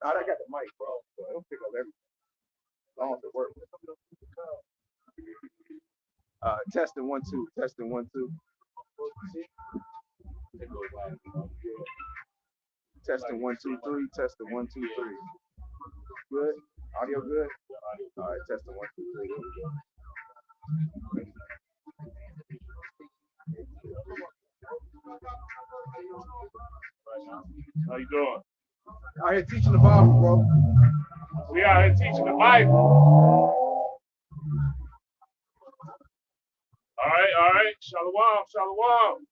I got the mic, bro. So it'll pick up everything. As long as it works. Testing 1 2. Testing 1 2. Testing 1 2 3. Testing 1 2 3. Good. Audio good. All right. Testing 1 2 3. How you doing? Out here teaching the Bible, bro. We out here teaching the Bible. All right. Shalom, shalom.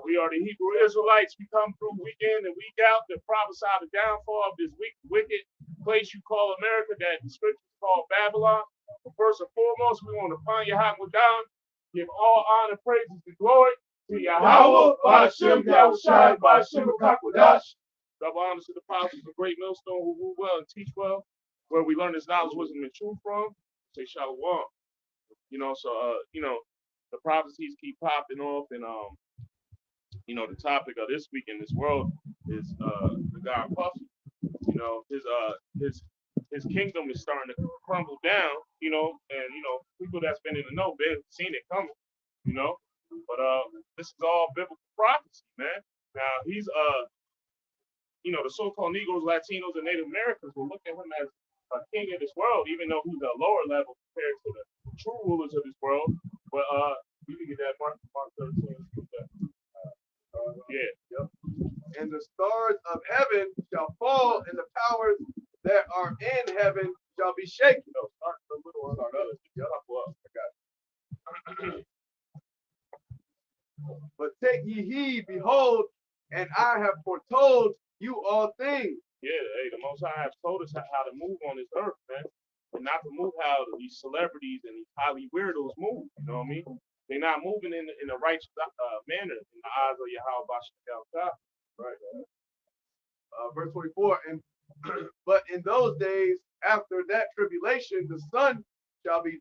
We are the Hebrew Israelites. We come through week in and week out to prophesy the downfall of this wicked place you call America, that the scriptures call Babylon. But first and foremost, we want to find Yahweh, give all honor, praises, and glory to Yahweh, Ba'Shem, Yahushai, Ba'Shem, Kakwadash. Double honors to the apostles, the great millstone who rule well and teach well, where we learn this knowledge, wisdom, and truth from. Say shalom. The prophecies keep popping off, and the topic of this week in this world is the God Puffy. His kingdom is starting to crumble down, and people that's been in the know, they've seen it coming, But this is all biblical prophecy, man. Now he's the so-called Negroes, Latinos, and Native Americans will look at him as a king of this world, even though he's a lower level compared to the true rulers of this world. But you can get that Mark 13. Yep. And the stars of heaven shall fall, and the powers that are in heaven shall be shaken. No, start the little one. But take ye heed, behold, and I have foretold you all things. Yeah, hey, the Most High has told us how to move on this earth, man. And not to move how these celebrities and these highly weirdos move, you know what I mean? They're not moving in a righteous manner in the eyes of Yahweh Ba'Shem. Right. Verse 24, but in those days after that tribulation, the sun shall be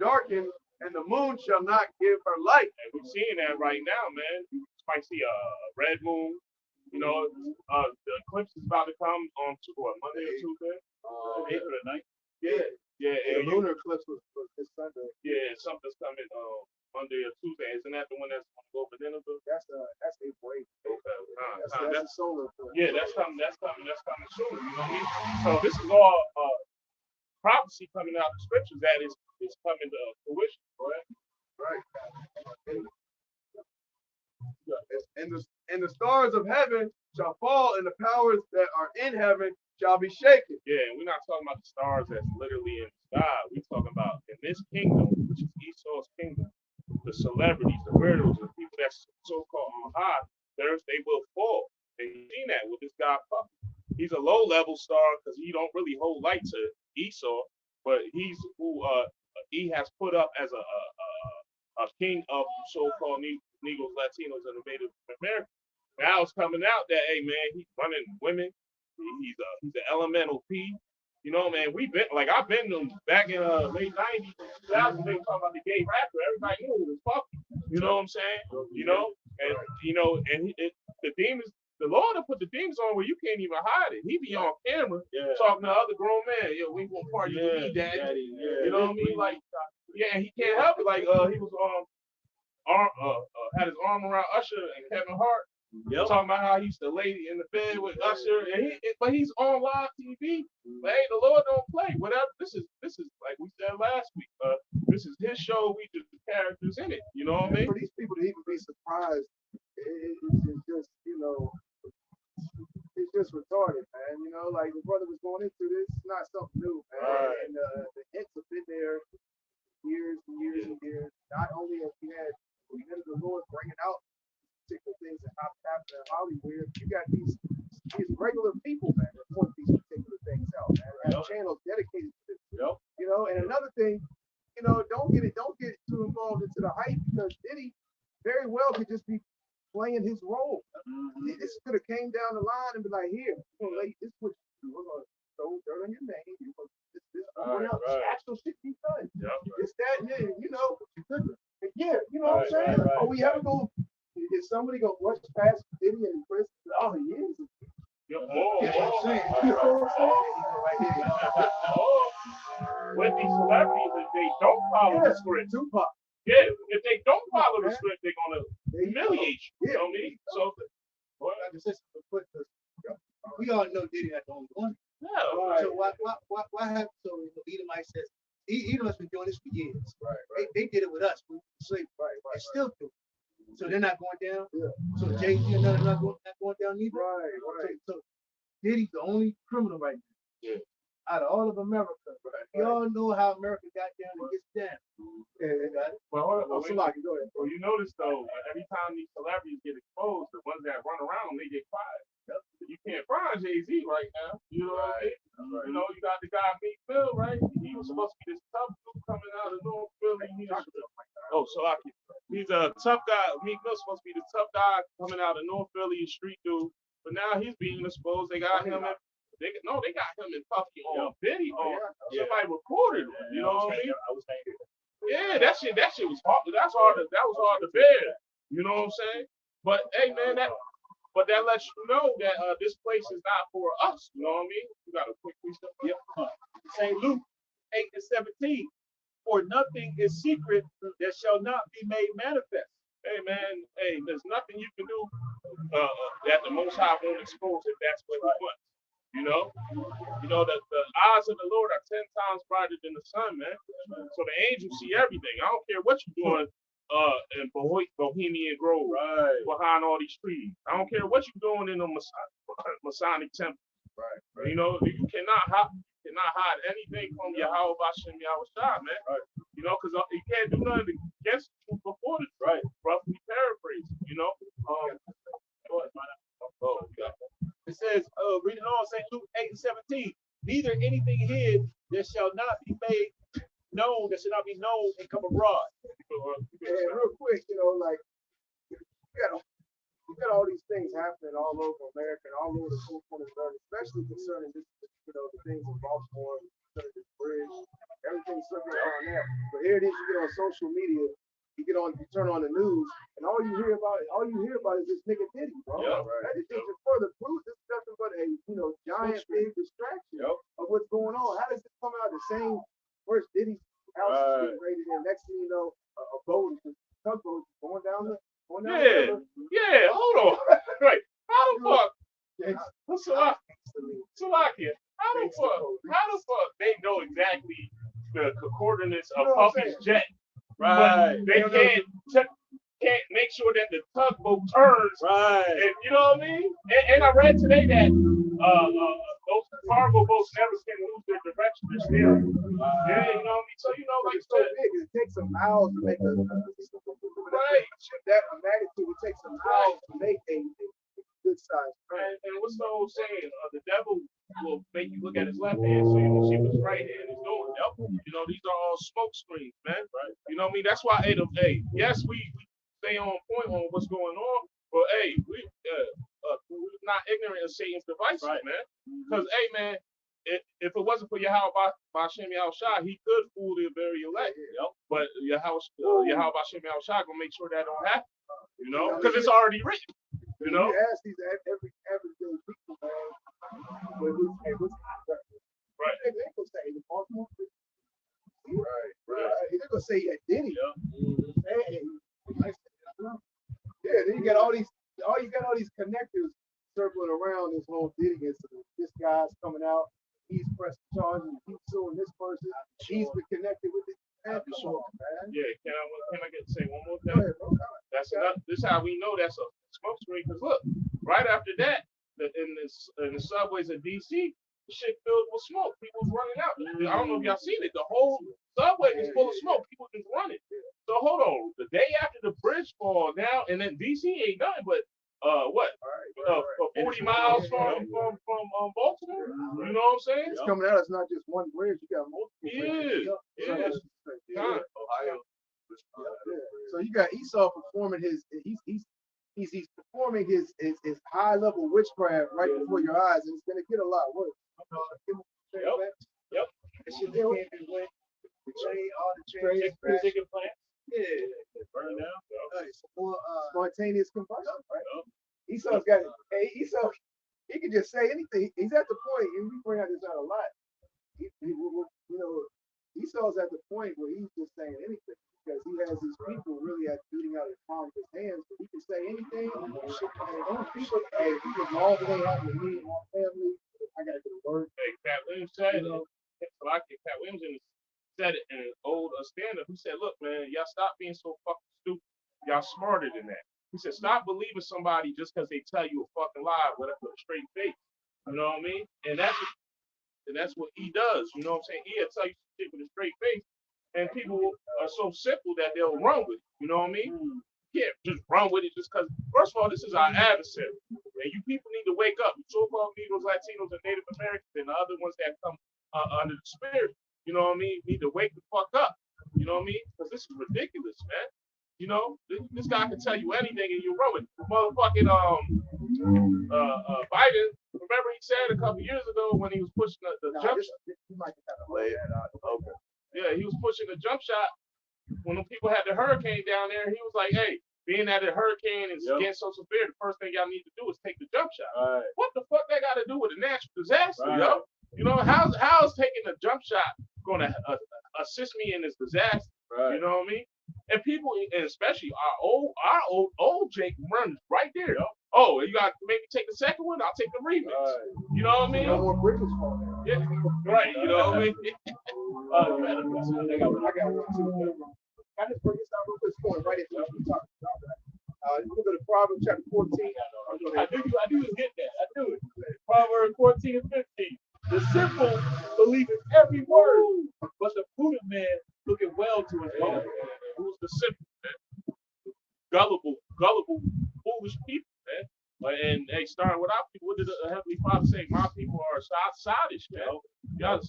darkened, and the moon shall not give her light. And we're seeing that right now, man. You might see a red moon. The eclipse is about to come on Monday or Tuesday. 8th or the 9th. Yeah. And the lunar eclipse was this Sunday. Yeah, something's coming Monday or Tuesday. Isn't that the one that's going to go over Nineveh? That's April 8th. Okay. That's solar. Yeah, that's coming soon. You know what I mean? So this is all prophecy coming out of the scriptures that is coming to fruition, right? And the stars of heaven shall fall, and the powers that are in heaven shall be shaken. Yeah, and we're not talking about the stars that's literally in the sky. We're talking about in this kingdom, which is Esau's kingdom, the celebrities, the weirdos, the people that's so-called on high, they will fall. And you've seen that with this guy Puffy. He's a low-level star because he don't really hold light to Esau, but he's who he has put up as a king of so-called Negroes, Latinos, and Native Americans. Now it's coming out that, hey, man, he's running women. He's an elemental P. Man, I've been back in late 90s, 2000s, they talking about the gay rapper. Everybody knew it was Puffy. You know what I'm saying? The demons, the Lord will put the demons on where you can't even hide it. He be on camera talking to other grown men. Yo, we gonna party with me, daddy. You know what I mean? Like, he can't help it. Like, he was had his arm around Usher and Kevin Hart. Talking about how he used to lay in the bed with Usher, but he's on live TV. But hey, the Lord don't play. Whatever. This is like we said last week. This is his show. We just the characters in it. You know what I mean? For these people to even be surprised, it's just it's just retarded, man. Like the brother was going into this. It's not something new, man. Right. And the hints have been there years and years and years. Not only have we had the Lord bringing out particular things that happen in Hollywood, you got these regular people, man, that point these particular things out, man. Right? Channels dedicated to this. And another thing, don't get too involved into the hype, because Diddy very well could just be playing his role. This could have came down the line and be like, here, we're gonna lay this with you. We're gonna throw dirt on your name. Actual shit he's done. It's that, yeah, you know what I'm saying? Are we ever gonna Is somebody gonna rush past Diddy and Chris? Oh, he is. With these celebrities, if they don't follow the script, Tupac. yeah, if they don't follow the script, they're gonna humiliate you. You know what I mean? So, we all know Diddy not the only one. yeah. So why have so Edomite says Edom's been doing this for years. Right. They did it with us. We slavery. Right. They still do. So they're not going down. Yeah. So Jay-Z and none not going down either. Right. So Diddy's the only criminal right now. Yeah. Out of all of America. We all know how America got down and gets down. Yeah. Well, Go ahead. well, you notice though, every time these celebrities get exposed, the ones that run around, they get quiet. You can't find Jay-Z right now. You know what I mean? You know, you got the guy Meek Mill, right? He was supposed to be this tough dude coming out of North Philly. He's a tough guy. Meek Mill's supposed to be the tough guy coming out of North Philly, a street dude. But now he's being exposed. They got him in. They got him in Puffy on video. Somebody recorded him. You know what I mean? Yeah, that shit was hard. That was hard to bear. You know what I'm saying? But hey, man, that lets you know that this place is not for us. You know what I mean? You got a quick reset. Yep. St. Luke 8:17. For nothing is secret that shall not be made manifest. Hey man, there's nothing you can do that the Most High won't expose if that's what He wants. You know that the eyes of the Lord are 10 times brighter than the sun, man. So the angels see everything. I don't care what you're doing in Bohemian Grove, behind all these trees. I don't care what you're doing in the Masonic temple. Right. You know, you cannot hide anything from Yahweh Bashem Yahushua, man. Right. You know, because you can't do nothing against the truth before the truth. Right. Roughly paraphrase, you know. It says, reading on St. Luke 8:17, neither anything hid that shall not be made known, that shall not be known and come abroad. And real quick, you know, like you got all these things happening all over America and all over the whole corner of the earth, especially concerning this, you know, the things in Baltimore, concerning this bridge, everything's circling around there. But here it is, you get on social media, you turn on the news, and all you hear about is this nigga Diddy, bro. Yeah, That is just further proof this is nothing but a giant big distraction of what's going on. How does this come out the same? First Diddy's house is getting raided, and next thing you know, a boat, tugboat going down the river. Yeah, hold on. Right. How the fuck? Salakia. How the fuck they know exactly the coordinates of Puffy's jet? Right. But they can't make sure that the tugboat turns. Right. And you know what I mean? And I read today that those cargo boats never can lose their direction. They're steering. Yeah, you know what I mean? So, you know, like it's so big, it takes some miles to make right. That magnitude, it takes some miles to make a good size. And what's the old saying? The devil will make you look at his left hand so you can see what his right hand is doing. You know, these are all smoke screens, man. Right. You know what I mean? That's why, yes, we stay on point on what's going on, but we're not ignorant of Satan's devices, man. Because, man, if it wasn't for Yahweh Bashem Yahushua, he could fool the very elect. But Yahweh Bashem Yahushua gonna make sure that don't happen. You know, because it's already written. You know. You ask these every day people, man. Right. They're gonna say the Baltimore. Right. They're gonna say Diddy. Yeah. Then you got all these connectors circling around this whole Diddy incident. This guy's coming out. He's pressing charges. He's suing this person. He's been connected with it. Man. Yeah. Can I say one more thing? That's enough. This is how we know that's a smoke screen. Because look, right after that, in the subways of DC, the shit filled with smoke. People's running out. I don't know if y'all seen it. The whole subway is full of smoke. People just running. So hold on. The day after the bridge fall now, and then DC ain't nothing but 40 miles from Baltimore. You know what I'm saying? It's coming out. It's not just one bridge. You got multiple. Yeah. Ohio. So you got Esau performing he's performing his high level witchcraft right before your eyes, and it's gonna get a lot worse. Yep. That shit can't be went. All the trade music and plants. Yeah, burn down. Some more, Spontaneous combustion, right? Yup. Esau's got it. Hey, Esau, he can just say anything. He's at the point, and we bring out this out a lot. You know, Esau's at the point where he's just saying anything because he has these people really at beating out his palm of his hands. But he can say anything. People, hey, people long day out with me and my family. I gotta go to work. Hey, Pat Williams said it. Pat Williams said it in an old stand-up. He said, "Look, man, y'all stop being so fucking stupid. Y'all smarter than that." He said, "Stop believing somebody just because they tell you a fucking lie with a straight face." You know what I mean? And that's what he does. You know what I'm saying? He'll tell you shit with a straight face, and people are so simple that they'll run with it. You know what I mean? Yeah, just run with it just because. First of all, this is our adversary, and you people need to wake up. You so-called Negroes, Latinos, and Native Americans, and the other ones that come under the spirit. You know what I mean? Need to wake the fuck up. You know what I mean? Because this is ridiculous, man. You know, this guy can tell you anything and you run with it. Motherfucking Biden. Remember he said a couple years ago when he was pushing the jump shot. Okay. Yeah, he was pushing the jump shot. When the people had the hurricane down there, he was like, "Hey, being that the hurricane is getting so severe, the first thing y'all need to do is take the jump shot." Right. What the fuck that got to do with a natural disaster, Right. yo? You know, how's taking a jump shot going to assist me in this disaster? Right. You know what I mean? And people, and especially our old Jake runs right there. Yo. Oh, you got to maybe take the second one. I'll take the remix. Right. You know what I mean? No more bridges falling down. Yeah, right. You know what I mean? I got one too. I just bring this out real quick, going right into what we talking about. We'll go to Proverbs chapter 14. I knew you get that. I knew it. Proverbs 14 and 15. The simple believe in every word, but the prudent man looketh well to his own. Who's the simple, man? Gullible, foolish people, man. And hey, starting with our people, what did the Heavenly Father say? My people are childish, man. Y'all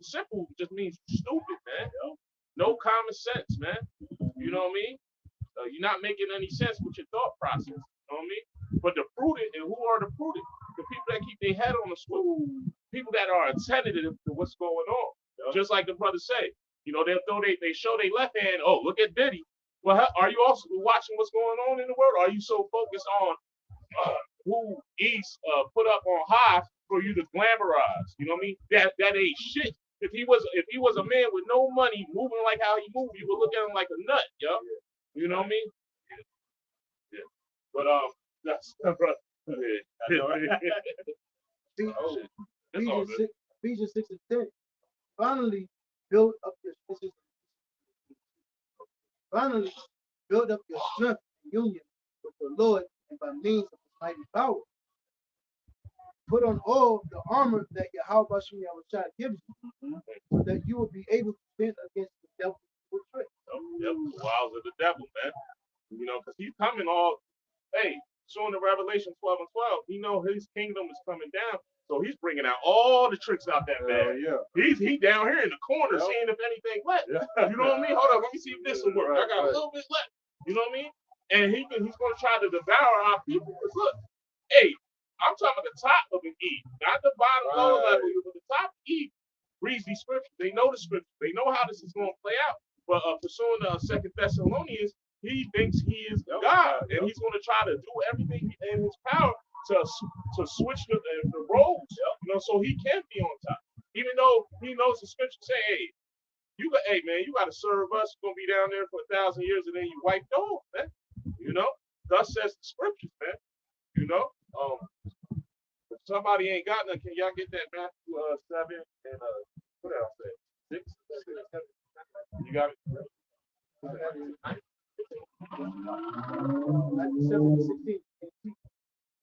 simple just means stupid, man. No common sense, man. You know what I mean? You're not making any sense with your thought process. You know what I mean? But the prudent, and who are the prudent? The people that keep their head on the swivel. People that are attentive to what's going on. Just like the brother say, you know, they'll throw they show their left hand. Oh, look at Diddy. Well, are you also watching what's going on in the world? Or are you so focused on who he's put up on high for you to glamorize? You know what I mean? That ain't shit. If he was a man with no money moving like how he moved, you would look at him like a nut, yo. You know what I mean? Yeah. But that's that's all good. Ephesians 6 and 10. Finally, build up your strength and union with the Lord and by means of his mighty power. Put on all the armor that Yahweh Bashem Yahushua gives you, so that you will be able to stand against the devil's trick. Yep, the wiles of the devil, man. You know, because he's coming all, hey, showing the Revelation 12 and 12, he know his kingdom is coming down. So he's bringing out all the tricks out that bag. He down here in the corner seeing if anything left. You know what I mean? Hold on, let me see if this will work. I got a little bit left. You know what I mean? And he's going to try to devour our people. Because look, hey, I'm talking about the top of an E, not the bottom lower level, but the top E reads these scriptures. They know the scriptures. They know how this is going to play out. But pursuing the 2 Thessalonians, he thinks he is God, and he's going to try to do everything in his power to switch the roles, you know, so he can be on top. Even though he knows the scripture say, hey, man, you got to serve us. You're going to be down there for 1,000 years, and then you wiped off, man. You know, thus says the scriptures, man. You know, if somebody ain't got none, can y'all get that Matthew 7 and what else? 6? You got it. Matthew 7 and 16.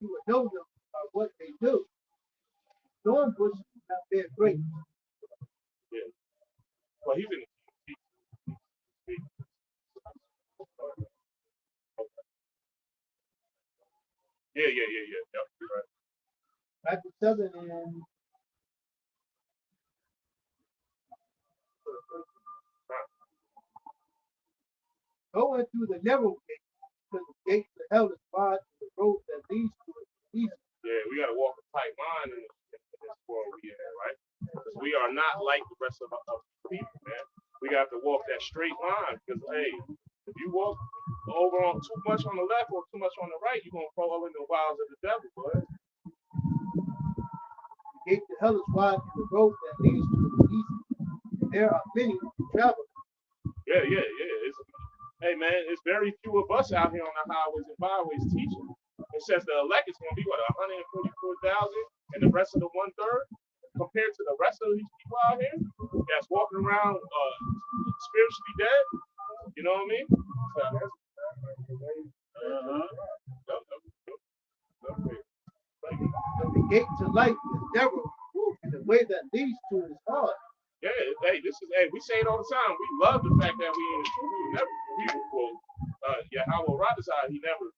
You would know them by what they do. Thorn bushes not bear grapes. Yeah. Well, he's in the Yeah. Yep, you're right. Matthew 7 and go in through the narrow gate, because the gate to hell is wide and the road that leads to it is easy. Yeah, we got to walk a tight line in this world we in, right? Because we are not like the rest of people, man. We got to walk that straight line because, hey, walk over on too much on the left or too much on the right, you're gonna fall in the wiles of the devil, boy. The gate to hell is wide and the road that leads to it is easy. And there are many who travel. Yeah. Hey man, it's very few of us out here on the highways and byways teaching. It says the elect is gonna be what 144,000, and the rest of the 1/3 compared to the rest of these people out here that's walking around spiritually dead. You know what I mean? But the gate to life is narrow, and the way that leads to it is hard. Yeah, hey, we say it all the time. We love the fact that we in the truth. We Yahweh Radazai, he never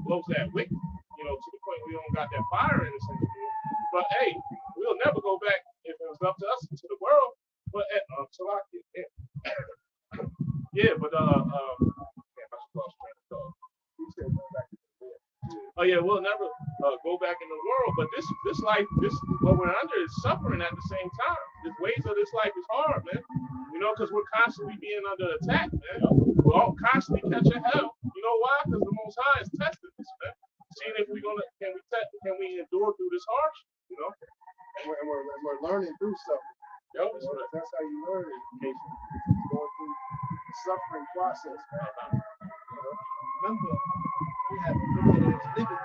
blows that wick, to the point we don't got that fire in us anymore. But hey, we'll never go back if it was up to us to the world. But we'll never go back in the world. But this life, what we're under is suffering at the same time. The ways of this life is hard, man. Because we're constantly being under attack, man. We're all constantly catching hell. You know why? Because the Most High is testing us, man. Seeing if can we endure through this harsh, And we're learning through something. Yep. That's how you learn education. Going through the suffering process, man. Remember, we have to look at it as niggas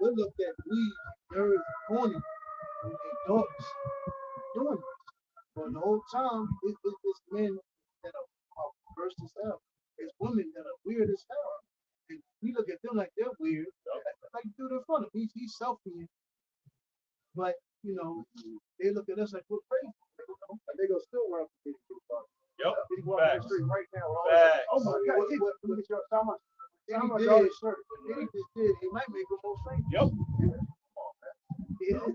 we looked at weeds, nerds, corny, and dogs doing this. But the whole time, it's men that are worse as hell. It's women that are weird as hell. And we look at them like they're weird. Like, dude, in front of him, he's selfie. But, they look at us like we're crazy. And they gonna still run for people. Yep. He walking down the street right now. Facts. Oh my God! Look at your how much? How much did. all this shirt? He just did. He might make them more famous. Yep.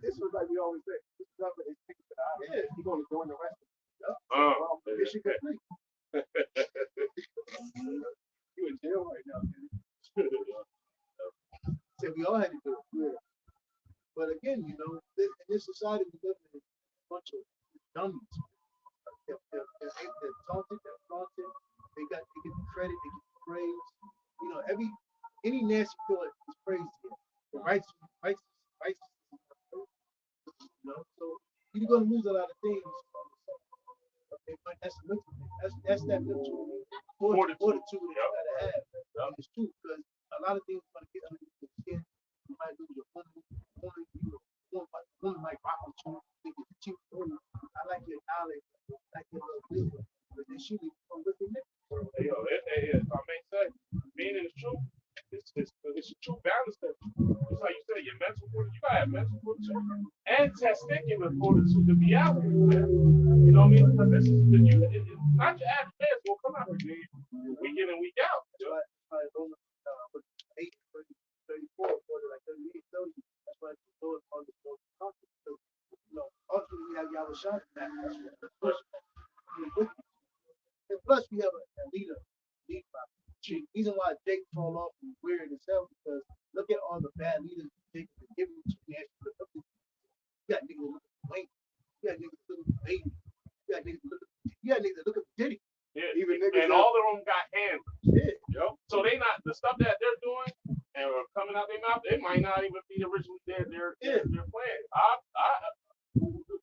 This was like we always say. This is nothing. It's ticket to the eye. Yeah. He's gonna join the rest. Mission complete. You in jail right now, man. So we all had to do it. Yeah. But again, in this society we live in, a bunch of dummies. They're taunted, they're flaunted, they get the credit, they get the praise. Any nasty thought is praised here. The righteous. So you're gonna lose a lot of things. Okay, but that's mental. That's that mental fortitude that you gotta have. It's true because a lot of things are gonna get underneath your skin. You might lose your woman might rock with you, think it's cheap. I like your knowledge, I like your little wisdom, but then she leave with the nigga. If I may say, being in the truth, it's a true balance. It's like you said, your mental fortitude, you gotta have mental fortitude and testicular fortitude to be out here, man. You know what I mean? Because this is not your average man will come out here week in and week out. Like Romans 8, 34, like 38, 30. That's why the Lord on the concept. So, ultimately we have Yahweh Shai back. That's what the first one. And plus we have a leader. The reason why Jake fall off is weird as hell because look at all the bad leaders Jake has given to the national. You got niggas look at Wayne. You got niggas look at Baby. You got niggas look at Diddy. Yeah, even niggas. And all of them got hands. Yeah. So they not the stuff that they're doing and coming out their mouth. It might not even be originally their plan.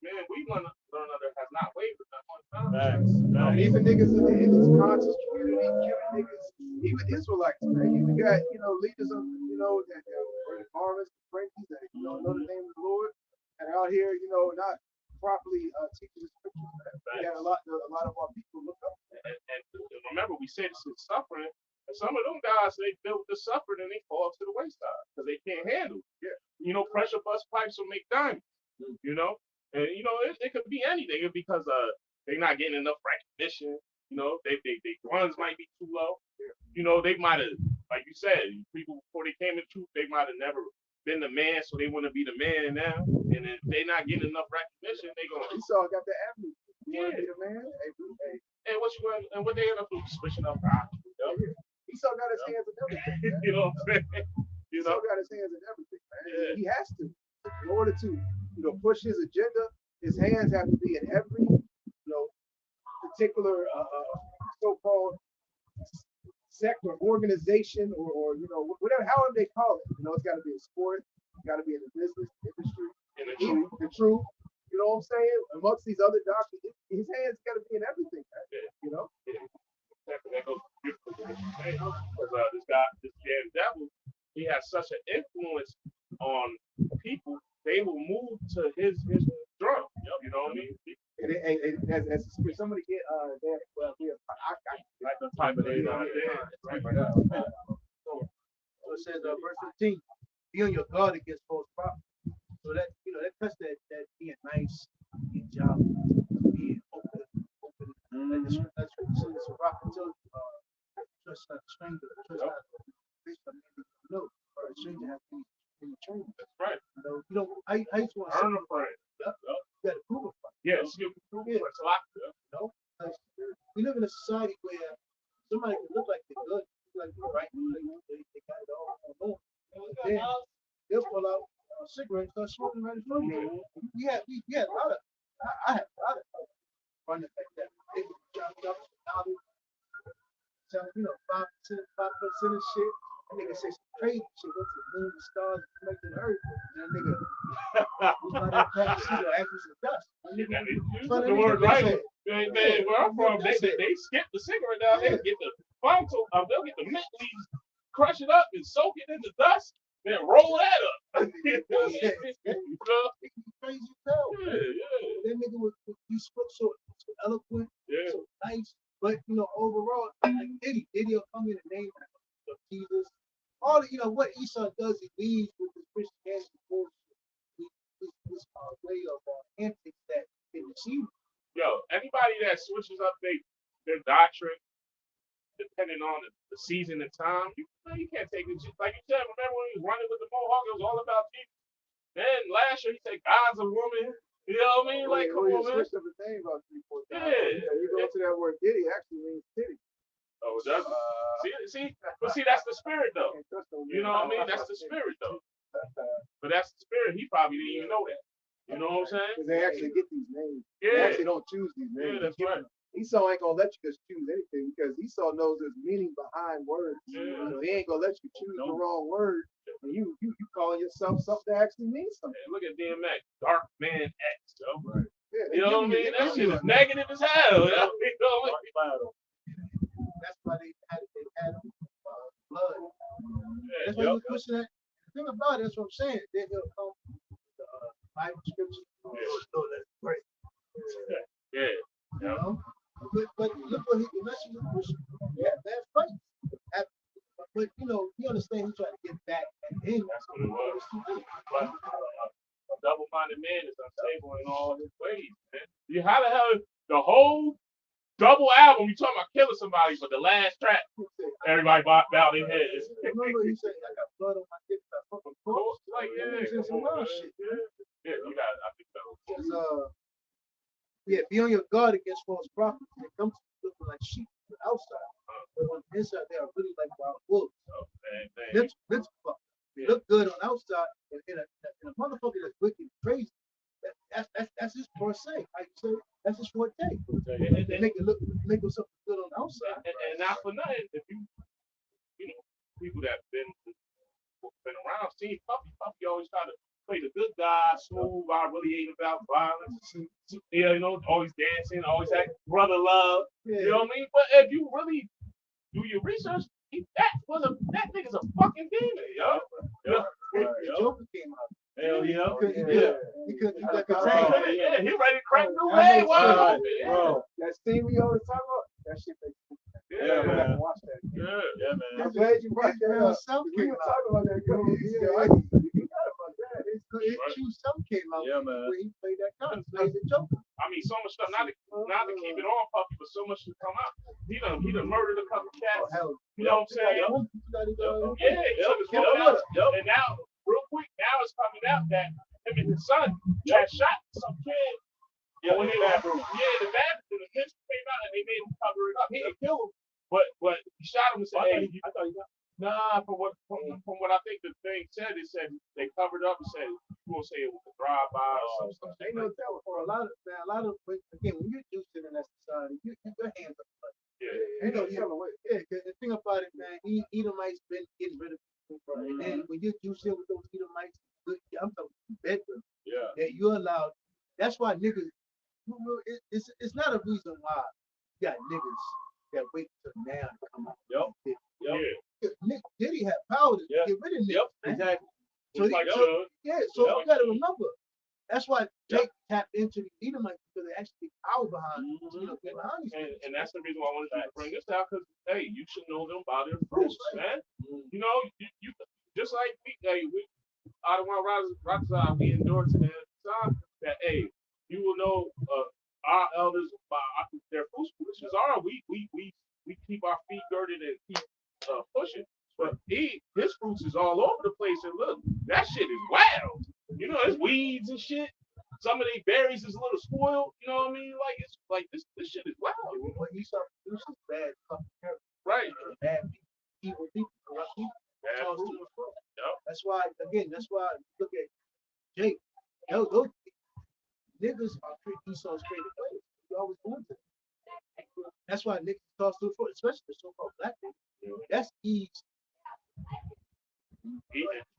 Man, we want to learn other has not wavered that one time. Even niggas in this conscious community, killing niggas, even Israelites, man. You got, leaders of, that are farmers, Frankies, that know the name of the Lord, and out here, not properly teaching the scriptures. We got a lot of our people look up. And remember, we said this is suffering. And some of them guys, they built the suffering and they fall to the wayside because they can't handle it. Yeah. Pressure bust pipes will make diamonds. And it could be anything. It's because they're not getting enough recognition. They runs might be too low. They might have, like you said, people before they came into truth, they might have never been the man, so they want to be the man now. And if they not getting enough recognition, they going. Esau got the avenue. You want to be the man? Hey. And what they end up doing, switching up. Esau got his hands in everything. You know what I'm saying? Esau got his hands in everything, man. Yeah. He has to. In order to, push his agenda, his hands have to be in every, particular so-called sect or organization or whatever, however they call it. It's got to be a sport, it's got to be in the business industry, In the even truth. the truth. You know what I'm saying? Amongst these other doctors, his hands got to be in everything. Yeah. That goes beautiful. Because this guy, this damn devil, he has such an influence on people. They will move to his drum. You know what I mean? And as somebody get that, well, Like the type of thing. So it says, verse 15, be on your guard against false prophets. So that that cuts that being nice, being jolly, being open. That's what it says. So prophet tells you, trust not a stranger, trust not a bitch, but maybe you know, or a stranger has to be trained. That's right. You know, I used to want to Earn a friend. you got to prove a friend. Yes, you can prove it. It's a lot. We live in a society where somebody can look like they're good, like they're right, they got it all on. Then they'll pull out a cigarette and start smoking right in front of you. We had a lot of, I had a lot of fun like that. They would chop up $5%, 5% of shit. That nigga say some crazy shit, go to the moon, the stars, make the earth. And that nigga was not in fact cigarette after some dust. The word right. Man, where I'm from, they skip the cigarette now. They get the frontal, they'll get the mint leaves, crush it up and soak it in the dust, then roll that up. Crazy as hell. Yeah. That nigga was he spoke so eloquent, so nice. But overall, like Diddy will come in the name of Jesus. All what Esau does, he leads with his Christianity bullshit. This way of antics that they deceive. Yo, anybody that switches up their doctrine depending on the season and time, you can't take it. Like you said, remember when he was running with the Mohawk, it was all about Jesus. Then last year he said God's a woman. You know what I mean? Like, come on, man. Switched up the name about 3-4 times. You go to that word Diddy, actually means titty. Oh, it does. See, that's the spirit though. You know what I mean? That's the spirit though. But that's the spirit. He probably didn't even know that. You know what I'm saying? Because they actually get these names. Yeah. They actually don't choose these names. Yeah, that's right. Esau ain't gonna let you just choose anything because Esau knows there's meaning behind words. Yeah. So he ain't gonna let you choose the wrong word. And you calling yourself something that actually means something. Hey, look at DMX, Dark Man X, yo. Right. Yeah, You know what I mean? That shit is negative as hell. You know what I mean? That's why they had blood. That's why you pushing that. The thing about it, that's what I'm saying. Then he'll come the Bible scripture. Oh, let's pray. Yeah. You know? But look what the message was pushing. Yeah, bad fight. But you understand he's trying to get back at him. That's what it was. But a double-minded man is unstable in all his ways, man. How the hell the whole double album you talking about killing somebody, but the last track, everybody bowed their heads. Remember he said, I got blood on my dick, I fucking course. Like, Some wild shit. Yeah, you got it. I think so. Be on your guard against false prophets. They come to you looking like sheep on the outside, but on the inside they are really like wild wolves. Mental fuck. They look good on the outside, and a motherfucker that's wicked and crazy. That's his forte. I say that's his forte. They make them something good on the outside. And not for nothing, if you people that been around, seen Puffy always try to play the good guy, smooth. I really ain't about violence. Yeah, always dancing, always act brother love. Yeah. You know what I mean? But if you really do your research, that nigga's a fucking demon, yo. Joker came out. Hell yeah. He couldn't got contained. Yeah, he ready to crack new way. Bro, that scene we always talk about, that shit makes me. Yeah, man. Watch that. Yeah, man. I'm glad you brought that up. We were talking about that. You got about that. Some came out where he played that card. Played the Joker. I mean, so much stuff. Not to keep it on Puffy, but so much to come out. He done murdered a couple cats. You know what I'm saying? Yeah, he took his phone out. And now, real quick, now it's coming out that him and his son had shot some kid. Yeah, in the bathroom. Yeah, in the bathroom. The picture came out and they made him cover it up. He didn't kill him, but he shot him and said, "Hey, I thought you got." Nah, from what I think the thing said, it said they covered up and said we'll say it was a drive-by or something. Ain't no telling for a lot of again when you're juicing in that society, your hands are bloody. Yeah. You know, because the thing about it, man, Edomites been getting rid of people. And then when you sit with those Edomites, I'm talking bedroom. Yeah. That you allowed. That's why niggas. It's not a reason why you got niggas that wait till now to come out. Yep. Nick Diddy had power to get rid of niggas. Yep. Exactly. So Like you gotta remember. That's why Jake tapped into the Edomites because they actually get power behind behind these And that's the reason why I wanted to bring this out, because hey, you should know them by their fruits, man. You know, you just like we out of one rock we endure to the time that hey, you will know our elders by their fruits, which is our we keep our feet girded and keep pushing. But his fruits is all over the place, and look, that shit is wild. You know, there's weeds and shit. Some of these berries is a little spoiled. You know what I mean? Like it's like this shit is wild. What you saw produces bad character. Right. Bad people, evil people, corrupt people. Bad fruit. Yep. That's why look at Jake. Those niggas are Esau's creative players. You always want to. That's why niggas toss to the front, especially the so-called black people. That's Eve's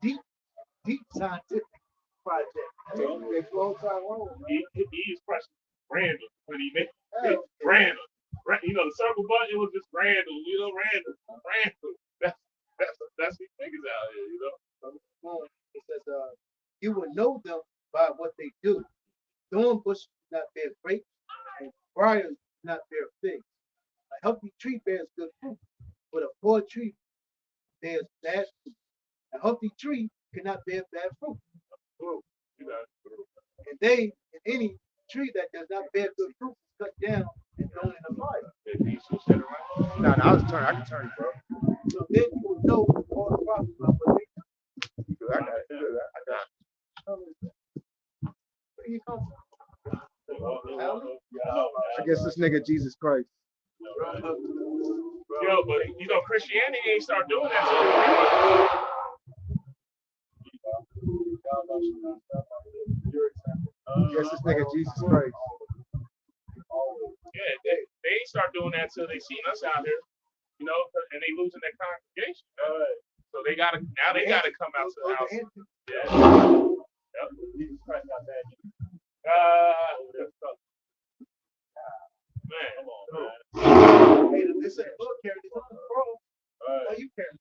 deep scientific project. They flow Tyrone. He's pressing random when he made it random. You know, the circle button was just random. You know, random. That's what niggas out here. You know. It says, you will know them by what they do. Thorn bushes do not bear grapes, and briars do not bear figs. A healthy tree bears good fruit, but a poor tree bears bad fruit. A healthy tree cannot bear bad fruit. And any tree that does not bear good fruit is cut down and thrown in the fire. Nah, I can turn it, bro. So then you will know all the problems about what they do. I got it. Where you come from? I guess this nigga Jesus Christ. Yo, but you know, Christianity ain't start doing that. Yes, this nigga Jesus Christ. Yeah, they ain't start doing that till they seen us out here, you know, and they losing their congregation. So they gotta come out to the house. Yeah. Yep. Jesus Christ got bad. Man, come on, man. Hey, this is book carry this on the bro. How you carry?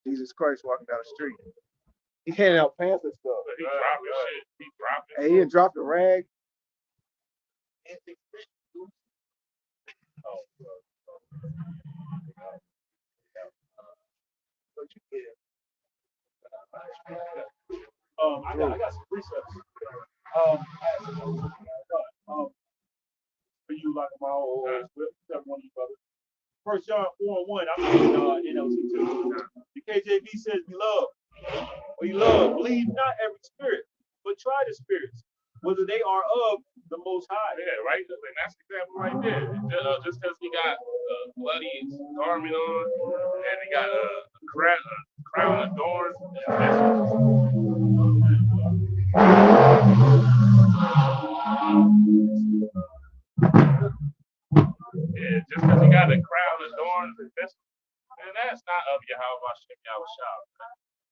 Jesus Christ walking down the street. He handing out pants and stuff. he dropping shit. He dropping. Hey, he had dropped a rag. I got some precepts. For you, like my old whichever one of you brothers. 1 John 4:1. I'm in NLT too. The KJV says we love. Believe not every spirit, but try the spirits, whether they are of the Most High. Yeah, right. And that's the example right there. Just because he got a bloody garment on, and he got a crown of thorns. Yeah, just because he got a crown of thorns, and that's not of Yahweh Shah.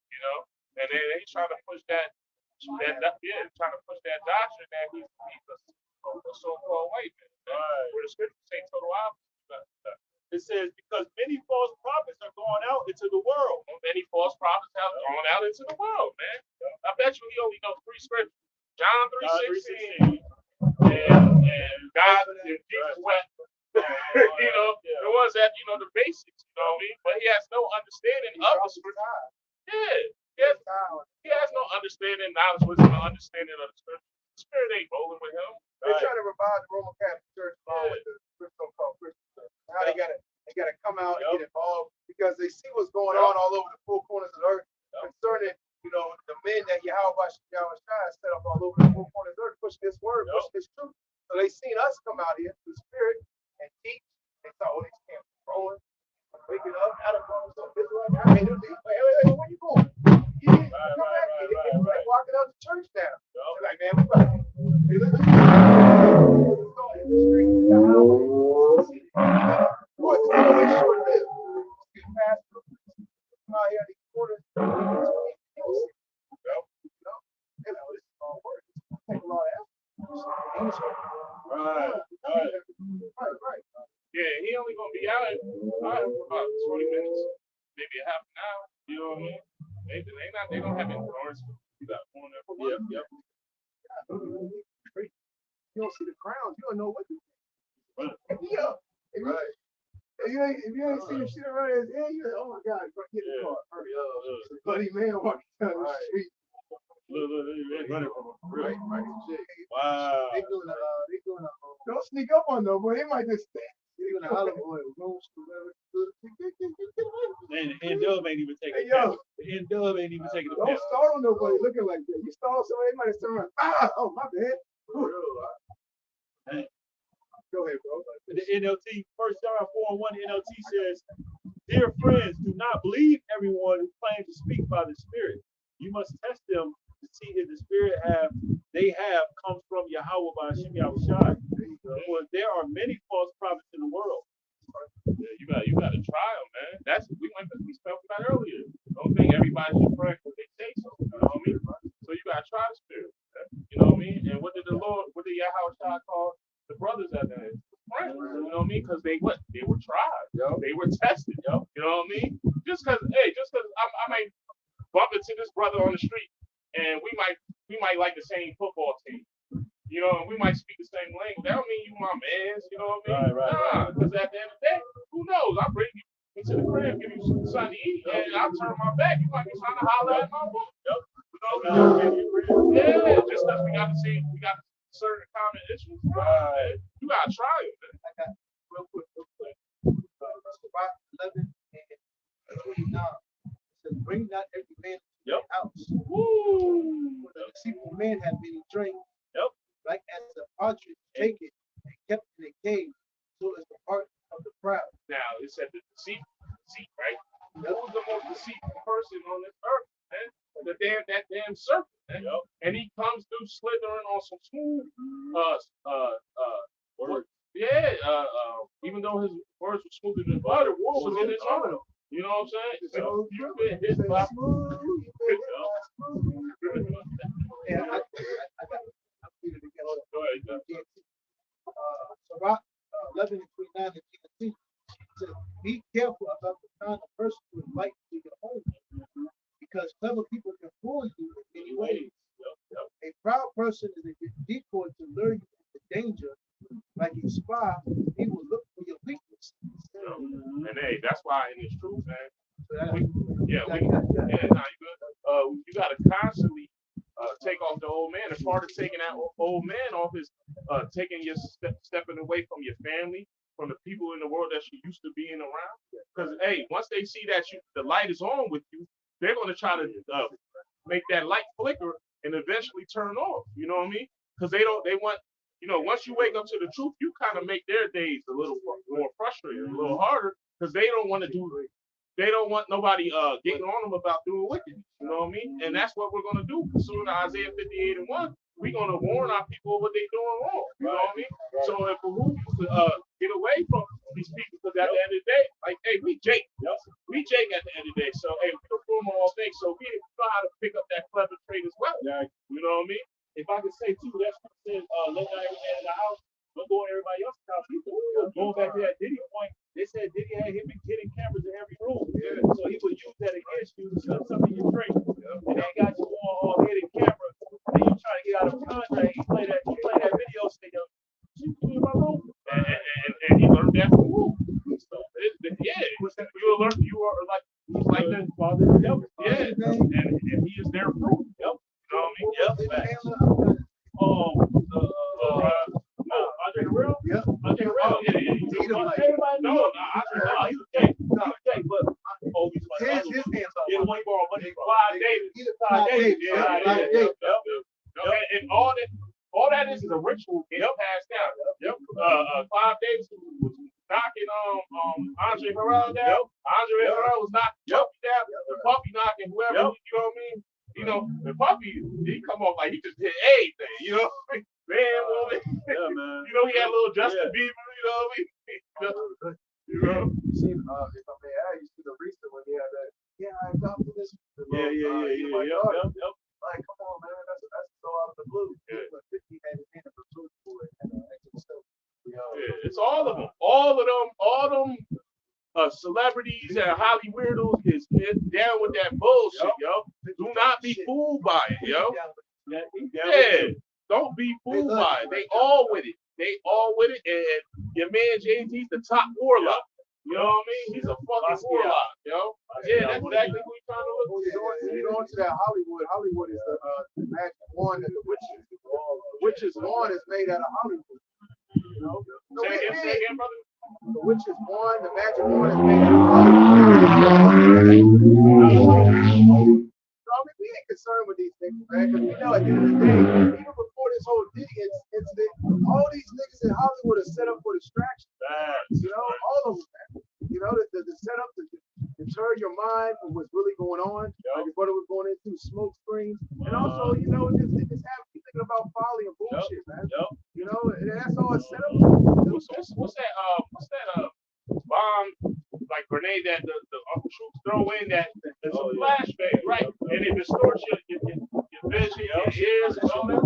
You know, and they trying to push trying to push that doctrine that he's a so-called white man. Where the scriptures say total opposite. It says, because many false prophets are going out into the world. Many false prophets have gone out into the world, man. I bet you he only knows 3 scriptures. John 3:16. And God and Jesus wept. You know, the ones that, you know, the basics, you know what I mean? But he has no understanding of the scripture. Yeah. He has no understanding, knowledge, wisdom, or understanding of the scripture. The spirit ain't rolling with him. They're trying to revive the Roman Catholic Church with the so-called Christian church. Now they gotta come out and get involved because they see what's going on all over the four corners of the earth concerning, you know, the men that Yahweh set up all over the four corners of the earth, pushing this word, pushing this truth. So they seen us come out here through the spirit and teach. They saw, oh, these camps growing, waking up, out of so this one, wait, where you going? Come back here. They're walking out the church now. They're like, man, we about to so out here at these quarters. You know, this is all work. It's gonna take a lot of effort. Right. Yeah, he only gonna be out for about 20 minutes, maybe a half an hour. You know what I mean? They don't have endurance. You got on there. Yep. You don't see the crowns, you don't know what to do. Right. Yeah. If you ain't seen the shit around his head, you're like, oh my God, bro, get in the car. Hurry up. Bloody man walking down the street. Look, they running from him. Right. Wow. They doing a Don't sneak up on them, boy. They might just stand. they doing a olive oil roast or whatever. And Dub ain't even taking Hey, yo. And Dub ain't even taking the Don't piss. startle nobody looking like that. You startle somebody, they might have turned around. Oh, my bad. Hey. Go ahead, bro. The NLT, 1 John 4:1, NLT says, "Dear friends, do not believe everyone who claims to speak by the Spirit. You must test them to see if the Spirit they have comes from Yahweh by Hashem Yahushai. For there are many false prophets in the world." Yeah, you got to try them, man. That's we spoke about earlier. Don't think everybody's your friend because they say so. You know what I mean? So you got to try the Spirit. You know what I mean? And what did Yahweh call the brothers at the end? Friends. You know what I mean? Because they were tried. Yo. They were tested. Yo. You know what I mean? Just because I might bump into this brother on the street and we might like the same football team. You know, and we might speak the same language. That don't mean you my mans, you know what I mean? Right. Because at the end of the day, who knows? I'll bring you into the crib, give you something to eat, and I'll turn my back. You might be trying to holler at my book. You know, yeah, just because we got certain common issues. You gotta try it, man. I got real quick. Surah 11 and 29. It says, "Bring not every man to your house. Woo! For the deceitful man have many drink. Yep. Like as the partridge taken and kept in a cave, so is the heart of the proud." Now it said the deceit, right? Who's the most deceitful person on this earth, man? That damn serpent, man. Yep. And he comes through slithering on some smooth words. Yeah, even though his words were smoother than butter, wool was in his oil. You know what I'm saying? So you fit his body. Yeah, I got it together. Go ahead. Surah 11 and 29 in GMS says, "Be careful about the kind of person you invite to your home, because clever people can fool you in many ways. A proud person is a decoy to lure you into danger. Like a spy, he will look for your weakness." And hey, that's why in this truth, man. So that, You gotta constantly take off the old man. And part of taking that old man off is taking your stepping away from your family, from the people in the world that you used to being around. Because hey, once they see that the light is on with you, they're gonna try to make that light flicker and eventually turn off. You know what I mean? Because they want. You know, once you wake up to the truth, you kind of make their days a little more frustrating, a little harder, because they don't want nobody getting on them about doing wicked. You know what I mean? And that's what we're gonna do. Pursuing Isaiah 58 and 1, we're gonna warn our people what they're doing wrong. You know what I mean? So if we get away from these people, because at the end of the day, like, hey, we Jake at the end of the day. So hey, we perform all things. So we know how to pick up that clever trait as well. You know what I mean? If I could say too, that's what says, let not every man in the house, don't go to everybody else's house. Going back to that Diddy point, they said Diddy had him hidden cameras in every room. So he would use that against you to sell something you drink. And they got you on all hidden camera. And you trying to get out of contract. You play that video, say, yo, you in my room. And he learned that from who? So you learn you are like he's like the father of the devil. Yeah. And he is their proof. Yep. You know what I mean? Yep. Andre Harrell? Yeah. Andre Harrell? Yeah. Everybody knows. He's a Jake. But his hands off. Yeah, one ball money. Clyde Davis. Yeah. And all that is a ritual getting passed down. Yep. Clyde Davis was knocking Andre Harrell down. Andre Harrell was knocking Puppy down. The Puppy knocking whoever. You know what I mean? You know, the Puppy, he come off like he just did anything, you know? Man, woman. Yeah, man. You know, he had a little Justin Bieber, you know what I mean? You know? See, if I may add, you see the recent when he had that. Yeah, I optimism. Yeah. Like, come on, man, that's so out of the blue. Yeah. But 50 had his hand up for truth for it, and Yeah, it's all of them. All them celebrities and Holly weirdos is down with that bullshit, yo. Do not be fooled by it, yo. Yeah, don't be fooled by it. They all with it. And your man Jay-Z's the top warlock. You know what I mean? He's a fucking warlock, yo. Yeah, that's exactly what we're trying to look for. You go into that Hollywood. Hollywood is the magic wand and the witches. The witch's wand is made out of Hollywood. You know? Say again, brother. The witch's wand, the magic wand is made out of Hollywood. So, I mean, we ain't concerned with these things, man, because we know at the end of the day, even before this whole Diddy incident, all these niggas in Hollywood are set up for distraction. You know, all of them, man. You know, the setup to deter your mind from what's really going on. Like your brother was going into smoke screens. And also, you know, just have you thinking about folly and bullshit, man. You know, and that's all it's set up for. What's that bomb, like grenade that the troops throw in that it's a flashbang, right? And it distorts your vision, your ears, and all that.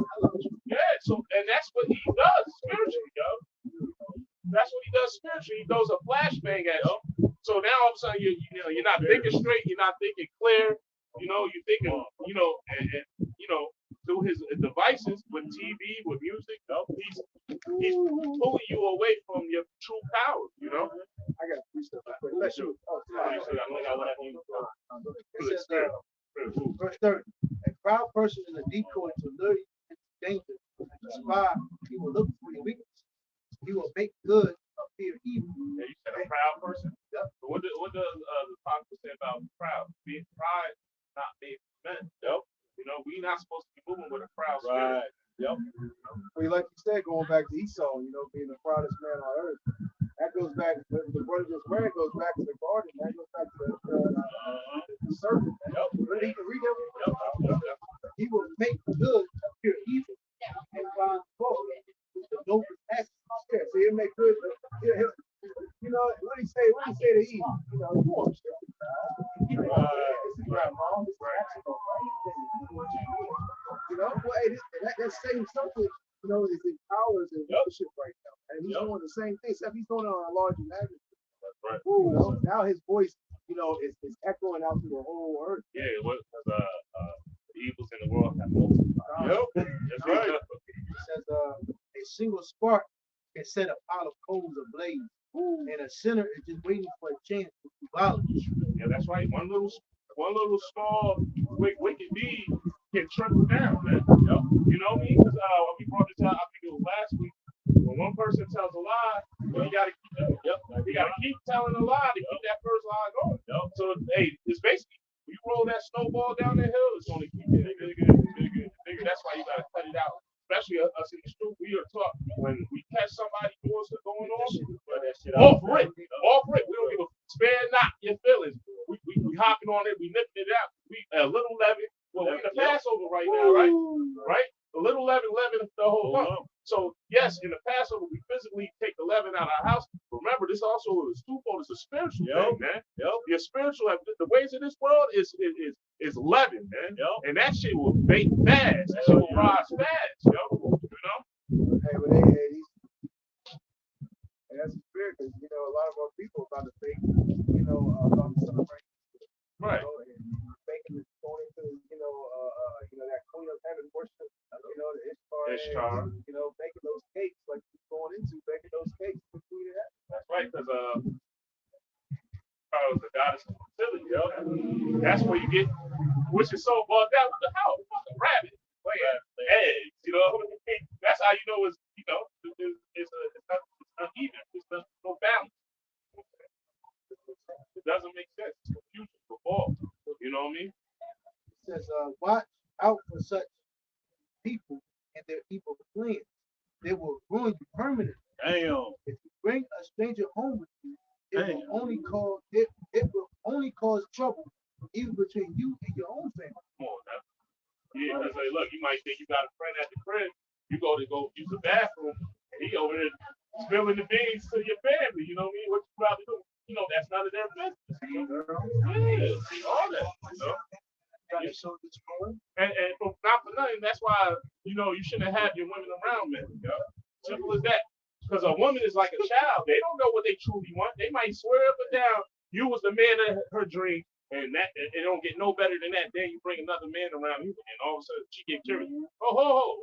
Yeah, so and that's what he does spiritually, yo. That's what he does spiritually. He throws a flashbang at you. So now all of a sudden you're not thinking straight, you're not thinking clear. You know, you're thinking, you know, and you know, through his devices with TV, with music, he's pulling you away from your true power, you know. I got a free stuff. Let's shoot. Verse 30. A proud person is a decoy to lure you into danger. A spy, he will look for your weakness. He will make good appear evil. Yeah, you said a proud person? Yep. What does the Bible say about proud? Being pride, not being men. Yep. You know, we're not supposed to be moving with a proud spirit. Yep. Well, like you said, going back to Esau, you know, being the proudest man on earth. That goes back, the brother just read goes back to the garden. That goes back to the serpent. Yep. But he can read everything. He will make good appear evil and find fault with the noblest acts. Yeah, so he'll make good. You know, what do he say to Eve? You know, you want to this is not wrong. This is actually the right thing. You know, well, hey, that same something, you know, is in powers and leadership right now. And he's doing the same thing, except he's doing it on a larger magnitude. Right. You know, now his voice, you know, is echoing out to the whole earth. Yeah, the evils in the world have multiplied. Yep. That's right. It says a single spark can set a pile of coals ablaze. And a sinner is just waiting for a chance to do violence. Yeah, that's right. One little small wicked deed can trickle down, man. Yep. You know what I mean? Because we brought this out, I think it was last week. When one person tells a lie, well, you gotta keep it. Yep. You gotta keep telling a lie to keep that first lie going. Yep. So hey, it's basically you roll that snowball down the hill, it's only keep getting bigger. That's why you gotta cut it out. Especially us in the street, we are taught when we catch somebody doing something going on, off rip. We don't give a spare not your feelings. We hopping on it, we nipping it out. We a little leaven. Well, we're in the Passover right now, right? Right? A little leaven the whole month. So yes, in the Passover, we physically take the leaven out of our house. Remember, this also is twofold. It's a spiritual thing, man. Your spiritual, the ways of this world is leaven, man. And that shit will bake fast. That shit will rise fast, yo. You know? Hey, but that's the spirit, because you know a lot of our people about to fake, you know, about the celebration. Right. You know, and faking is going into, you know, that Queen of Heaven worship, you know, the Ishtar. You know, baking those cakes like he's going into baking those cakes for Queen of Heaven. That's right, because the goddess of fertility, yo. That's where you get, which is so bugged out with the house, fucking rabbit, eggs, you know. That's how you know it's, you know, it's uneven. It's no balance. It doesn't make sense. It's confusion for all. You know what I mean? It says, watch out for such people and their evil plans. They will ruin you permanently. Damn. If you bring a stranger home with you, it will only cause trouble, even between you and your own family. Come on now. Yeah, because hey, look, you might think you got a friend at the crib. You go use the bathroom, and he over there spilling the beans to your family. You know what I mean? What you probably do? You know, that's none of their business. Yeah, all that. know, you shouldn't have your women around men. You know? Simple as that. Because a woman is like a child. They don't know what they truly want. They might swear up and down you was the man of her dream, and that it don't get no better than that. Then you bring another man around you, and all of a sudden she get curious. Oh,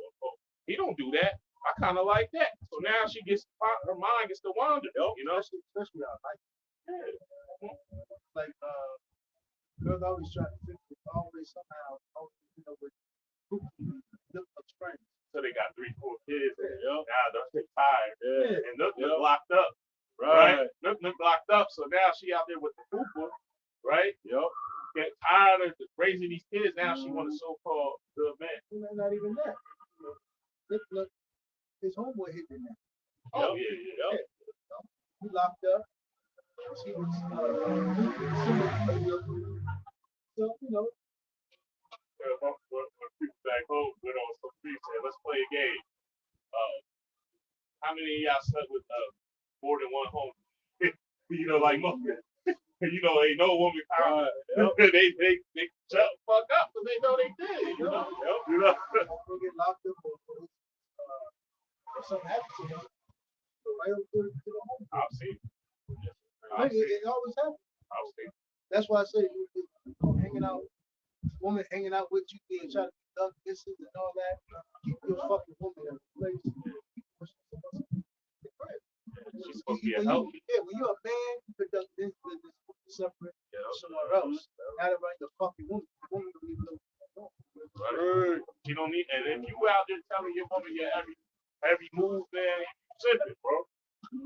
he don't do that. I kind of like that. So now she gets her mind gets to wander. You know, especially I like like girls always try to fix it, always somehow, you know, with look up strength. so they got 3, 4 kids. Now they're tired, and Nook locked up. Right. Nook locked up. So now she out there with the pooper, right? Yep. Get tired of raising these kids. Now she want a so-called good man. Not even that. Look, his homeboy hit him now. Oh yeah. He locked up. She was so you know. When people back home went on some street said, let's play a game. How many of y'all slept with more than one home? You know, like most, you know, ain't no woman power. They shut the fuck up because they know they did. You know. Don't get locked up or something happens to him. So right over to the home. I've seen. It always happens. I've seen. That's why I say hanging out, woman hanging out with you, being trying to conduct business and all that. Keep your fucking woman in place. She's supposed to be a healthy. Yeah, when you're a man, you conduct this business separate somewhere else. Not around your fucking woman. The woman don't even know what's going on. Right. You don't need, and if you out there telling your woman your every move, man, simple, bro.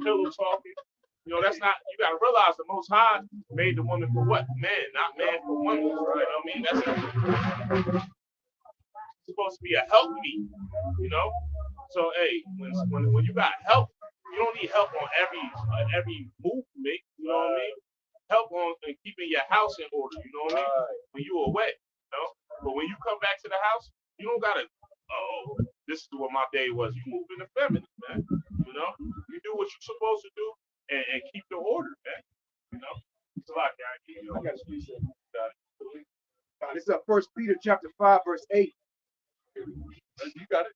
Pillow talking. You know, that's not, you gotta realize the Most High made the woman for what? Man, not man for woman. You know what I mean? That's supposed to be a help me, you know? So, hey, when you got help, you don't need help on every move you make, you know what I mean? Help on keeping your house in order, you know what I mean? When you away, you know? But when you come back to the house, you don't gotta, this is what my day was. You move in the feminine, man. You know? You do what you're supposed to do and keep the order, man. You know? It's a lot, guys. I got to squeeze it. This is 1 Peter chapter 5, verse 8. You got it.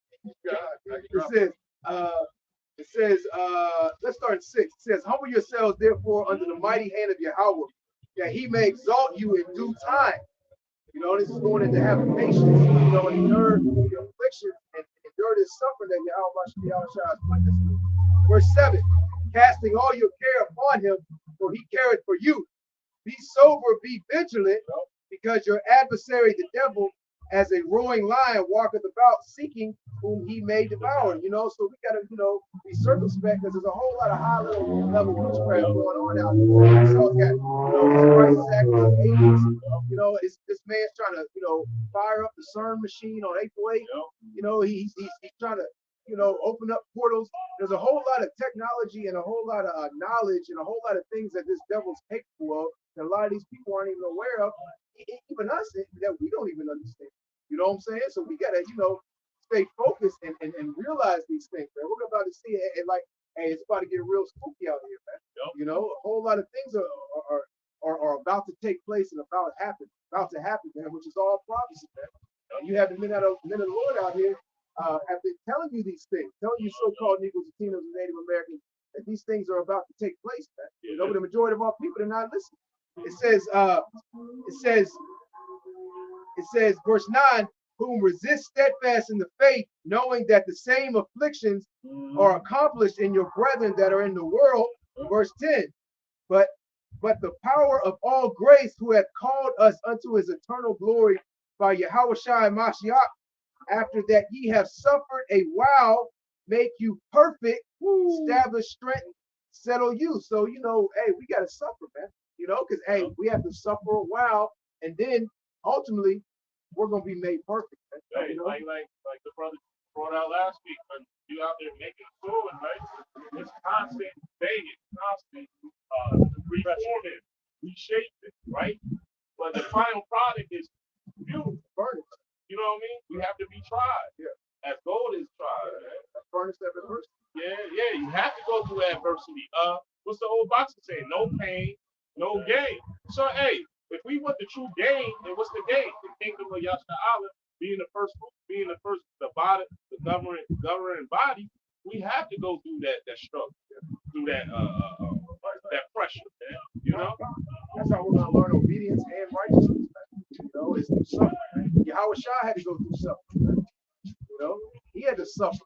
It says, let's start at 6. It says, humble yourselves therefore under the mighty hand of Yahweh, that he may exalt you in due time. You know, this is going into having patience, you know, and endure the affliction and endure this suffering that Yahweh has put us through. Verse 7, casting all your care upon him, for he careth for you. Be sober, be vigilant, because your adversary, the devil, as a roaring lion, walketh about, seeking whom he may devour. You know, so we gotta, you know, be circumspect because there's a whole lot of high level witchcraft going on out there. So got, you know, these crisis actors of agents. You know, this man's trying to, you know, fire up the CERN machine on April 8th. You know, he's trying to, you know, open up portals. There's a whole lot of technology and a whole lot of knowledge and a whole lot of things that this devil's capable of that a lot of these people aren't even aware of, even us, that we don't even understand. You know what I'm saying? So we gotta, you know, stay focused and realize these things, man. We're about to see it, and like, hey, it's about to get real spooky out here, man. You know, a whole lot of things are about to take place and about to happen, man, which is all prophecy, man. And you have the men of the Lord out here have been telling you these things, telling you so-called Negroes, Latinos, and Native Americans that these things are about to take place, man. You know, but the majority of our people are not listening. It says, verse 9, whom resist steadfast in the faith, knowing that the same afflictions are accomplished in your brethren that are in the world. Verse 10, but the power of all grace, who hath called us unto his eternal glory by Yahweh Shai Mashiach, after that ye have suffered a while, make you perfect, establish strength, settle you. So, you know, hey, we got to suffer, man. You know, because, hey, we have to suffer a while, and then ultimately, we're going to be made perfect. Right? You know? Like the brother brought out last week, when you out there making food, right? It's constant banging, constant reforming, reshaping, right? But the final product is beautiful. Furnace. You know what I mean? We have to be tried. Yeah. As gold is tried. Yeah. Furnace of adversity. Yeah. You have to go through adversity. What's the old boxer saying? No pain, no gain. So, hey, if we want the true gain, then what's the gain? The kingdom of Yasha Allah being the first, the governing body, we have to go through that struggle, through that pressure, man. You know? That's how we're gonna learn obedience and righteousness. You know, it's through suffering. Yahweh Shah had to go through suffering. You know, he had to suffer.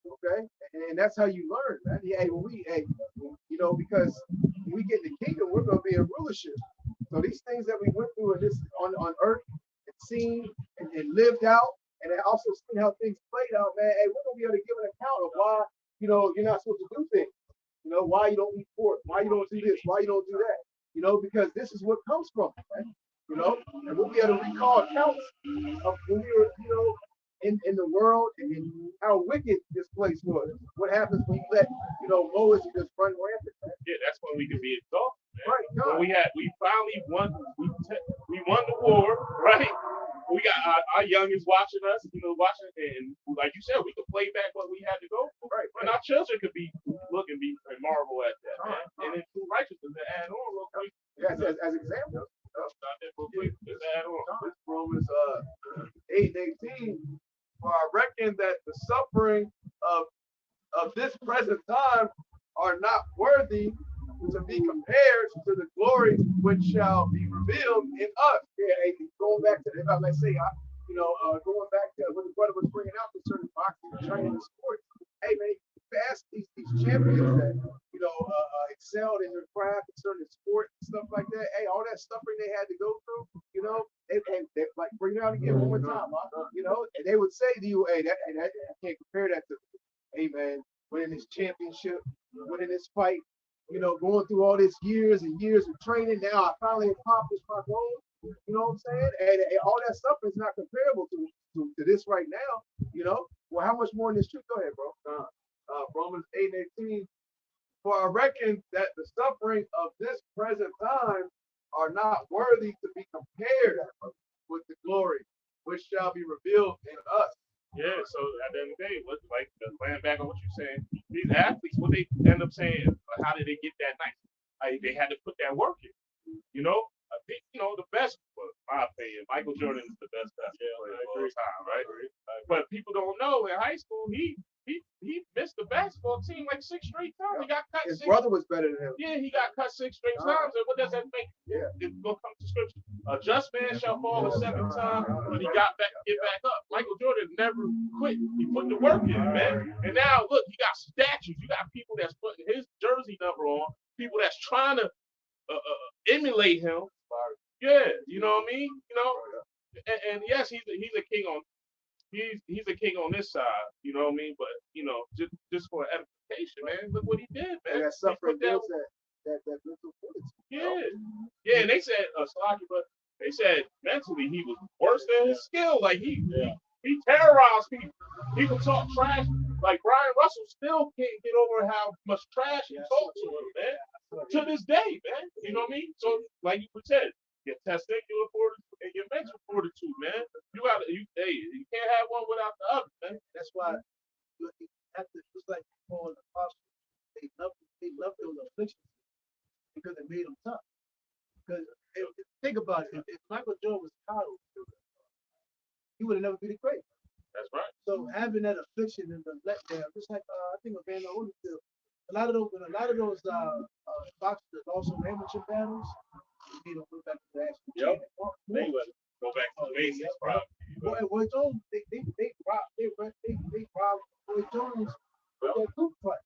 Okay, and that's how you learn, man. Hey, you know, because when we get in the kingdom, we're gonna be in rulership. So these things that we went through in this on earth and seen and lived out, and then also seen how things played out, man. Hey, we're gonna be able to give an account of why, you know, you're not supposed to do things. You know, why you don't eat pork, why you don't do this, why you don't do that. You know, because this is what comes from it, right? You know, and we'll be able to recall accounts of when we were, you know, in the world and how wicked this place was. What happens when you let, you know, Moses just run rampant, man? Yeah, that's when we can be exalted. Right, God. When we finally won, we won the war, right? We got our youngest watching us, you know, and like you said, we could play back what we had to go through. Right. And our children could look and marvel at that, man. And then true righteousness to add on real quick. Yeah, as examples. Just add on. This Romans 8:18. For I reckon that the suffering of this present time are not worthy to be compared to the glory which shall be revealed in us. Yeah, hey, going back to the, let's say, you know, going back to what the brother was bringing out concerning boxing and training and sports. Hey, man, past these champions that, you know, excelled in their craft concerning sport and stuff like that. Hey, all that suffering they had to go through, you know, they like bring it out again one more time, you know, and they would say to you, hey, I can't compare that to, hey, man, winning this championship, winning this fight, you know, going through all these years and years of training. Now I finally accomplished my goal. You know what I'm saying? And all that stuff is not comparable to this right now. You know, well, how much more in this truth? Go ahead, bro. Romans 8:18. For I reckon that the suffering of this present time are not worthy to be compared with the glory which shall be revealed in us. Yeah, so at the end of the day, like laying back on what you're saying, these athletes, what they end up saying, how did they get that night? They had to put that work in. You know, I think, you know, the best, well, in my opinion, Michael Jordan is the best basketball player of all time, right? But people don't know in high school he missed the basketball team like 6 straight times. He got cut. His brother was better than him. Yeah, he got cut 6 straight times. And what does that make? Yeah. It's gonna come to scripture. A just man shall fall a 7th time, but he get back up. Michael Jordan never quit. He put the work in, man. And now look, he got statues. You got people that's putting his jersey number on. People that's trying to emulate him. Yeah, you know what I mean. You know, and yes, he's a king on. He's a king on this side, you know what I mean? But you know, just for edification, man. Look what he did, man. And that suffering builds that mental fortitude. Yeah, and they said, Slocky, but they said mentally he was worse than his skill. Like he terrorized people. People talk trash. Like Brian Russell still can't get over how much trash he talked to him, man. To this day, man. You know what I mean? So, like you said, your testicular fortitude and your mental fortitude, man. You can't have one without the other, man. That's why you have to, just like Paul and the apostles, they loved those afflictions because it made them tough. Because think about it, if Michael Jordan was Carlos, he would have never been great. That's right. So having that affliction and the letdown, just like I think of Van Holyfield, a lot of those boxers that also amateur battles, they don't go back to the actual. Yep. They would go back to the basics, probably. Roy Jones, they robbed Roy Jones with that group fight.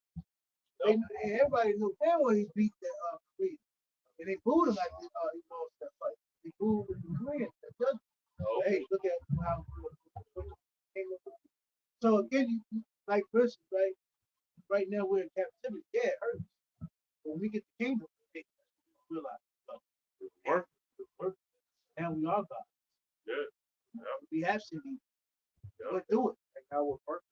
And everybody knew damn well he beat that Korean. And they booed him after he lost that fight. They booed the Korean. Hey, look at how. So again, you like versus right now we're in captivity. Yeah, it hurts. But when we get the kingdom, we realize Work. now we are God. Good. We have to be. Let's do it. And now we're perfect.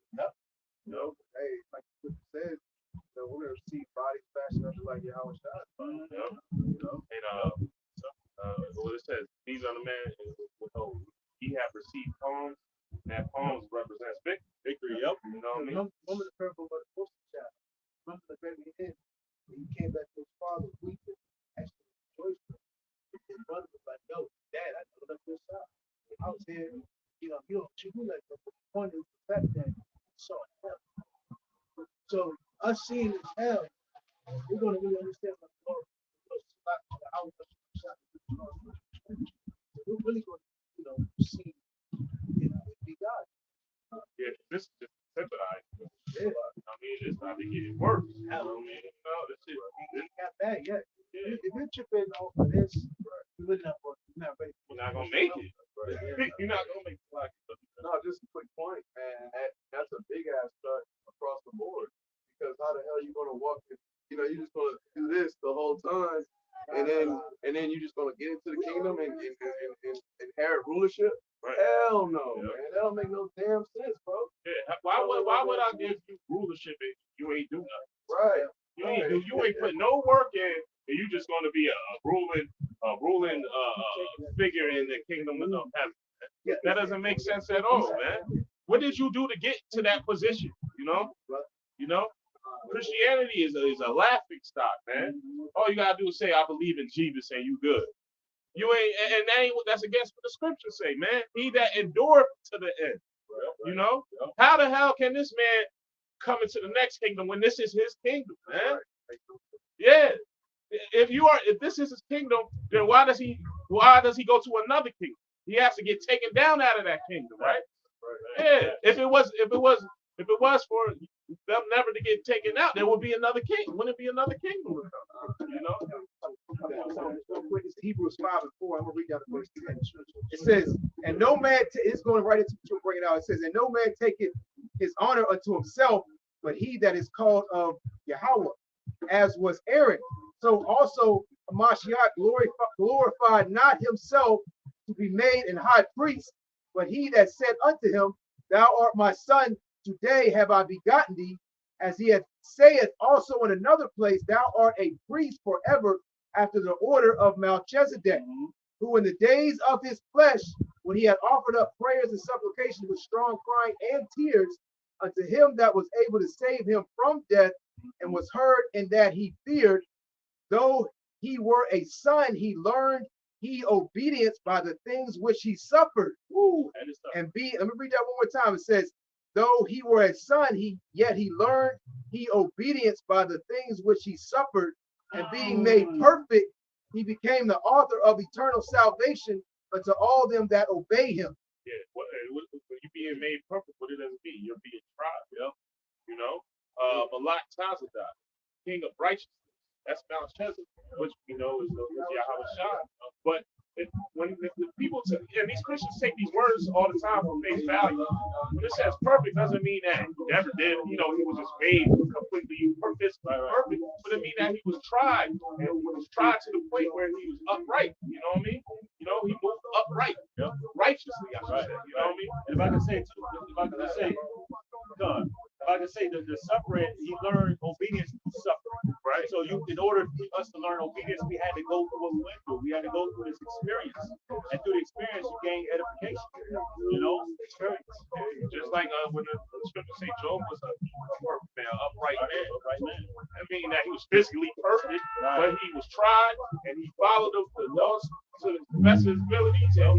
No. Hey, like you said, you know, we're gonna see bodies fashioned up like Yahweh Shah. Yeah. You know, And what it says, these are the men who he have received palms, and that palms represents victory. Yep. You know what I mean? Remember the parable about the poster child. Remember the very end. When he came back to his father weeping, actually rejoicing. His brother was like, yo, Dad, I never left your side. I was here, you know, you don't treat me like that. But the point is the fact that us seeing this hell, we're going to really understand what the Lord we're really going to, see, be God. Yeah, this is just sympathized. Yeah. I mean, it's not to get it worse. You know what I mean? No, this is Ain't got bad yet. If you're tripping off of this, you're really not ready. You're not gonna make it. You're not gonna make it. No, just a quick point, man. That's a big ass cut across the board. Because how the hell are you gonna walk? You're just gonna do this the whole time, and then you're just gonna get into the kingdom and inherit rulership. Right. Hell no, man. That don't make no damn sense, bro. Yeah. Why would I give you rulership if you ain't do nothing? Right. You ain't put no work in, and you just gonna be a ruling figure in the kingdom of heaven. That doesn't make sense at all, man. What did you do to get to that position? Christianity is a laughing stock, man. All you gotta do is say, "I believe in Jesus," and you good. You ain't, and that ain't that's against what the scriptures say, man. He that endured to the end. How the hell can this man come into the next kingdom when this is his kingdom, man? Yeah. If this is his kingdom, then why does he go to another kingdom? He has to get taken down out of that kingdom, right? Yeah. If it was for them never to get taken out, there would be another king. Wouldn't it be another kingdom? It's Hebrews 5:4. I'm gonna read out the verse 10. It says, and no man it's going right into what you're bringing out. It says, and no man taketh his honor unto himself, but he that is called of Yahweh, as was Aaron. So also Mashiach glorified not himself to be made an high priest, but he that said unto him, Thou art my son, today have I begotten thee, as he saith also in another place, Thou art a priest forever after the order of Melchizedek, who in the days of his flesh, when he had offered up prayers and supplications with strong crying and tears unto him that was able to save him from death, and was heard in that he feared, though he were a son, he learned obedience by the things which he suffered. Let me read that one more time. It says, though he were a son, yet he learned obedience by the things which he suffered, and being made perfect, he became the author of eternal salvation unto all them that obey him. Yeah, when you being made perfect, what it does mean? You're being tried, Malak Tazadot, king of righteousness. That's Mount Chesed, which is Yahweh Shai. But when the people and these Christians take these words all the time for face value. When it says perfect doesn't mean that he never did, he was just made completely perfect, but it means that he was tried, and he was tried to the point where he was upright. You know what I mean? He moved upright, righteously, I should say. You know what I mean? And if I can say, the suffering, he learned obedience through suffering. Right. So in order for us to learn obedience, we had to go through what we went through. We had to go through this experience, and through the experience, you gain edification. Experience. Just like when the scriptures say Job was a perfect man, upright man. I mean that he was physically perfect, but he was tried, and he followed the laws to the best of his abilities, and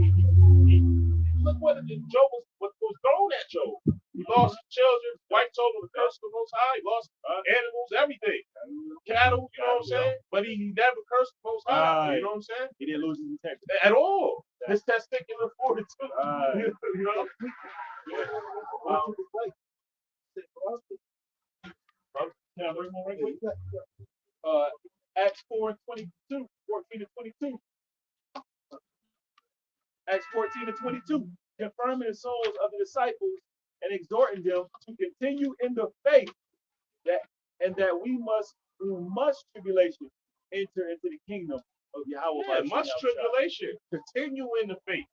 he look what Job was thrown at Job. He lost his children, wife told him to curse the Most High, he lost animals, everything. Cattle, you know what I'm saying? But he never cursed the Most High, you know what I'm saying? He didn't lose his integrity. At all. His testicular fortitude. Acts 4:22, 14 to 22. Acts 14 to 22, confirming the souls of the disciples and exhorting them to continue in the faith that we must, through much tribulation, enter into the kingdom of Yahweh. Yeah, much tribulation. Continue in the faith.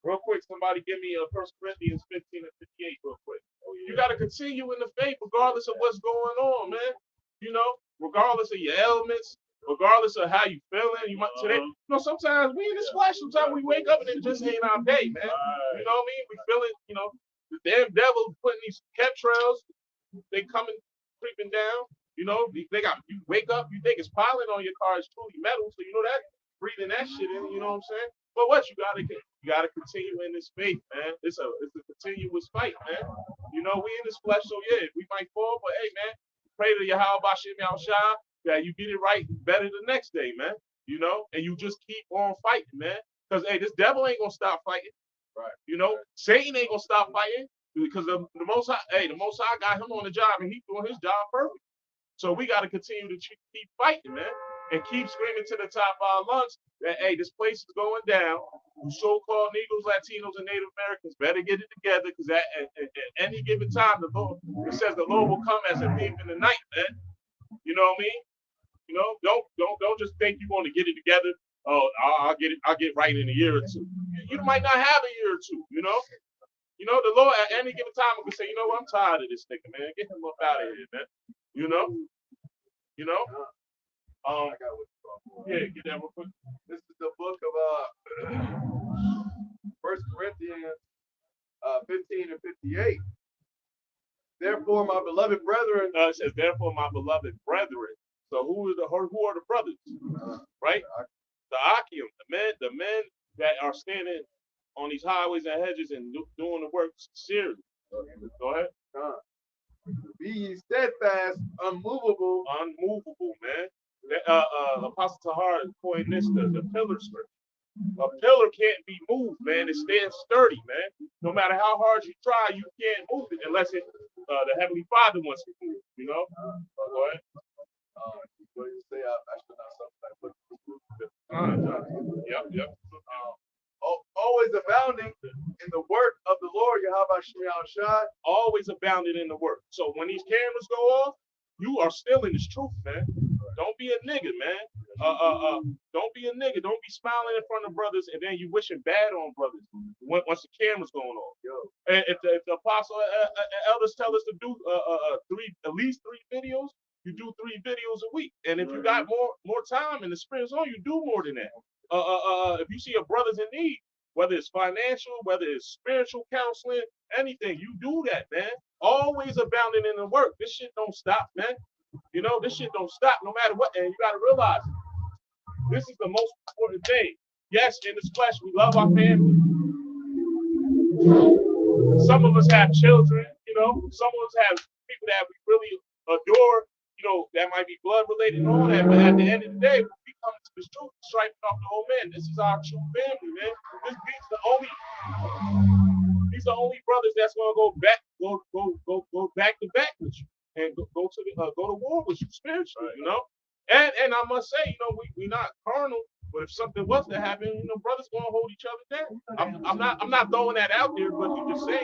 Real quick, somebody give me 1 Corinthians 15 and 58 real quick. You got to continue in the faith regardless of what's going on, man. Regardless of your ailments, regardless of how you feeling. You might today, sometimes we in this flesh, sometimes we wake up and it just ain't our day, man. You know what I mean? We feeling, the damn devil putting these chemtrails, they coming, creeping down. They got, you wake up, you think it's pollen on your car, it's truly metal, so that breathing that shit in, you know what I'm saying? But what you gotta continue in this faith, man. It's a continuous fight, man. We in this flesh, so yeah, we might fall, but hey, man, pray to Yahweh Bashim Yahushua that you get it right better the next day, man. You know, and you just keep on fighting, man. Because hey, this devil ain't gonna stop fighting. Right. You know, Satan ain't gonna stop fighting because the most high, the most high got him on the job and he's doing his job perfect. So we got to continue to keep fighting, man, and keep screaming to the top of our lungs that hey, this place is going down. You so-called Negroes, Latinos, and Native Americans better get it together because at any given time, the Lord, it says the Lord will come as a thief in the night, man. You know what I mean? You know, don't just think you're going to get it together. Oh, I'll get right in a year or two. You might not have a year or two. You know, the Lord at any given time will say, you know what, I'm tired of this nigga, man. Get him up out of here, man. You know. I got what you're talking about. Yeah, get that real quick. This is the book of 1 Corinthians 15 and 58. Therefore, my beloved brethren, It says, therefore, my beloved brethren. So who are the brothers? Right? The Akim, the men that are standing on these highways and hedges and doing the work sincerely. Go ahead. be ye steadfast, unmovable. Unmovable, man. Apostle Tahar coined this the pillar scripture. A pillar can't be moved, man. It stands sturdy, man. No matter how hard you try, you can't move it unless the Heavenly Father wants to move it, you know? Go ahead. What do you say? I should not something. Yep. Always abounding in the work of the Lord, Yahweh Shai. Always abounding in the work. So when these cameras go off, you are still in this truth, man. Don't be a nigga, man. Don't be a nigga. Don't be smiling in front of brothers and then you wishing bad on brothers once the camera's going off. And if the apostle elders tell us to do at least three videos, you do 3 videos a week. And if you got more time and the spirit's on, you do more than that. If you see a brother's in need, whether it's financial, whether it's spiritual counseling, anything, you do that, man. Always abounding in the work. This shit don't stop, man. You know, this shit don't stop no matter what. And you got to realize this is the most important thing. Yes, in this flesh, we love our family. Some of us have children, you know. Some of us have people that we really adore, you know, that might be blood related and all that. But at the end of the day, when we come to this truth, striking off the whole man, this is our true family, man. These are the only brothers that's gonna go back to back with you and go to war with you spiritually, you know. And I must say, you know, we not carnal, but if something was to happen, you know, brothers gonna hold each other down. I'm not throwing that out there, but you just say.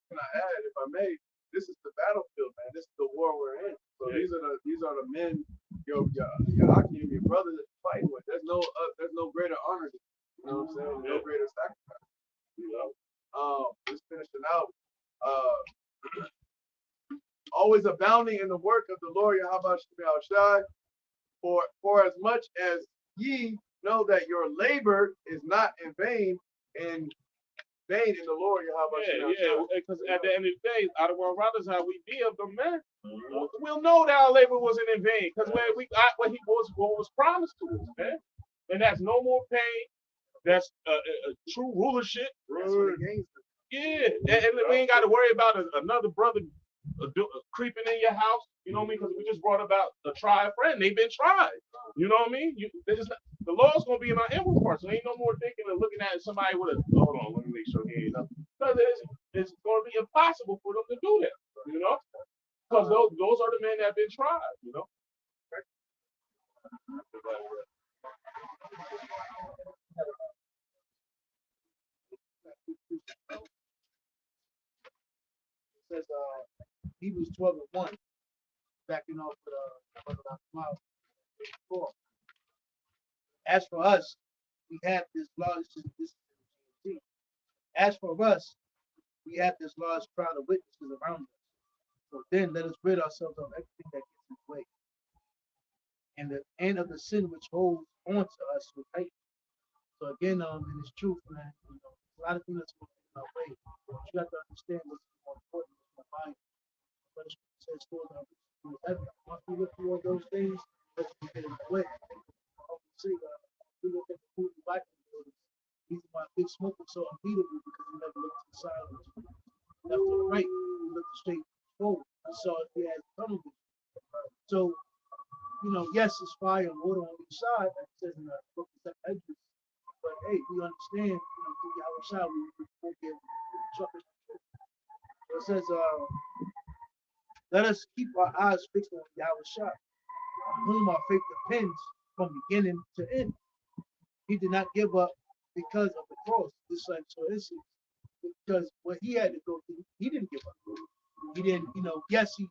Can I add, if I may, this is the battlefield, man. This is the war we're in. So these are the men, your Hakim, your brother that you're fighting with. There's no greater honor, you know what I'm saying? No greater sacrifice. You know, just finishing out. Always abounding in the work of the Lord Yahweh Shai, for as much as ye know that your labor is not in vain in the Lord Yahweh. Yeah, because at the end of the day, out of our brothers, how we be of them, man, we'll know that our labor wasn't in vain because when we got what was promised to us, man, and that's no more pain. That's a true rulership. Yeah, and we ain't got to worry about another brother creeping in your house. You know what I mean? Because we just brought about a tried friend. They've been tried. You know what I mean? The law's gonna be in our inward parts. So ain't no more thinking of looking at somebody with a hold on. Let me make sure he ain't up. Because it's gonna be impossible for them to do that. You know? Because those are the men that have been tried. You know? It says Hebrews 12:1, backing off with Miles 4. As for us, we have this large As for us, we have this large crowd of witnesses around us. So then let us rid ourselves of everything that gets in the way. And the end of the sin which holds on to us with hate. So again, in this truth, man, you know, a lot of things that's going in our way. But you have to understand what's more important, what's more valuable. But it says once we look through all those things, let's get in the way. See, we look at the food we like. He's my big smoker, so unbeatable because he never looked to the side or left or right. He looked straight forward. I saw if he had tunnel vision. So, yes, it's fire and water on each side, like it says in the book of Exodus. But hey, we understand, through our side, we won't be able to truck it. So it says, let us keep our eyes fixed on Yahweh, whom our faith depends from beginning to end. He did not give up because of the cross. It's like, so this is because what he had to go through, he didn't give up. He didn't, yes, he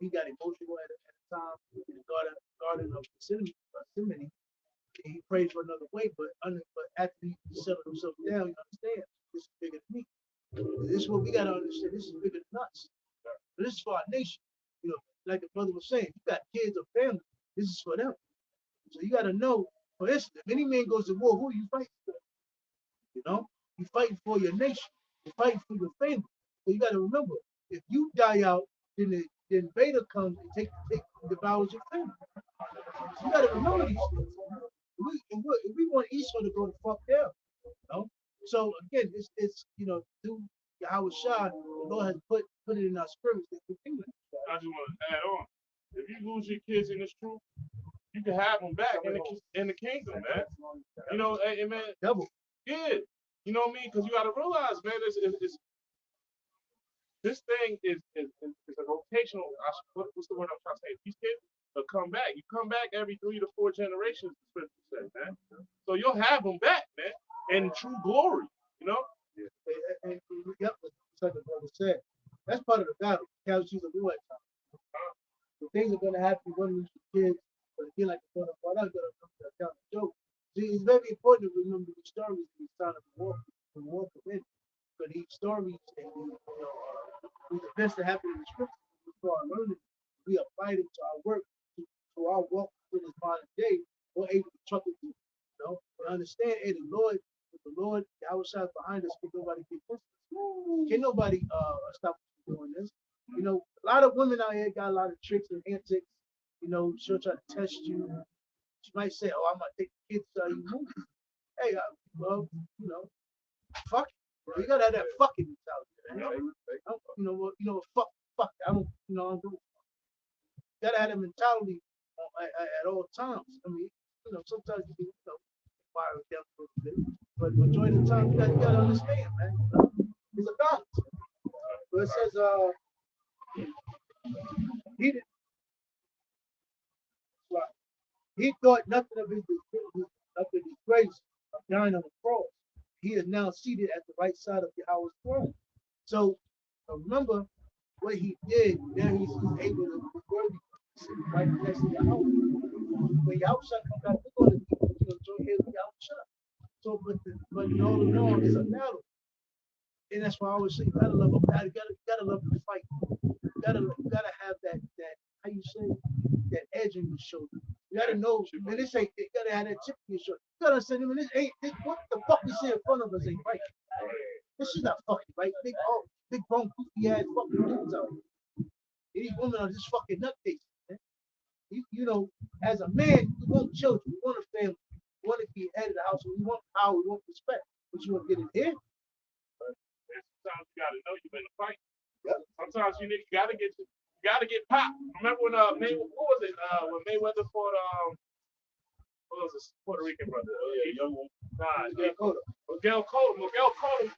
got emotional at the time in the garden of Gethsemane. He prayed for another way, but after he settled himself down, you understand, this is bigger than me. This is what we got to understand. This is bigger than us. But this is for our nation. Like the brother was saying, you got kids or family, this is for them. So you got to know, for instance, if any man goes to war, who are you fighting for? You're fighting for your nation. You're fighting for your family. So you got to remember, if you die out, then the invader comes and devours your family. So you got to remember these things. If we want Esau to go the fuck down, So again, it's through Yahweh Shah, the Lord has put it in our spirits that we think. I just want to add on. If you lose your kids in this truth, you can have them back in the kingdom, man. Hey, man. Double. Yeah. You know what I mean? Because you got to realize, man, this thing is a rotational. What's the word I'm trying to say? These kids will come back. You come back every 3 to 4 generations, the scripture says, man. So you'll have them back, man, in true glory. And yep, like the brother said, that's part of the battle. Casualties of war at times. The things are going to happen when we kids, but again, like the brother brought out, got to joke. See, it's very important to remember the stories in the time of the war committed. But these stories and these events that happen in the scripture, for our learning, we apply them to our work, to our walk in this modern day. We're able to truck it through. And understand, hey, the Lord, Yahweh Shai is behind us. Can nobody get this? Can nobody stop us from doing this? A lot of women out here got a lot of tricks and antics. She'll try to test you. She might say, "Oh, I'm gonna take the kids to you movies." Hey, fuck it. You gotta have that fucking mentality. Fuck. I don't. I'm doing. You gotta have that mentality at all times. I mean, sometimes you can, fire down a little bit, but majority of the time, you gotta understand, man. It's a balance. But it says, he did. He thought nothing of his disgrace of dying on the cross. He is now seated at the right side of Yahweh's throne. So remember what he did. Now he's able to be worthy to sit right next to Yahweh. When Yahweh comes back, we're going to join him with Yahweh. So, but all in all, it's a battle. And that's why I always say, you gotta love a battle. You gotta love the fight. You gotta have that how you say, that edge on your shoulder. You gotta know, man, this ain't, you gotta have that chip in your shoulder. You gotta understand, man, what the fuck we see in front of us ain't right. This is not fucking right. Big bone, goofy ass fucking dudes out here. These women are just fucking nutcases, man. As a man, you want children, you want a family, you want to be head of the house, you want power, you want respect, but you want to get in here. Sometimes you gotta know you've been in a fight. Yep. Sometimes you gotta get popped. Remember when when Mayweather fought what was this Puerto Rican brother? Young one. Miguel Cotto.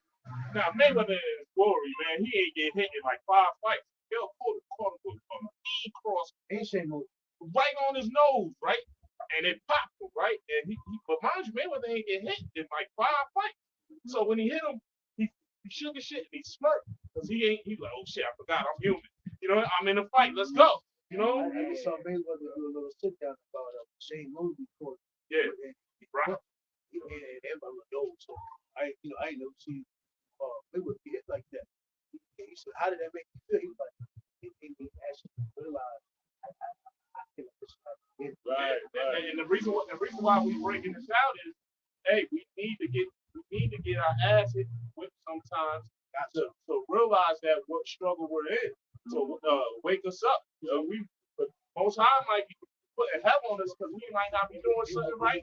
Now Mayweather is glory, man. He ain't get hit in like 5 fights. Miguel Cotto caught him with a knee cross right on his nose, right? And it popped him, right? And but mind you, Mayweather ain't get hit in like 5 fights. So when he hit him, he shook his shit and he smirked. Because he's like, oh shit, I forgot I'm human. I'm in a fight, let's go. I just saw Mayweather do a little sit down about Shane Mosley court. Yeah. Right. And everybody knows. So I ain't never seen Mayweather get hit like that. He said, how did that make you feel? He was like, it made me actually realize I can understand. Right. And the reason why we breaking this out is, hey, we need to get our ass hit with sometimes to realize that what struggle we're in. So wake us up. But Most High might be putting hell on us because we might not be doing something right.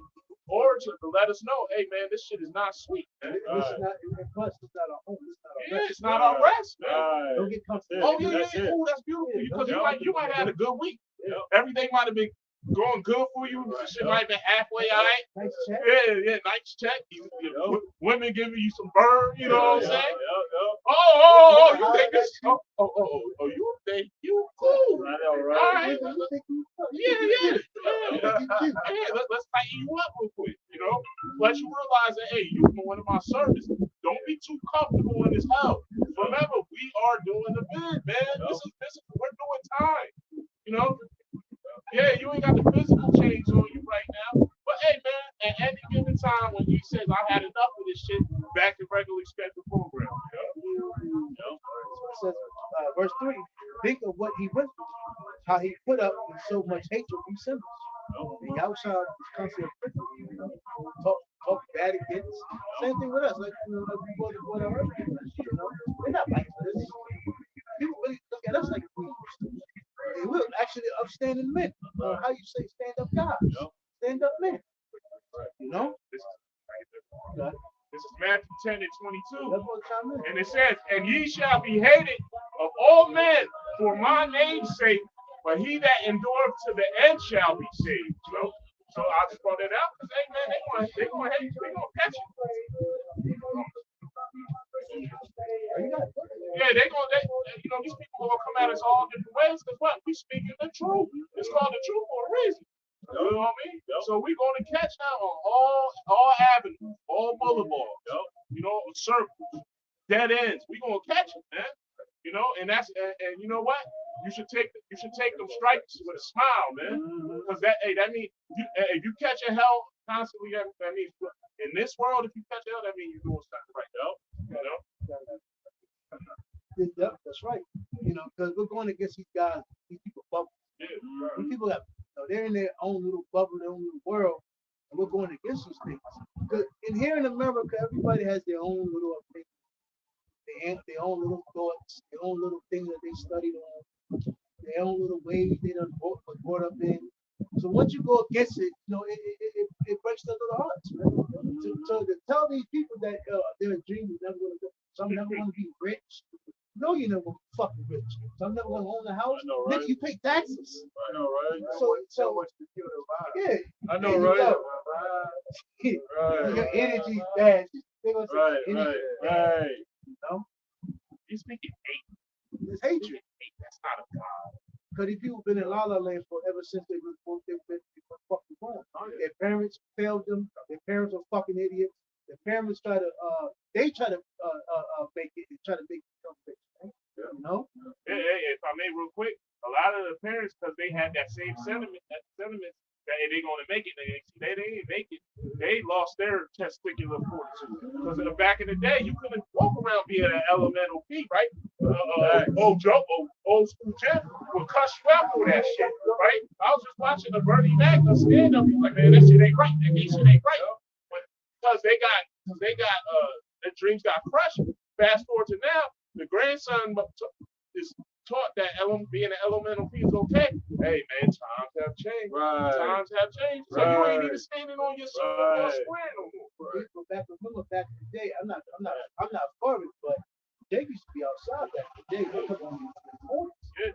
origin to let us know, hey man, this shit is not sweet. Man. This is not, and plus, it's not a home. It's not a Yeah, rest. it's not our rest, man. Right. Don't get comfortable. Oh yeah, That's yeah, it. yeah. Oh, that's beautiful. Yeah, Because that's you might have had a good week. Yeah. Everything might have been going good for you. Shit might have been halfway all right. Nice check. Yeah, nice check. Women giving you some burn, you know what I'm saying? Yeah. Oh, you think this? Oh, you think you cool? I know, All right? right. Yeah. Let's tighten you up real quick. You know, let you realize that hey, you doing my service. Don't be too comfortable in this house. Remember, we are doing the bid, man. This is we're doing time. You know. Yeah, you ain't got the physical change on you right now. But hey, man, at any given time when he says I had enough of this shit, back to regularly scheduled program. It says, verse 3, think of what he went through, how he put up with so much hatred from sinners. And Yahusha is constantly talk bad against. Same thing with us, like like we go to our earth, we're not like this. People really look at us like we used to. And we're actually upstanding men. How you say stand up guys? Stand up men. You know? This is Matthew 10 and 22. That's what I'm in. And it says, and ye shall be hated of all men for my name's sake, but he that endureth to the end shall be saved. So I just brought that out because, hey, man, they gonna hate you. They gonna catch you. Yeah, these people gonna come at us all different ways because what? We speaking the truth. It's called the truth for a reason. You know what I mean? So we're gonna catch now on all avenues, all boulevards, circles, dead ends. We're gonna catch it, man. You know, and you know what? You should take them strikes with a smile, man. Because that means if you catch a hell constantly, that means in this world, if you catch hell, that means you're doing something right, you know. Yep, that's right. You know, because we're going against these guys, these people bubbles. Yeah. These people have, they're in their own little bubble, their own little world, and we're going against those things. Because here in America, everybody has their own little opinion, their own little thoughts, their own little things that they studied on, their own little ways they done brought up in. So once you go against it, it breaks their little hearts, man. So to tell these people that their dream is never going to go, some never want to be rich. No, you're never gonna be fucking rich. Some never gonna own a house. I know, right? Nigga, you pay taxes. I know, right? So much to kill the vibe. yeah. I know, There you right? go. Right. Your energy bad. They gonna say Right, energy bad, right. you know? You speaking hate. It's hatred. That's not a God. Because these people been in La La Land for ever since they were fucking born. Their parents failed them. Their parents were fucking idiots. Their parents try to make it and try to make it come rich. Right? You know? Hey, if I may real quick, a lot of the parents, because they had that same sentiment that they gonna make it, they didn't make it. They lost their testicular fortitude. Because in the back in the day, you couldn't walk around being an elemental P, right? Old school Jeff would cuss you out for that shit, right? I was just watching the Bernie Magnus stand up. He's like, man, that shit ain't right. That shit ain't right. But because they got their dreams got crushed. Fast forward to now, the grandson is taught that being an elemental P is okay. Hey man, times have changed. Right. Times have changed. So you ain't even standing on your square no more. Remember back in the day, I'm not for it, but they used to be outside back in the day. They come on the corners. Yeah.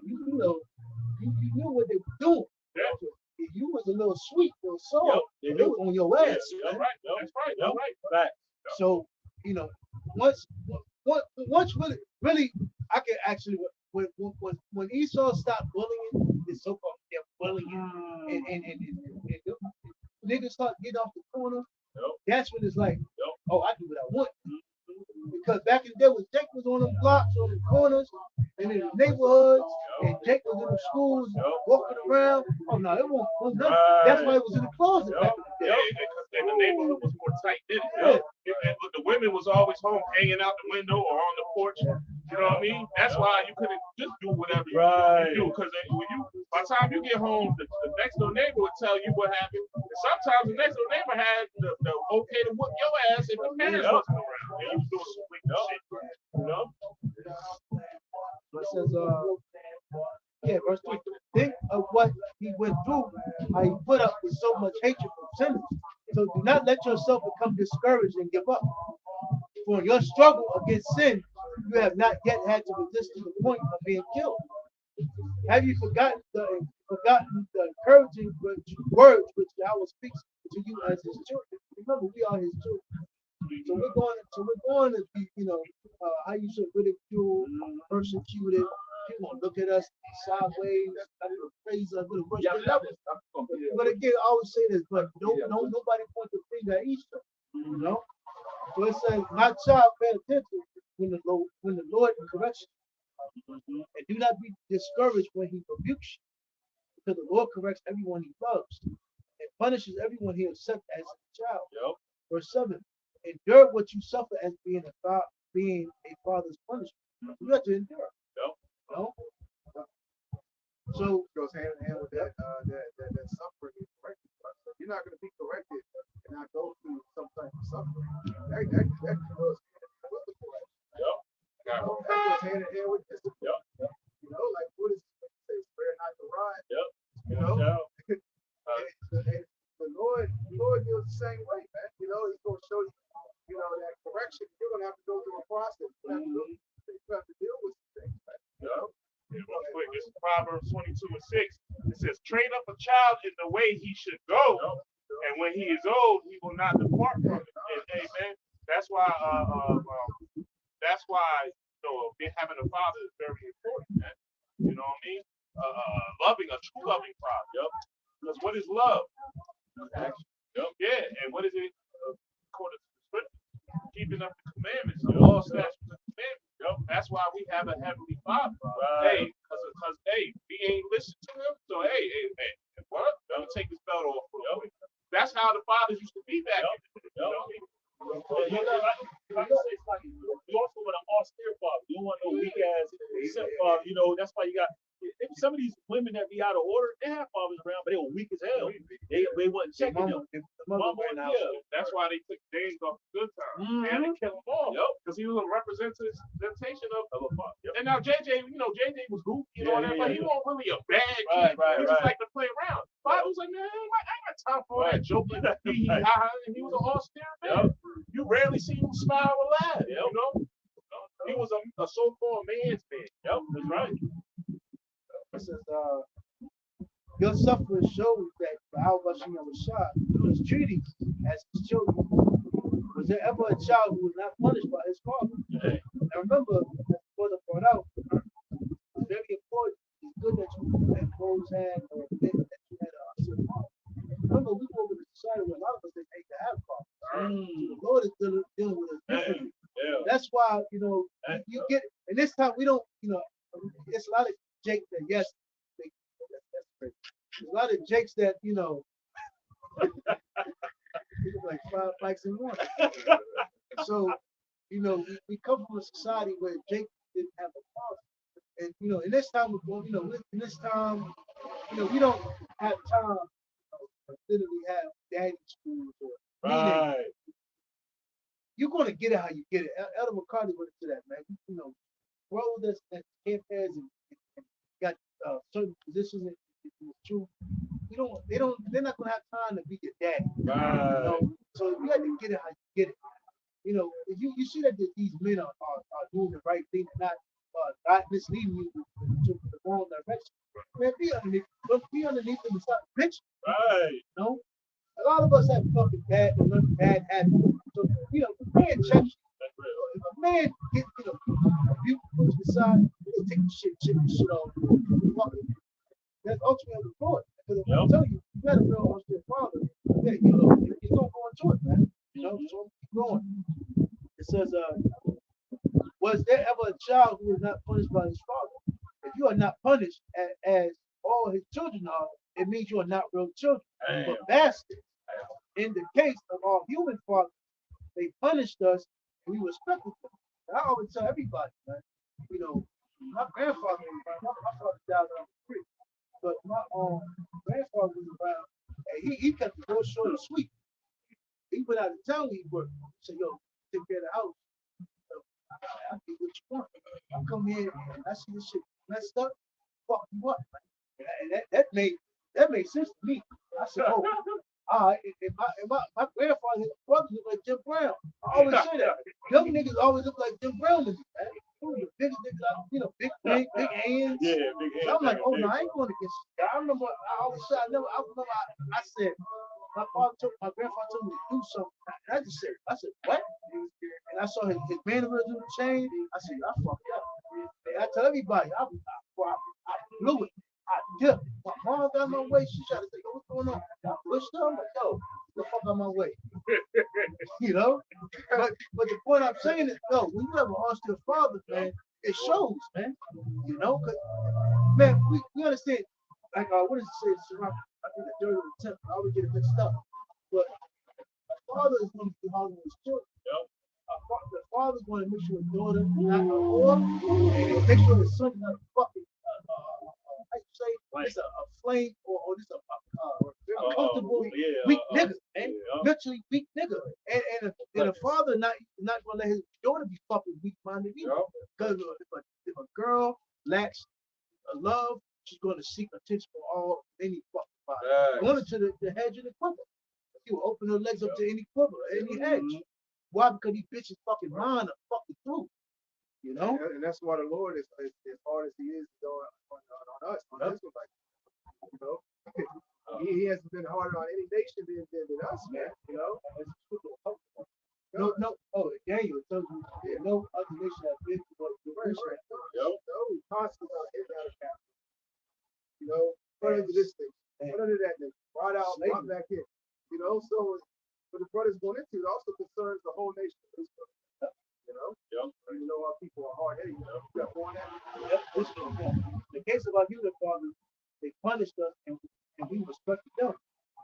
You knew what they were doing. Yeah. If you was a little sweet, little soft, Yep, they were on your ass. That's right. That's right. That's right. Fact. So, once really, I can actually, when Esau stopped bullying, this so-called bullying, and niggas start getting off the corner, that's when it's like, oh, I do what I want. Because back in the day when Jake was on the blocks, on the corners, and in the neighborhoods, and Jake was in the schools, walking around, oh no, it wasn't nothing. That's why it was in the closet back in the day. Yeah, and the neighborhood was more tight-knit. And the women was always home hanging out the window or on the porch. You know what I mean? That's why you couldn't just do whatever you do. Because by the time you get home, the next door neighbor would tell you what happened. And sometimes the next door neighbor had the okay to whoop your ass if the parents wasn't around. And you was doing some wicked shit. You know? So it says, verse 3. Think of what he went through, how he put up with so much hatred from sinners. So do not let yourself become discouraged and give up. For your struggle against sin, you have not yet had to resist to the point of being killed. Have you forgotten the encouraging words which Yahweh speaks to you as his children? Remember, we are his children. So we're going to be, how you should ridicule, persecuted. People gonna look at us sideways, praise us, but again, I always say this, but don't nobody point the finger at Easter, you know. So it says, my child, pay attention when the Lord corrects you, and do not be discouraged when he rebukes you, because the Lord corrects everyone he loves and punishes everyone he accepts as a child. Yep. Verse 7. Endure what you suffer as being a father's punishment. You have to endure. Yep. You know? So It goes hand in hand with that suffering is corrected. So you're not going to be corrected and not go through some type of suffering. That goes hand in hand with the correction. Yep. That goes hand in hand with discipline. Yep. You know, like what is it say? Spare not the rod. Yep. You know, Yeah. the Lord deals the same way, man. You know, he's going to show you, that correction. You're going to have to go through a process. You have to deal with some things, man. You know? Yeah, real quick, this is Proverbs 22:6. It says, train up a child in the way he should go, and when he is old, he will not depart from it. And, amen. That's why, having a father is very important, man. You know what I mean? Loving a true loving father. Yep. Because what is love? Yep. Yeah. And what is it? According to the scripture, keeping up the commandments, the law, statutes, and commandments. Yep. That's why we have a heavenly father. Hey, because we ain't listen to him. So hey, what? Let me take this belt off. Yep. That's how the fathers used to be back. You know what I mean? It's like you also want an austere father. You don't want no weak ass simp father. You know, that's why you got some of these women that be out of order. They have fathers around, but they were weak as hell. They wasn't checking them. That's why they took James off the good time. They had to kill him off. Because he was a representation of a father. And now JJ was goofy, but he wasn't really a bad kid. He just like to play around. Father was like, man, I ain't got time for all that joking. And he was an austere man. You rarely see him smile or laugh. You know, he was a so-called man's man. Yep, that's right. It says, your suffering shows that Yahweh was treating as his children. Was there ever a child who was not punished by his father? Yeah. And remember, as the brother brought out, it's very important. It's good that you impose hand or admit that you had a certain father. Remember, we go over the society where a lot of us didn't hate to have fathers. So the Lord is dealing with us differently. That's why, you get, and this time we don't, it's a lot of Jake that, yes, that's great. There's a lot of Jakes that, like 5 bikes in one. So, we come from a society where Jake didn't have a father. And, in this time, in this time, we don't have time to literally have daddy schools or meaning. You're going to get it how you get it. Elder McCarthy went into that, man. Bro that's campairs and got certain positions in the truth. They're not going to have time to be your dad. So you have to get it how you get it. You see that these men are doing the right thing and not misleading you to the wrong direction. Man, be underneath them and stop bitching. A lot of us have fucking bad habits. So, man check you. If a man get, abused, push aside, just take the shit off. That's ultimately the Lord. Because if I tell you, you got a real husband father, yeah, you don't go into it, man. So keep going. It says, was there ever a child who was not punished by his father? If you are not punished as all his children are, it means you are not real children, but bastards. In the case of our human fathers, they punished us and we respected them. And I always tell everybody, man, my grandfather was around. My father died when I was 3. But my grandfather was around and he kept the door short and sweet. He went out of town when he worked. He said, yo, take care of the house. I do what you want. I come here and I see this shit messed up, fuck you up. And that made sense to me. I said, oh, My grandfather, his brother looked like Jim Brown. I always say that. Young niggas always look like Jim Brown to me, man. The biggest niggas, big hands. Yeah, big head. So I'm like, oh big. no, I ain't going against this guy. I remember I always said, I said, my grandfather told me to do something. I just said, what? And I saw his mannerism change. I said, I fucked up. And I tell everybody, I blew it. I dipped. My mom got my way. She tried to say, yo, what's going on? I pushed her. I'm like, yo, get the fuck out my way. You know? But the point I'm saying is, yo, when you have an austere father, man, it shows, man. You know? Cause, man, we understand, like, what does it say? Sirach, I think the 30th or the 10th, I always get it mixed up. But a father is going to be holding his children. Yep. The father's going to make sure his daughter not a whore, and make sure his son not a fucking, how you say, it's a flame or just a comfortable weak nigga, man. Mentally weak nigga. And a father not going to let his daughter be fucking weak-minded either. Because if a girl lacks a love, she's going to seek attention from any fucking body. Going to the hedge of the quiver. She will open her legs up to any quiver, any hedge. Why? Because these bitches fucking mind are fucking through. You know? And that's why the Lord is as hard as he is on us, on Israelites. You know? He hasn't been harder on any nation than us, man. You know? No. Oh, Daniel tells you no other nation has been to what the first right. No, constantly on his out of captive. You know, put into this thing, put under that thing, brought out, brought back in. You know, so what the brother's going into, it also concerns the whole nation of Israel. You know? You know our people are hard headed. You got born at the case of our human fathers, they punished us and we respected them.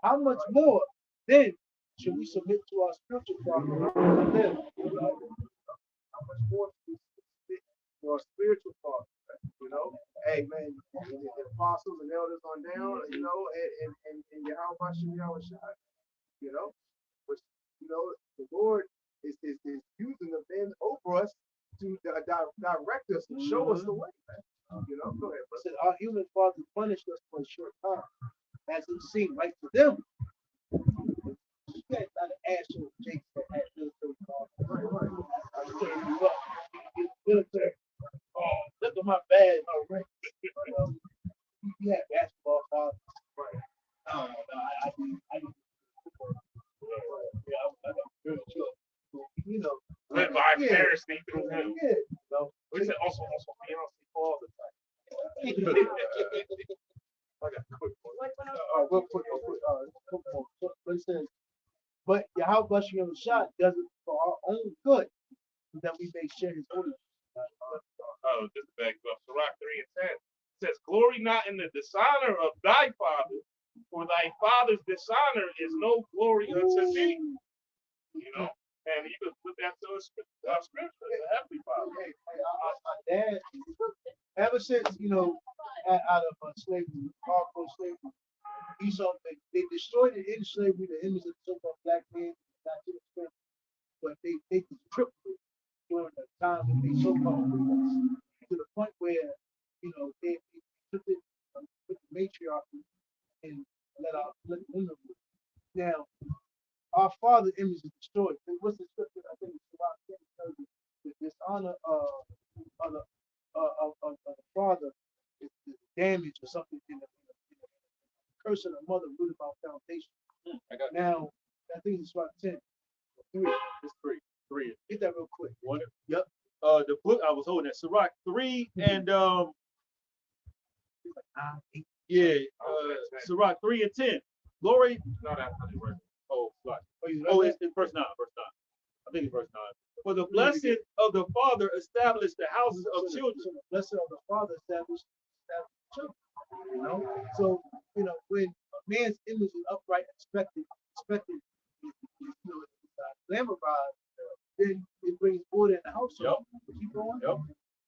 How much more then should we submit to our spiritual father and live? How much more should we submit to our spiritual father? You know, hey man, the apostles and elders on down, you know, and Yahweh Hashem Yahweh Shai, you know, which, you know, the Lord is using the men over us to direct us and show us the way, man. You know, go ahead. Said our human fathers punished us for a short time, as it seemed right to them. You can't ask you what Jake said at military call. I'm saying you up. You military. Oh, look at my badge, my rank. You had basketball fathers. Right. I got sure. You know. Live vicariously through him. Yeah. So, We said also Beyonce all the time. I got a quick one. Real quick, but it says, but Yahweh Bashem Shah does it for our own good, that we may share his orders. Oh, just to back up. Sirach 3 and 10 says, glory not in the dishonor of thy father, for thy father's dishonor is no glory unto thee. You know, and you could put that to a scripture, the heavenly father. My dad, ever since, out of slavery, hardcore slavery, Esau, they destroyed it in slavery, the image of the so-called black man, but they just tripled it during the time that they so-called freed us, to the point where, they took it, put the matriarchy and let women rule. Now, our father image is destroyed. What's the scripture? I think it's about the dishonor of the father is damage or something in the curse of the mother rooted about foundation. Now, I think it's about 10. 3. It's 3. Get that real quick. Yep. The book I was holding at Sirach 3 and Sirach 3 and 10. Glory. No, that's not right. It's verse 9. I think it's verse 9. For the blessing of the father established the houses of children. So the blessing of the father established children. So when a man's image is upright, expected, glamorized, then it brings order in the household. Keep going.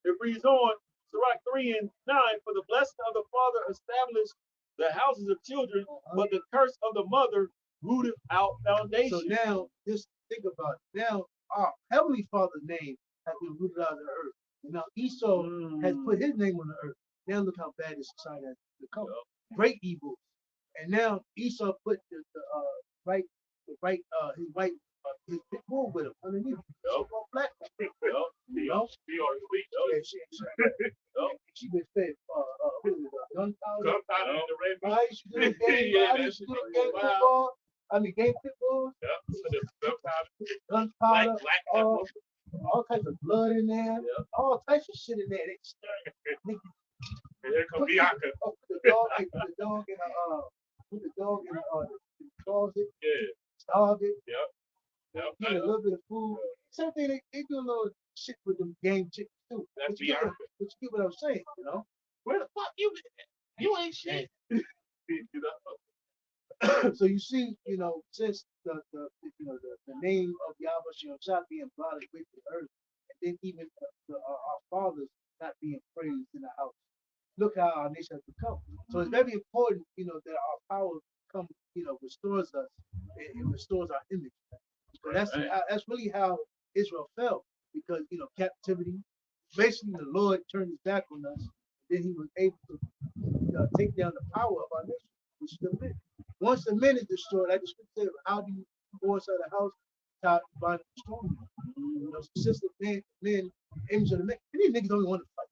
It reads on, Sirach 3 and 9, for the blessing of the father established the houses of children, but the curse of the mother rooted out foundation. So now, just think about it. Now, our heavenly father's name has been rooted out of the earth. And now Esau has put his name on the earth. Now look how bad this society has become. Great evil. And now Esau put right, his pit bull with him underneath. So black, you know. She already sleep. Yeah, she been fed what is it, gunpowder. Gunpowder and the red meat. I used to do the game. Yeah, I used to do the game football. I mean, game pit bulls. Yeah, so the Gunpowder. black All types of blood in there. All types of shit in there. They stir. And here comes Bianca. Put the dog in the closet. Yeah. Starve it. Yep. Get a little bit of food. Same thing. They do a little shit with them game chickens too. That's But you get what I'm saying, you know? Where the fuck you been? You ain't shit. So you see, you know, since the name of Yahweh Shah being blotted away from the earth, and then even our fathers not being praised in the house. Look how our nation has become. So it's very important, you know, that our power come, you know, restores us. It restores our image. So that's really how Israel fell, because you know captivity. Basically, the Lord turned his back on us. Then he was able to take down the power of our nation, which is the men. Once the men is destroyed, like the scripture said, how do you go inside the house? How you bind the storm? You know, consistent men, image of the men. And these niggas don't want to fight.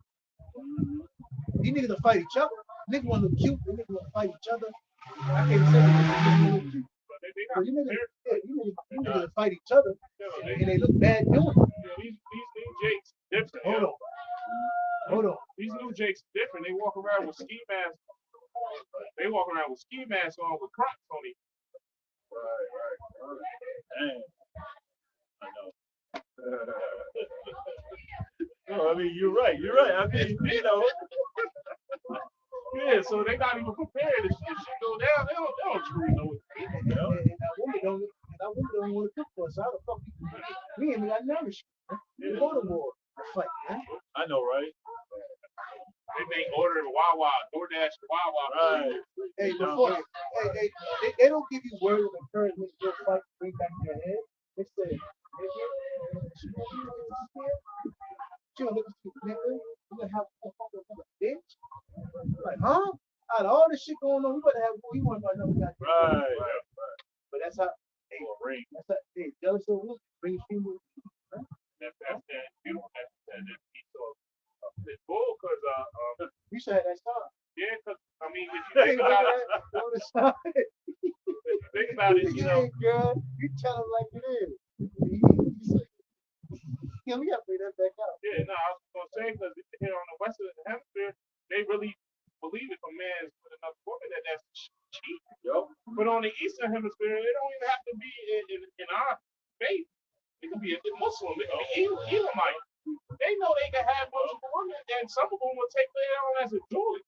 These niggas will fight each other. Niggas want to look cute. They niggas want to fight each other. I can't say that. So you niggas fight each other, and they look bad doing it. These new Jakes different. Hold on. These new Jakes different. They walk around with ski masks. They walk around with ski masks on with Crocs on it. Right. I know. No, I mean you're right. I mean, you know. Yeah, so they not even prepared. If shit go down, they don't screw no. And that woman don't want to cook for us. How the fuck me and me got nourished. We go to war to fight, man. I know, right? They make order to Wawa, DoorDash to Wawa. Right. Hey, they don't give you words of encouragement to go fight, bring back your head. They say, you look at you, nigga. You gonna have a bitch? Like, huh? Out of all this shit going on, we better have what we want about another guy. Right. But that's how. Hey, jealous of women bring female. That's you know that piece of this bull, cause we should have that star. yeah, cause I mean if you think about it, you know, girl, you tell them like it is. Yeah, we gotta bring that back out. Yeah, no, I was gonna say because here on the western hemisphere, they really believe if a man's with another woman that's cheap. But on the eastern hemisphere, it don't even have to be in our faith. It could be a Muslim, it could be Elamite. They know they can have multiple women, and some of them will take that on as a joy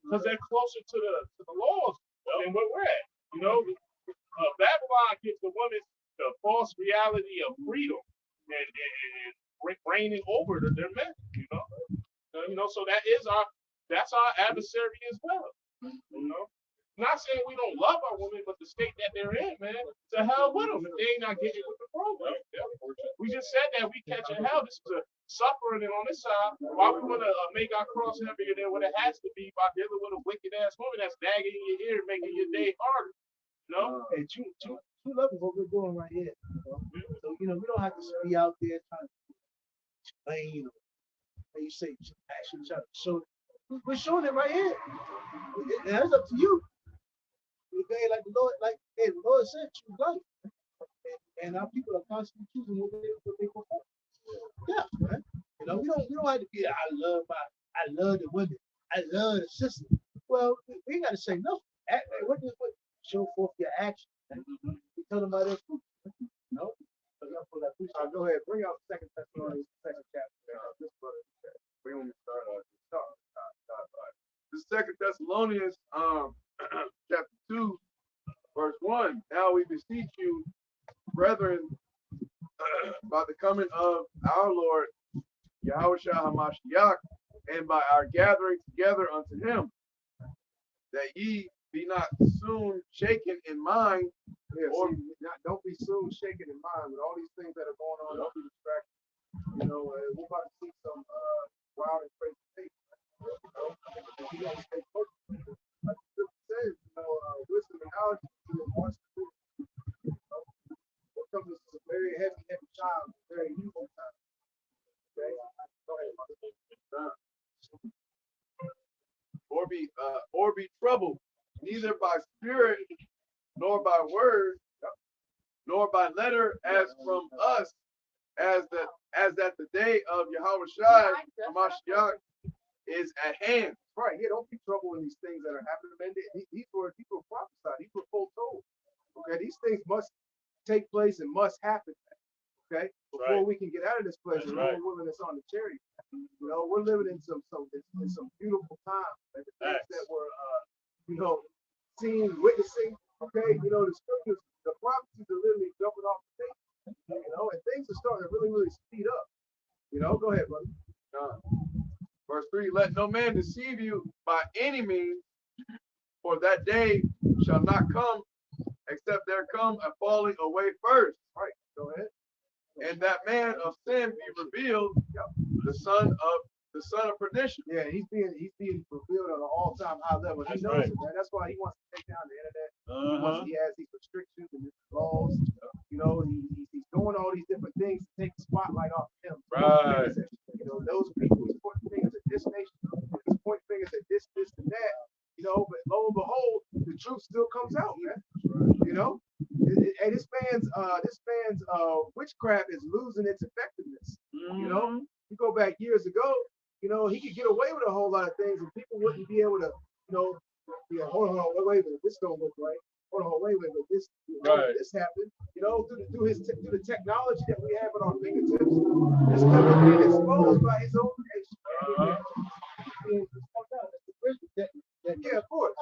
because they're closer to the laws than where we're at. You know, Babylon gives the women the false reality of freedom and reigning over their men. You know, so that's our adversary as well. You know. Not saying we don't love our women, but the state that they're in, man, to hell with them if they ain't not getting with the program. We just said that we catching hell. This is a suffering, and on this side, why we want to make our cross heavier than what it has to be by dealing with a wicked ass woman that's nagging in your ear, making your day harder. You know? And true love is what we're doing right here. So you know, we don't have to be out there trying to explain or you say actually try to show. We're showing it right here. And that's up to you. Like the Lord said, choose life. And our people are constantly choosing what they prefer. Yeah, man. You know, we don't have to be. I love the women. I love the sisters. Well, we got to say no. What show forth your action? We tell them about their fruit. No. Go ahead. Bring out Second Thessalonians, second chapter. This brother, we want to start. This Second Thessalonians, chapter 2, verse 1. Now we beseech you, brethren, by the coming of our Lord Yahweh HaMashiach, and by our gathering together unto him, that ye be not soon shaken in mind. Don't be soon shaken in mind with all these things that are going on. Don't be distracted. You know, we're about to see some wild and crazy things. You got to stay focused. Like the scripture says, wisdom and knowledge is wants to do. be troubled, neither by spirit, nor by word, nor by letter, as from us, as that the day of Yahweh Shai, Hamashiach, is at hand. Right, yeah, don't be troubled in these things that are happening, man. These were prophesied, these were foretold. Okay, these things must take place and must happen. Okay, before we can get out of this place, and Lord willing, it's on the charity. You know, we're living in some beautiful times, and the things that we're seeing, witnessing. Okay, you know, the scriptures, the prophecies are literally jumping off the page. You know, and things are starting to really speed up. You know, go ahead, brother. Verse 3, let no man deceive you by any means, for that day shall not come, except there come a falling away first. Right, go ahead. And that man of sin be revealed, the son of perdition. Yeah, he's being fulfilled on an all-time high level. He knows it, man. That's why he wants to take down the internet. He has these restrictions and these laws. You know, he's doing all these different things to take the spotlight off of him. Right. You know, those people, he's pointing fingers at this nation, he's pointing fingers at this and that. You know, but lo and behold, the truth still comes out, man. You know, and this man's witchcraft is losing its effectiveness. You know, you go back years ago, you know, he could get away with a whole lot of things, and people wouldn't be able to, you know, hold on, wait a minute, this don't look right. Hold on, wait a minute, this happened. You know, through the technology that we have at our fingertips, this stuff is being exposed by his own creation. Yeah, of course.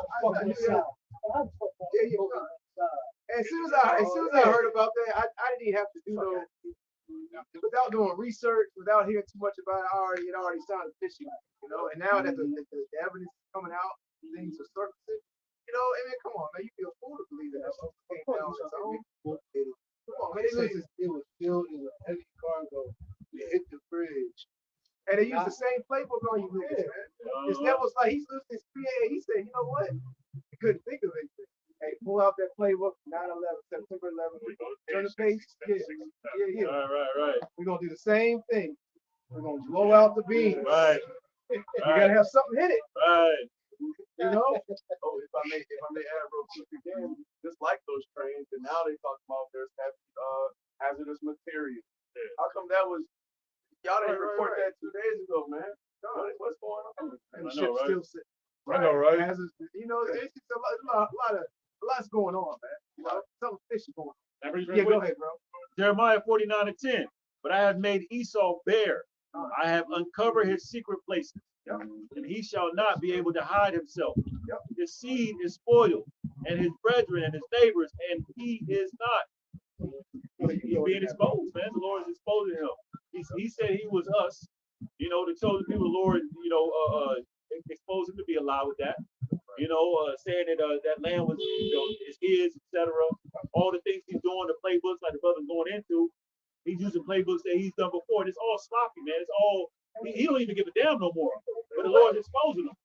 As soon as I heard about that, I didn't even have to do no, without doing research, without hearing too much about it. It already sounded fishy, you know. And now that the evidence is coming out, things are surfacing. You know, I mean, come on, man, you'd be a fool to believe that. Came down on its own. Come on, man, It was filled with heavy cargo. It hit the bridge. and they use the same playbook on you, man. His devil's like, he's losing his PA. He said, you know what? He couldn't think of anything. Hey, pull out that playbook, 9/11, September 11th. Turn the page. Yeah. Right. We're gonna do the same thing. We're gonna blow out the beam. Right. You gotta have something hit it. Right. You know? Oh, if I may add real quick again, just like those trains, and now they talk about there's hazardous material. How come that was? Y'all didn't report that 2 days ago, man. What's going on? And the ship's still sitting. I know, right? You know, it's just a lot's going on, man. You know, something fishy going on. Yeah, go ahead, bro. Jeremiah 49:10. But I have made Esau bare. I have uncovered his secret places. And he shall not be able to hide himself. His seed is spoiled, and his brethren and his neighbors, and he is not. He's being exposed, man. The Lord is exposing him. He said he was us. You know, the chosen people, the Lord, you know, exposed him to be allowed with that. You know, saying that that land was, you know, is his, etc. All the things he's doing, the playbooks like the brother's going into, he's using playbooks that he's done before. And it's all sloppy, man. It's all, he don't even give a damn no more. But the Lord's exposing him.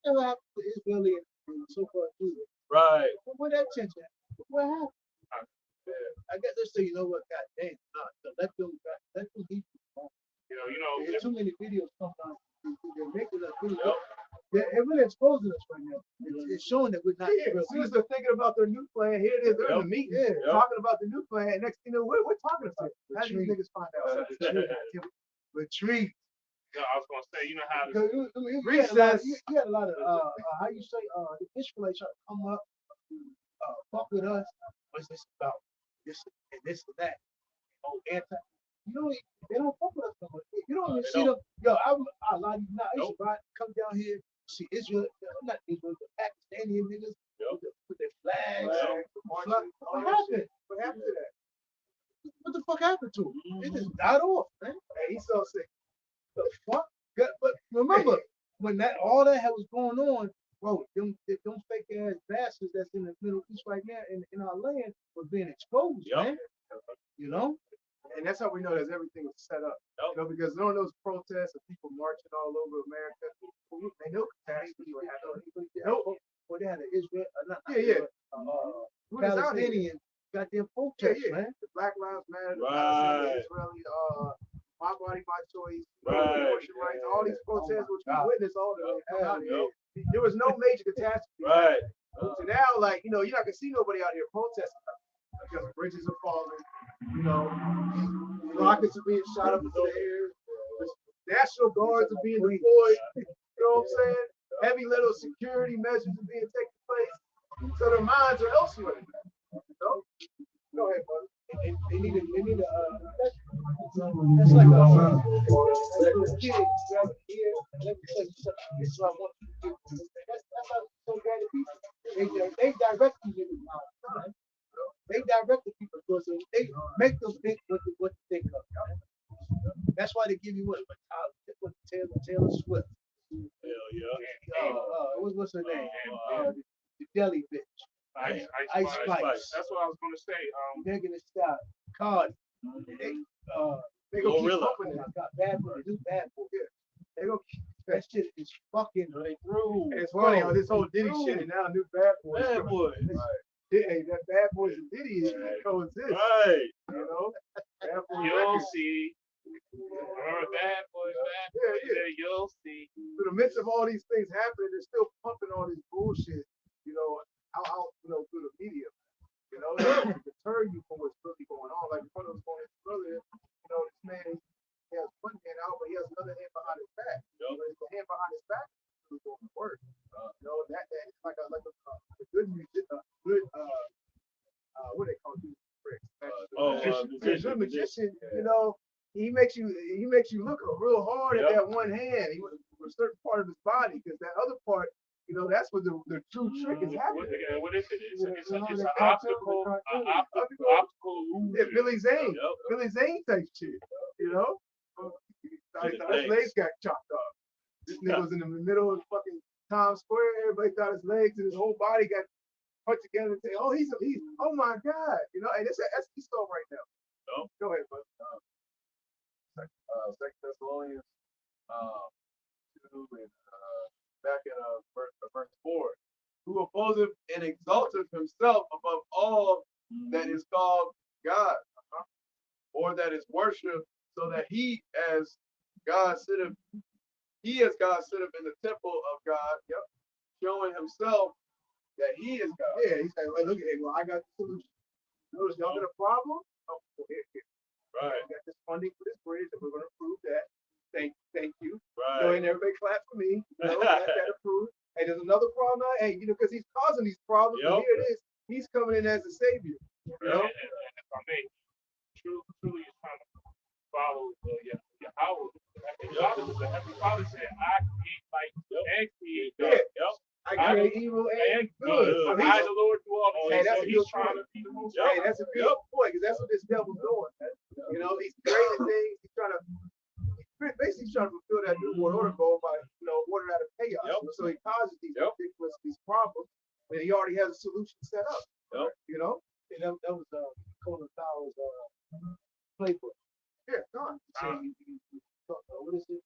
What happened to Israeli and so far Judah? Right. Where that tension? What happened? I guess they say, you know what, God damn, let them eat. You know, There's too many videos sometimes. They're making us videos. They're really exposing us right now. It's showing that we're not As soon as they're thinking about their new plan, here it is. They're in the meeting, talking about the new plan. And next thing you know, we're talking about it. How do these niggas find out? Retreat. No, I was gonna say, you know how You had a lot of how you say the Israelites try to come up, fuck with us. What's this about? This and this and that. Oh, they don't fuck with us no more. You don't even see them. Yo, I lie to you now. I used to come down here, see Israel, not Israel, but Pakistani niggas with their flags. What happened? What happened to that? What the fuck happened to them? It just died off, man. Hey, he's so sick. The fuck? But remember, when all that was going on, bro, them fake ass bastards that's in the Middle East right now in our land was being exposed, man. You know? And that's how we know that everything was set up. You know, because during those protests of people marching all over America, they know catastrophe would happen. Well, they had an Israel, Palestinian goddamn protest, man. The Black Lives Matter, the Right. Israeli, my body, my choice, Right. abortion rights, all these protests which we witnessed all the way. There was no major catastrophe. Right. So now, like, you're not gonna see nobody out here protesting because bridges are falling, rockets are being shot up into the air, National Guards are being deployed. You know what I'm saying? Heavy little security measures are being taken place. So their minds are elsewhere. Go ahead, brother. They need a that's like a kid grabbing here. Let me tell you something. This is what I want you to do. That's how so bad the people. They direct you in the mouth, right? They direct the people because they make them think what they think of. That's why they give you what Taylor Swift. Hell yeah. What's her name? The Deli bitch. Ice Spice. That's what I was gonna say. Megan Thee Stallion. Cardi. They gonna keep Gorilla. pumping it. Bad boy. Do bad boy. They gonna keep That shit is fucking through. And it's funny on this whole Diddy shit, and now new Bad Boys. Bad boy. Hey, that Bad Boys and Diddy is coexist. Right. Bad Boys You'll records. see. Remember Bad Boys, Yeah. you'll see. In the midst of all these things happening, they're still pumping all this bullshit, out through the media. To deter you from what's really going on. Like one of us going into earlier, this man, he has one hand out, but he has another hand behind his back. The hand behind his back is really going to work. That is like a good music, what they call it? A good magician, he makes you look real hard at that one hand, a certain part of his body, because that other part, that's what the true trick is happening. What is it? It's an optical illusion. Yeah, Billy Zane. Yep. Billy Zane type shit, His legs got chopped off. This nigga was in the middle of fucking Times Square. Everybody thought his legs and his whole body got put together and say, "Oh, he's oh my God," and that's East right now. No. Go ahead, bud. 2 Thessalonians 2 and back in verse 4, who opposeth and exalteth himself above all that is called God, or that is worshipped, so that he as God sitteth in the temple of God, showing himself that he is God. Yeah, he's like, look at it. Well, I got the solution. Notice y'all got a problem? Oh, well, here. Right. I got this funding for this bridge, and we're going to prove that. Thank you. Right. And everybody clap for me. Got that approved. Hey, there's another problem now. Hey, because he's causing these problems. Yep. And here it is. He's coming in as a savior. And if I may, truly is trying to follow Yahweh. The Heavenly Father said, I create light and create dark. Yeah. I create evil and good. So I, the Lord, do all Hey, these things. that's So a he's good trying point. to be the most. Hey, that's a good point, because that's what this devil's doing. He's creating things. He's trying to fulfill that new world order goal by, order out of chaos. Yep. So he causes these ridiculous problems, and he already has a solution set up. And that was Conan Powell's playbook. Yeah, gone. What is it?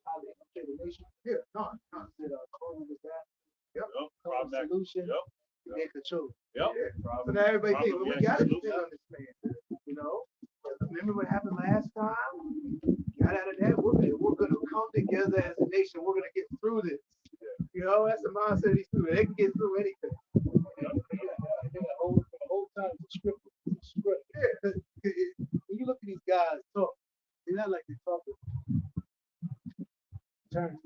How they infiltrate the nation? Yeah, gone. Said Conan was that. Problem back. Solution. Yep. And control. Yep. Yeah. So now everybody thinks, well, we got to depend on this man. Remember what happened last time? Got out of that. We're going to come together as a nation. We're going to get through this. That's the mindset of these people. They can get through anything. The whole time it's scripted. Yeah. When you look at these guys talk, they're not like they talk with terms.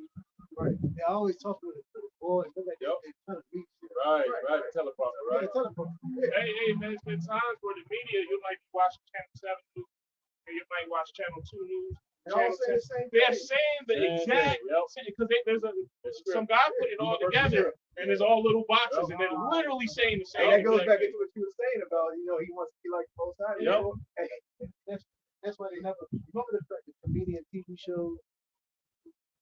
Right. They always talk with the boys. They're like they're trying to reach. Right. Teleprompter. Right. Yeah, telephone. Hey, man, there's been times where the media, you might watch Channel 7 News, or you might watch Channel 2 News. They're all saying the same They're thing. saying the Same exact thing, because there's some guy put it all together, and there's all little boxes, and they're literally saying the same. And that goes exact back thing. into what you were saying about, he wants to be like both sides. Yep. That's why they never remember the fact that comedian TV shows.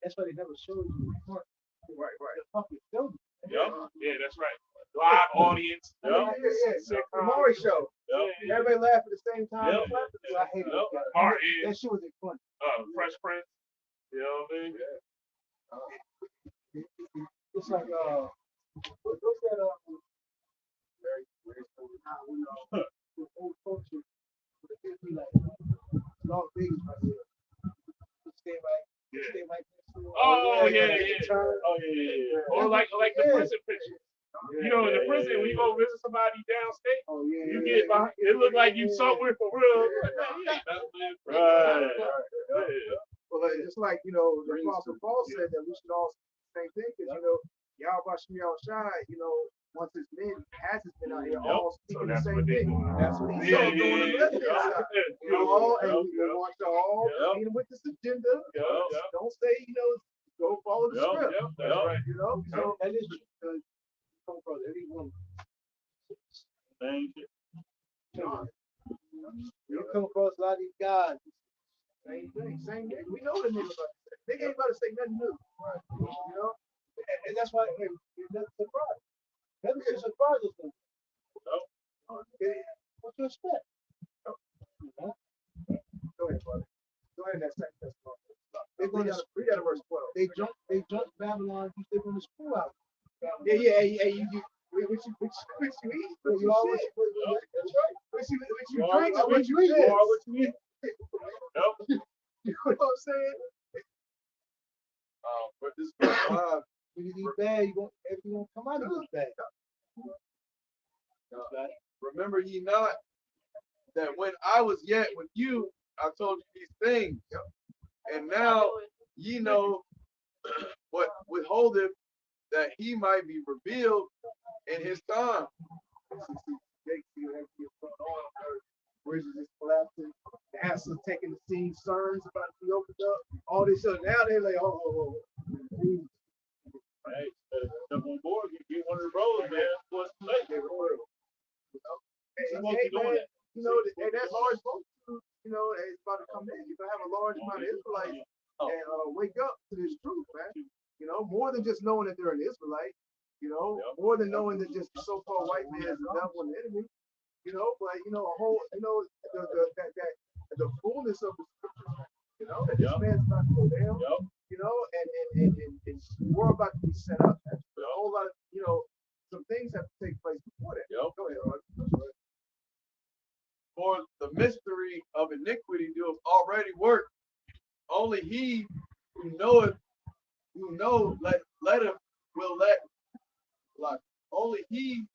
That's why they never showed you the part. Right. The fucking film. Yep. Yeah, that's right. Live audience. Yeah. The Maury show. Yep. Everybody laugh at the same time. Yep. I hate Yep. that. Martin. That shit was funny. Fresh Prince. You know what I mean? It's like what's that the old culture. It'd be like Las Vegas right here. Stay right. Oh yeah, yeah. Oh yeah. Or like the prison picture. You know, in the prison, when you go visit somebody downstate, Oh yeah. you get behind, it look like you somewhere for real. Right. Well, it's like, you know, the Apostle Paul said that we should all say the same thing, because, you know, Yahweh Shemi Shai, you know, once his men, has his men out here, all speaking the same thing. That's what he's Yeah, doing on the left hand side. You know, all, and we want to all be with this agenda. Don't say, you know, go follow the script. That's right. You know, so That is true. Come across every woman. Thank you. You come across a lot of these guys. same thing, same thing. We know the nigga about to say. Nigga ain't about to say nothing new. You know? And that's why it doesn't surprise. Nothing should surprise us. What you expect? Go ahead, brother. Go ahead, that's second. They're gonna We got a verse 12. they jumped Babylon. They're gonna screw out. Yeah, hey, you, what you eat, what you always sit. That's right. What you drink, and what you You piss. are what you eat. You know what I'm saying? But this verse 5, When you eat bad, everything gonna come out of it bad. remember ye not that when I was yet with you, I told you these things. And now ye know what withholdeth, that he might be revealed in his time. Bridges is collapsing. The answers taking the scene. CERN's about to be opened up. All this stuff. Now they're like, oh. Hey, jump on board. Get one of the rollers, man. What's the play? Hey, Supposed to be doing man, that. you know, that large boat, you know, is about to come in. You're gonna have a large amount of Israelites and wake up to this truth, man. You know, more than just knowing that they're an Israelite. You know, more than knowing that just the so-called white man is the devil and the enemy. You know, but you know, a whole, you know, the fullness of the scriptures. You know, that this man's about to go down. You know, and we're about to be set up. A whole lot of, you know, some things have to take place before that. Go ahead, Ron. For the mystery of iniquity doeth already work. Only he who knoweth, let him will let. Like, only he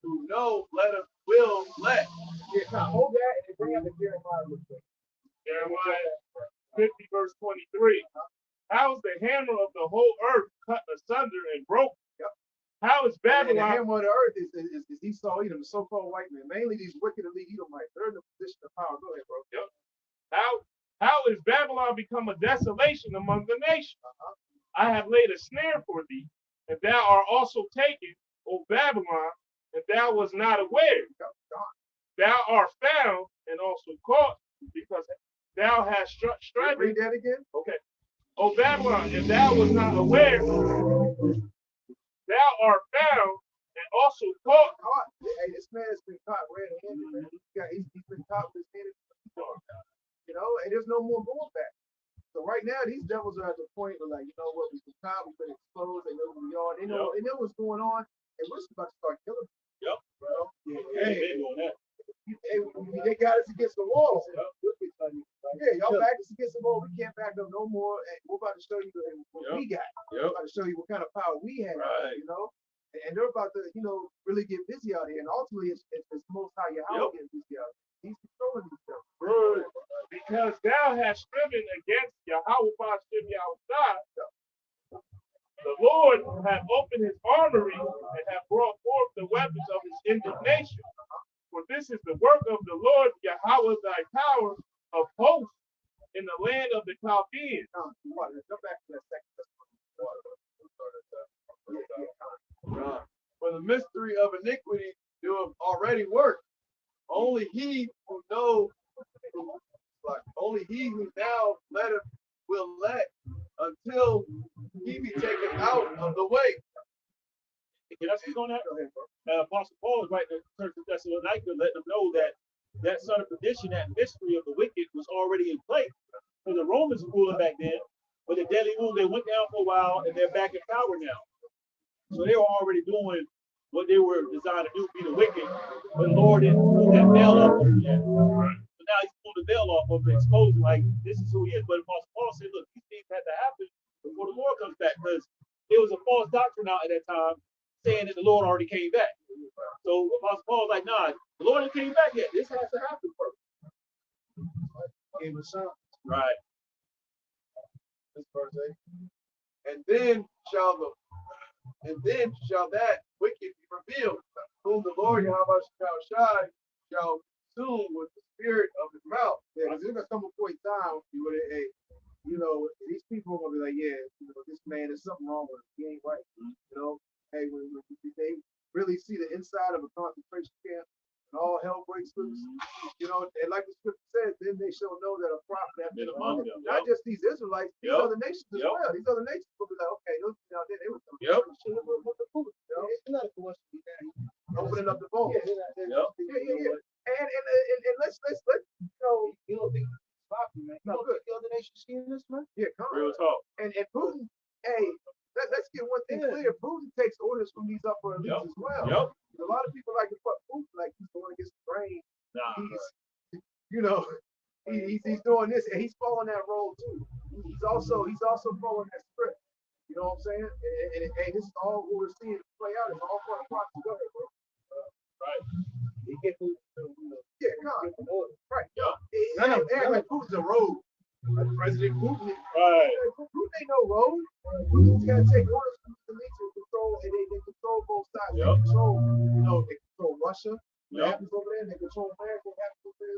who know let him will let. Yeah, now hold that and bring up the Jeremiah real quick. Jeremiah 50 verse 23. How is the hammer of the whole earth cut asunder and broken? How is And the Babylon? hammer of the earth is Esau, Edom, the so-called white man. Mainly these wicked elite Edomites. They're in the position of power. Go ahead, bro. How is Babylon become a desolation among the nations? I have laid a snare for thee, and thou art also taken, O Babylon, and thou was not aware. Thou art found and also caught, because thou hast strived. Read that again. Okay. O Babylon, and thou was not aware. Thou art found and also caught. Hey, this man has been caught red-handed, man. He's been caught with his hand in the dark. You know, and there's no more going back. So right now, these devils are at the point where, like, you know what, we've been caught, we've been exposed, they know who we are, they know what's going on, and we're just about to start killing them. Bro. Hey, they got us against the wall. Yeah, y'all back us against the wall. We can't back up no more. And we're about to show you what we got. We're about to show you what kind of power we have. You know, and they're about to, you know, really get busy out here. And ultimately, it's Most High Yahweh getting busy out here. He's controlling these devils. Because thou hast striven against Yahweh Yahweh. The Lord hath opened his armory and hath brought forth the weapons of his indignation. For this is the work of the Lord Yahweh thy power of hosts in the land of the Chaldeans. Go back to that second. For the mystery of iniquity doeth already work. Only he who knows, only he who now letteth will let until he be taken out of the way. Can I speak on that? Apostle Paul is writing to the Church of Thessalonica, letting them know that son of perdition, that mystery of the wicked, was already in place. So the Romans were ruling back then, but the deadly rule, they went down for a while and they're back in power now. So they were already doing what they were designed to do, be the wicked, but the Lord didn't pull that veil off of them yet. So now he's pulling the veil off of them, exposing like this is who he is. But Apostle Paul said, look, these things had to happen before the Lord comes back, because it was a false doctrine out at that time saying that the Lord already came back. So Apostle Paul's like, nah, the Lord ain't came back yet. This has to happen first. Gave us some. Right. This verse 8. And then shall that wicked be revealed, whom the Lord Yahweh shall consume with the spirit of his mouth. Yeah, because there's gonna come a point in time where hey, these people are gonna be like, yeah, this man, there's something wrong with him. He ain't right. Hey, when they really see the inside of a concentration camp and all hell breaks loose, and like the scripture says, then they shall know that a prophet has been among them. Not just these Israelites, these other nations as well. These other nations will be like, okay, those they were coming. It's not for us to be down here. Opening up the vault. Yeah. And let's You don't think it's sloppy, man. You No, don't think the other nations seeing this, man? come Real on. talk. And Putin, hey, let's get one thing clear. Putin takes orders from these upper elites as well. Yep. A lot of people like to put Putin like he's the one that gets the brain. Nah. He's doing this and he's following that role too. He's also following that script. You know what I'm saying? And this is all what we're seeing play out. It's all part of the bro. Right. He get moved Yeah, come on. Right. None of Like Putin's a rogue. Like President Putin. Right. Putin ain't no rogue. Putin's got to take orders from the elites to control, and they control both sides. They control Russia. What happens over there? They control America. What happens over there?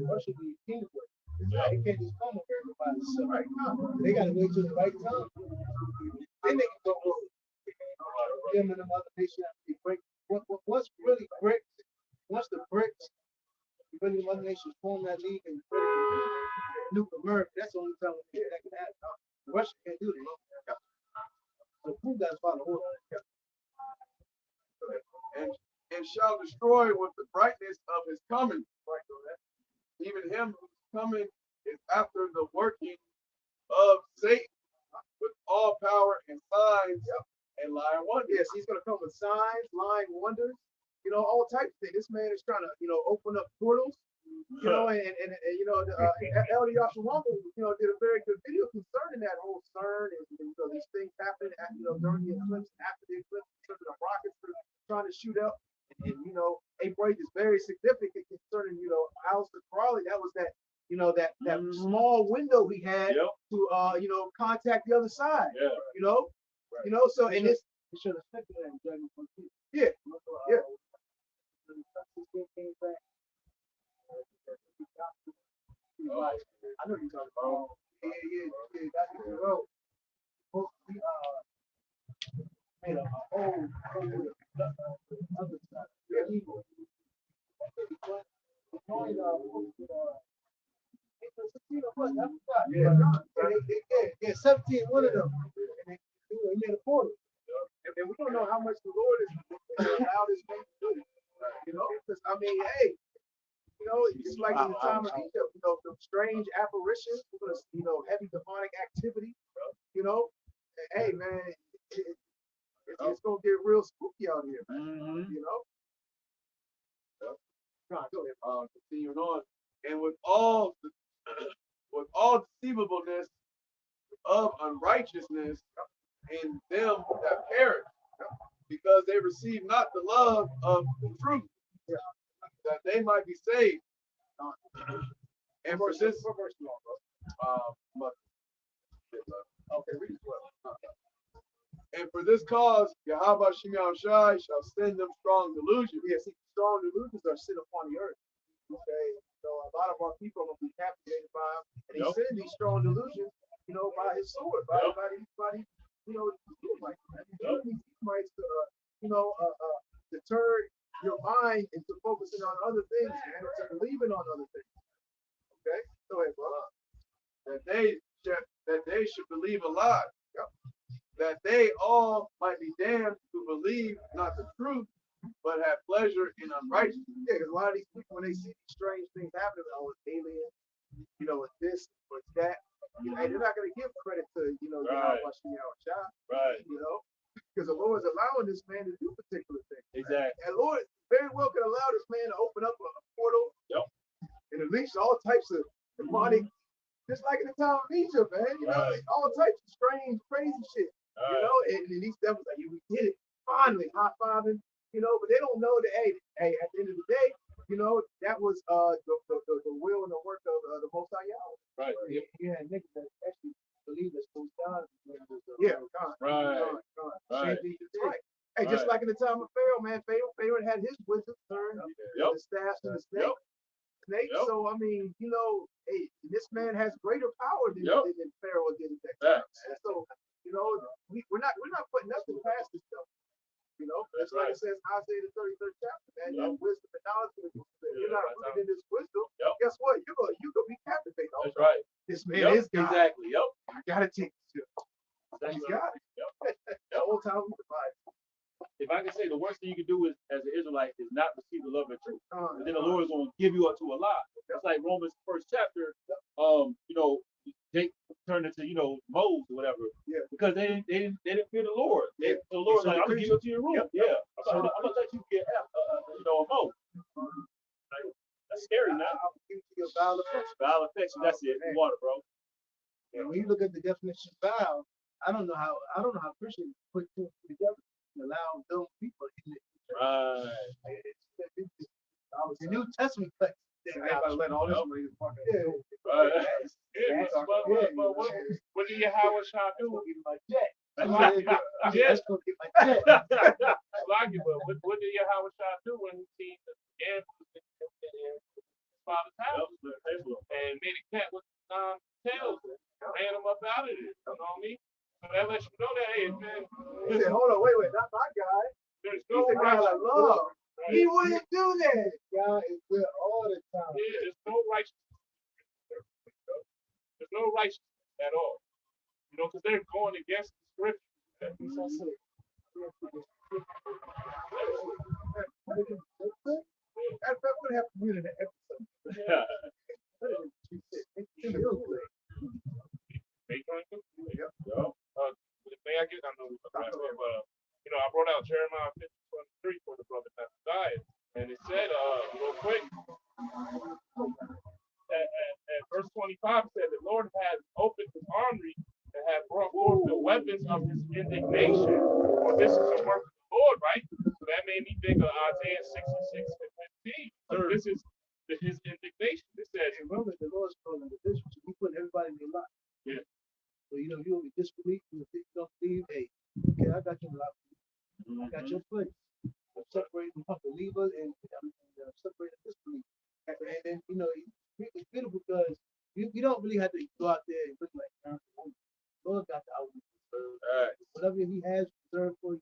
Russia be teamwork. They can't just come over here by themselves. Right. They gotta wait till the right time. Then they can go over. Them and them other nations have to be break. What's really BRICS? Once the BRICS, really the other nations form that league and nuke America, that's the only time that can happen. Russia can't do that. So who got to follow order? And shall destroy with the brightness of his coming. Even him whose coming is after the working of Satan with all power and signs and lying wonders. Yes, he's going to come with signs, lying wonders, all types of things. This man is trying to, open up portals, Elder Yashawamba, did a very good video concerning that whole CERN and these things happening, during the eclipse, after the eclipse, because the rockets were trying to shoot up. And April 8th is very significant concerning, Aleister Crowley. That was that, that small window we had to, contact the other side. So and this. It should have sticked to that in Dragon Ball Z. Yeah. I know you're talking about. Yeah. That's the road. Made a whole other side. Yeah, 17, one of them. And they made a portal. And we don't know how much the Lord is allowed his man to do. Because hey, it's like in the time of Egypt, the strange apparitions, heavy demonic activity, hey man, it's gonna get real spooky out here, man. Go ahead. Continuing on, and with all deceivableness of unrighteousness in them that perish, because they receive not the love of the truth, that they might be saved. And for this, and for this cause, Yahweh Shimon Shai shall send them strong delusions. Yeah, see, strong delusions are sit upon the earth. Okay, so a lot of our people will be captivated by him, and he sends these strong delusions, by his sword, by these Edomites to, deter your mind into focusing on other things and to believing on other things. Okay, go ahead, bro. That they should believe a lie, that they all might be damned who believe not the truth, but have pleasure in unrighteousness. Yeah, because a lot of these people, when they see these strange things happening, it's aliens, it's this, or it's that, hey, they're not going to give credit to, Right. Right. Because the Lord is allowing this man to do particular things. Exactly. And Lord very well could allow this man to open up a portal and unleash all types of demonic, just like in the time of Egypt, man. All types of strange, crazy shit. You know, and then these devils like, yeah, we did it. Finally, high fiving, you know, but they don't know that, hey, at the end of the day, you know, that was the will and the work of the Most High Yahweh. Right. You had niggas that actually believe that those God. Yeah, God. Right. God. Right. That's right. Hey, just like in the time of Pharaoh, man, Pharaoh had his wisdom turned, Yep. the staff and the snake. Yep. So I mean, you know, hey, this man has greater power than Pharaoh did at that time. So, you know, we're not putting nothing past this stuff. You know, that's like it says in Isaiah the 33rd chapter, man. You have wisdom and knowledge. You're not rooted in this wisdom. Guess what? You're gonna be captivated. That's right. This man is God. Exactly. Yep. I gotta take this. He's got it. The whole time we provide. If I can say, the worst thing you can do is, as an Israelite, is not receive the love and truth. And then the Lord is going to give you up to a lie. That's like Romans first chapter. You know, Jake turned into, you know, Moses or whatever. Yeah. Because they didn't fear the Lord. The Lord was like, I'm gonna give you up to your room. Yeah. I'm gonna let you get you know, a Moses. Like, that's scary, man. I'll give you a vow affection. Vow affection. That's it. You want it, bro. And when you look at the definition of vow, I don't know how Christians put two together and allow dumb people in it. Right. The New Testament text. Everybody let all this money fucking What did Yahweh Shah do? Like that. Yes. What did Yahweh Shah do when he seen the gamble in his father's house and made a cat with tails and ran him up out of it? You know what I mean? So that lets you know that, hey, man, He said, hold on, wait, not my guy. there's He's no a guy I righteousness. love. Right? He wouldn't do that. God is good all the time. Yeah, there's no righteousness. There's no righteousness at all. You know, because they're going against the scripture. He's so sick. That would have to be in the episode. May I get, I know, but you know, I brought out Jeremiah 50:23 for the brother that died, and it said, real quick, at verse 25 said, the Lord has opened his armory and has brought forth the weapons of his indignation. For this is the work of the Lord, right? So that made me think of Isaiah 66:15. So this is his indignation. It says, Remember, the Lord's calling the district. We put everybody in your lot. Yeah. So, you know, you'll be disbelief. You don't believe, hey, okay, I got your lot. I got your place. I'm separating unbelievers and separating disbelief. And then, you know, it's beautiful because you don't really have to go out there and look like Lord got the outreach. Whatever he has reserved for you,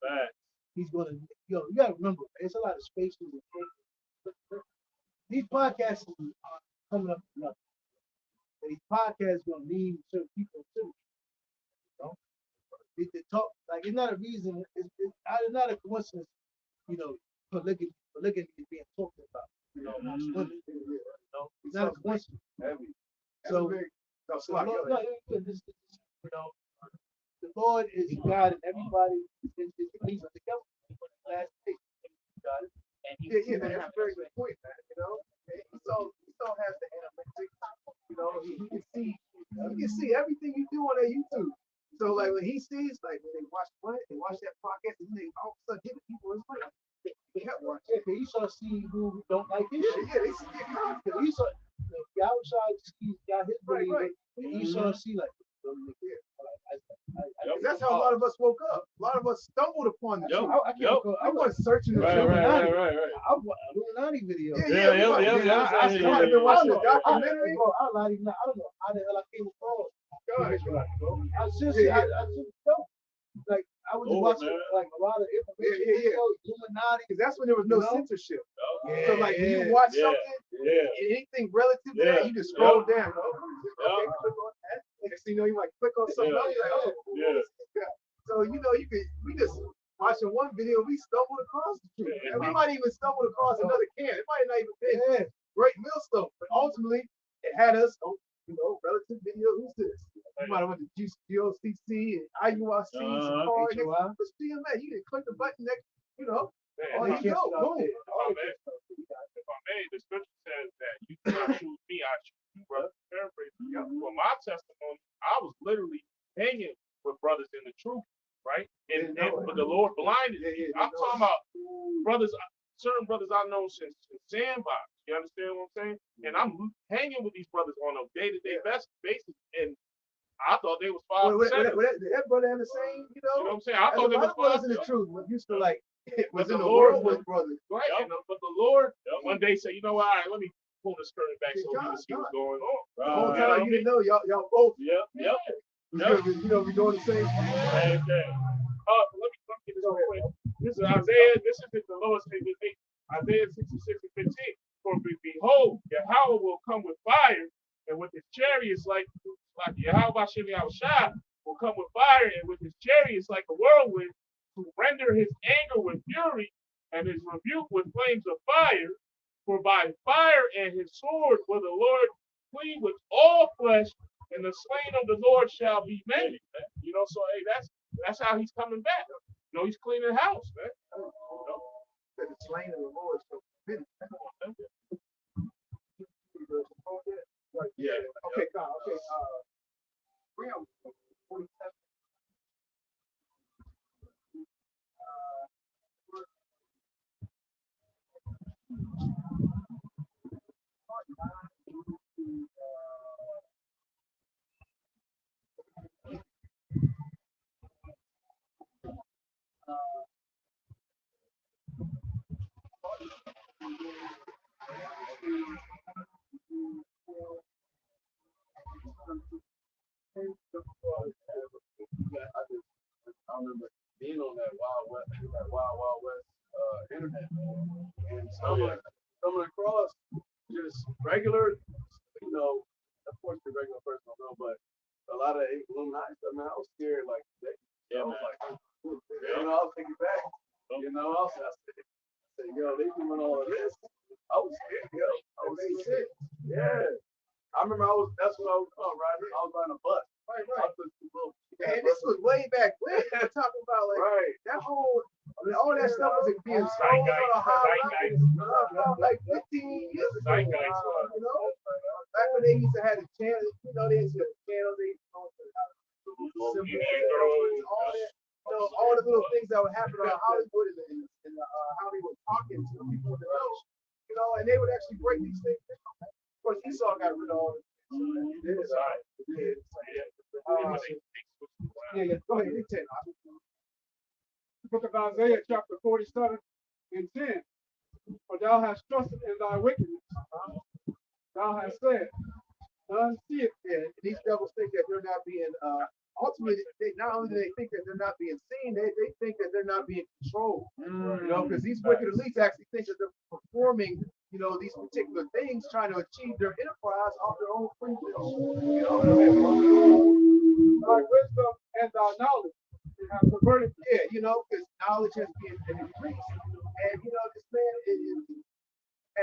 he's going to, you got to remember, there's a lot of spaces and things. These podcasts are coming up with nothing. And these podcasts are going to need certain people too. You know? They talk, like, it's not a reason, it's not a coincidence, you know, polygamy is being talked about, you know, amongst women. You know? It's not a coincidence. So, you know, the Lord is God and everybody is believing together. Last day, God. Yeah, that's a very good point, man. You know, Esau has the analytics. You know, he can see everything you do on that YouTube. So like when he sees, like when they watch that podcast, and they all of a sudden hit people in his way. They kept watching. Yeah, because Esau see who don't like his shit. Yeah, they see it coming. Because Esau, Yahweh sees got his believer, and Esau see like. That's how a lot of us woke up. A lot of us stumbled upon the truth. I was searching the truth. Right. I watched a Illuminati video. I started to watch the documentary. I don't know how the hell I came across. I just don't. Like I was watching like a lot of information. Illuminati. Because that's when there was no censorship. So like when you watch something, anything relative to that, you just scroll down. Okay, click on that. Next thing you know, you might click on something else. So you know, we just watching one video, we stumbled across the truth. And we might even stumble across another can. It might not even be great millstone, but ultimately it had us on, you know, relative video. Who's this? You might have went to GOCC and IURC, Safari, what's GMS? You didn't click the button next, you know. Oh, you go, boom. If I may, the scripture says that you can't choose me, I choose you, brother. Paraphrasing. For my testimony, I was literally hanging with I'm talking about brothers, certain brothers I know since Sandbox. You understand what I'm saying? And I'm hanging with these brothers on a day-to-day basis, and I thought they was 5%. That brother had the same, You know what I'm saying? I thought they a was lot of brothers in the 5%. truth, but used to like was But in the the Lord world with brothers. Right, but the Lord one day said, you know what? All right, let me pull this curtain back so we can see what's going on. The whole time you didn't know y'all both. Yep. You know, we doing the same thing. Same thing. Let me get this real quick. This is Isaiah. This is the Lord's name. Isaiah 66 and 15. For behold, Yahweh will come with fire, and with his chariots like Yahweh Shemi Shah will come with fire, and with his chariots like a whirlwind, to render his anger with fury, and his rebuke with flames of fire. For by fire and his sword will the Lord plead with all flesh, and the slain of the Lord shall be many. You know, so hey, that's how he's coming back. You know, he's cleaning the house, man. You know? The slain of the Lord so many. Yeah. Okay, God. Okay. Real 47. I remember being on that Wild West internet and stumbling across just regular, you know, of course the regular person don't know, but a lot of Illuminati stuff, man, I was scared like I was like, you know, I was thinking back, you know, I said, yo, they doing all of this. I was scared, yo. I was sick. Yeah. I remember that's when I was riding. I was riding a bus. Right. And this was way back when. We're talking about like that whole, all that stuff was being sold on a high level, like 15 years ago. You know, back when they used to have the channels, you know, they used to have the channels, they used to all that, you know, all the little things that would happen on Hollywood and how they were talking to people in the know, you know, and they would actually break these things down. Of course, Esau got rid of all of it. Go ahead. The book of Isaiah, chapter 47 and 10. For thou hast trusted in thy wickedness. Thou hast said, none see it. Yeah, these devils think that they're not being, ultimately, not only do they think that they're not being seen, they think that they're not being controlled. You know, because these wicked elites actually think that they're performing, you know, these particular things, trying to achieve their enterprise off their own free will. You know, Thy wisdom and thy knowledge have perverted. Yeah, you know, because knowledge has been increased. And, you know, this man,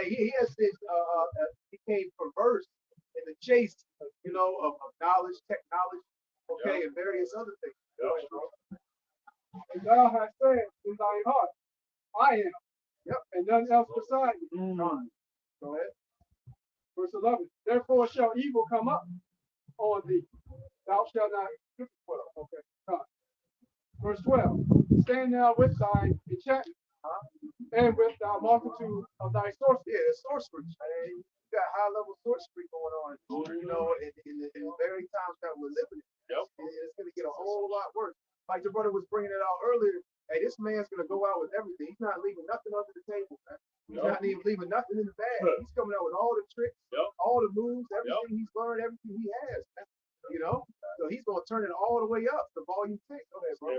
he has been, became perverse in the chase, you know, of knowledge, technology, okay, and various other things. And thou hast said in thine heart, I am. Yep. And none else beside me. Go ahead. Verse 11. Therefore shall evil come up on thee. Thou shalt not. Okay. Verse 12. Stand now with thy enchantment and with thy multitude of thy sorcery. Yeah, the sorcery. You got high level sorcery going on, you know, in the very times that we're living in. Yep. It's going to get a whole lot worse. Like the brother was bringing it out earlier. Hey, this man's going to go out with everything. He's not leaving nothing under the table, man. He's not even leaving nothing in the bag. He's coming out with all the tricks, all the moves, everything he's learned, everything he has, man. You know? So he's going to turn it all the way up to volume 6. Okay, bro.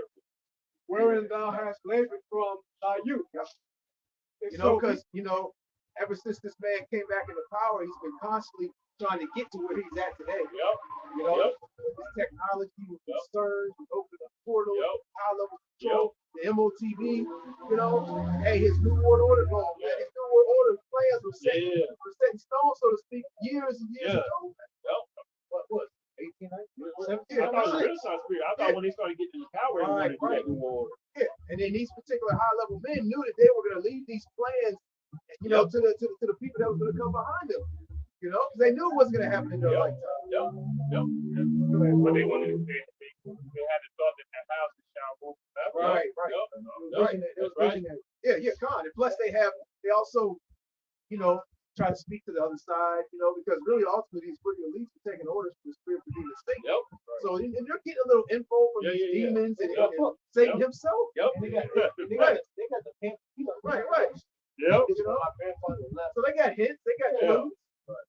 Wherein thou hast labored from thy youth. You know, because, you know, ever since this man came back into power, he's been constantly trying to get to where he's at today. You know, his technology with concerns, opening up portals, high level control, the MOTV, you know, hey, his new world order going, man. His new world order plans were set in stone, so to speak, years and years ago. What? 18, 19, 17? I thought I thought when they started getting the power, Yeah, and then these particular high level men knew that they were going to leave these plans, you know, to the people that was going to come behind them. You know, because they knew it wasn't going to happen in their lifetime. But they wanted they had the thought that their house shall move. Right. Visionary. Yeah, Con. And plus they also, try to speak to the other side, because really ultimately these spiritual elites are taking orders from the spirit of demon Satan. Yep. So and they're getting a little info from these demons and Satan himself. Yep. And they got the pamphlet. Right. Yep. My grandfather left. So they got hints, they got clues.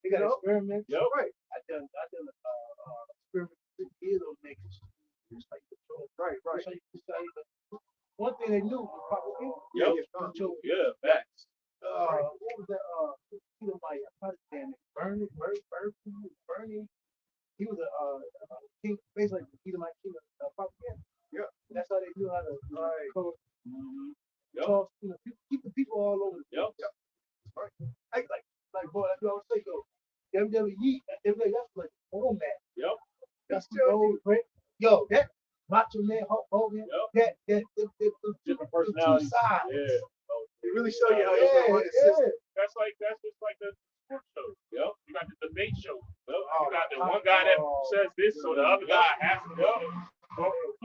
They got experiments. Yep. Right. I done experiments with 6 years old niggas. Just like control. Right. One thing they knew was propaganda. Yep. Control. Yeah, facts. What was that? Peter Meyer. How did damn it? Bernie. He was a king, basically like Peter Meyer king of propaganda. Yeah. That's how they knew how to control. Yep. Keep the people all over. Yep. Like boy, that's what I was saying though. WWE, that's like format. Yep. That's the old great. Yo, that Macho Man Hulk Hogan. Yep. That Different personalities. Two sides. Yeah. They really show you how you can run the system. That's just like the sports show. Yep. You got the debate show. Yep. You got the one guy that says this, so the other guy has to go.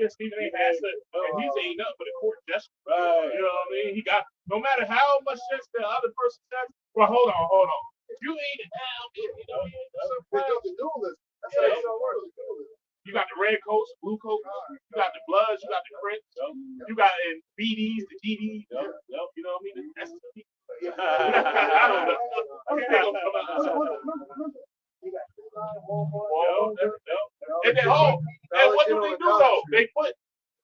Stephen A. has to, and he's ain't nothing but a court jester. Right. You know what I mean? He got, no matter how much sense the other person says, well, hold on. If you ain't it down, The duelist. That's how it works. you got the red coats, blue coats, you got the Bloods, you got the Crips, you got the BDs, the GDs. Yep. You know what I mean? That's I don't know. And then, and what do they do though? They put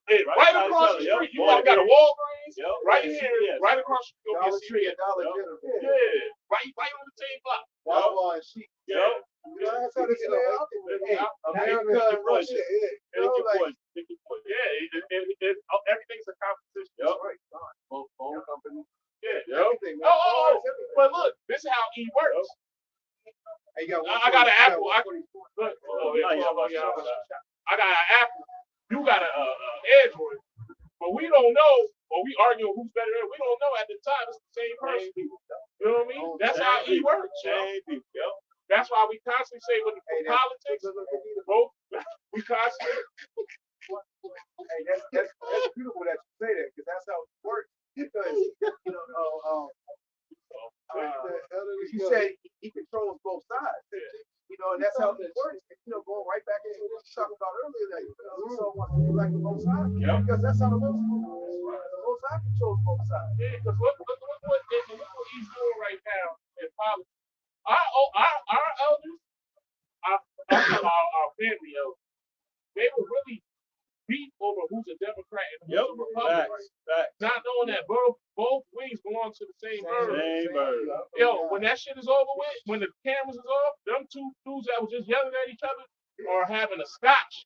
it right across the street. You got a Walgreens right here, right across the street. Dollar Tree, Dollar General. Yeah, right on the same block. Wawa and Sheep. Yeah. That's how they play out. Hey, America and Russia. Everything's a competition. Right. Both phone companies. Yeah. Everything. But look, this is how E works. Hey, you got I got an Apple. I got an Apple. You got an Android. But we don't know, or we argue who's better. We don't know at the time. It's the same person. You know what I mean? That's how E works. That's why we constantly say with politics, both we constantly. Hey, that's beautiful that you say that, because that's how it works. Because you said he controls both sides. And that's how it works. Going right back into what we talked about earlier, that Russo wants to be like the Most High, because that's how the Most High controls both sides. Yeah, because look what he's doing right now in politics. Our elders, our family elders, they were really beat over who's a Democrat and who's a Republican. Facts. Not knowing that both wings belong to the same bird. Same bird. Yo, when that shit is over with, when the cameras is off, them two dudes that was just yelling at each other are having a scotch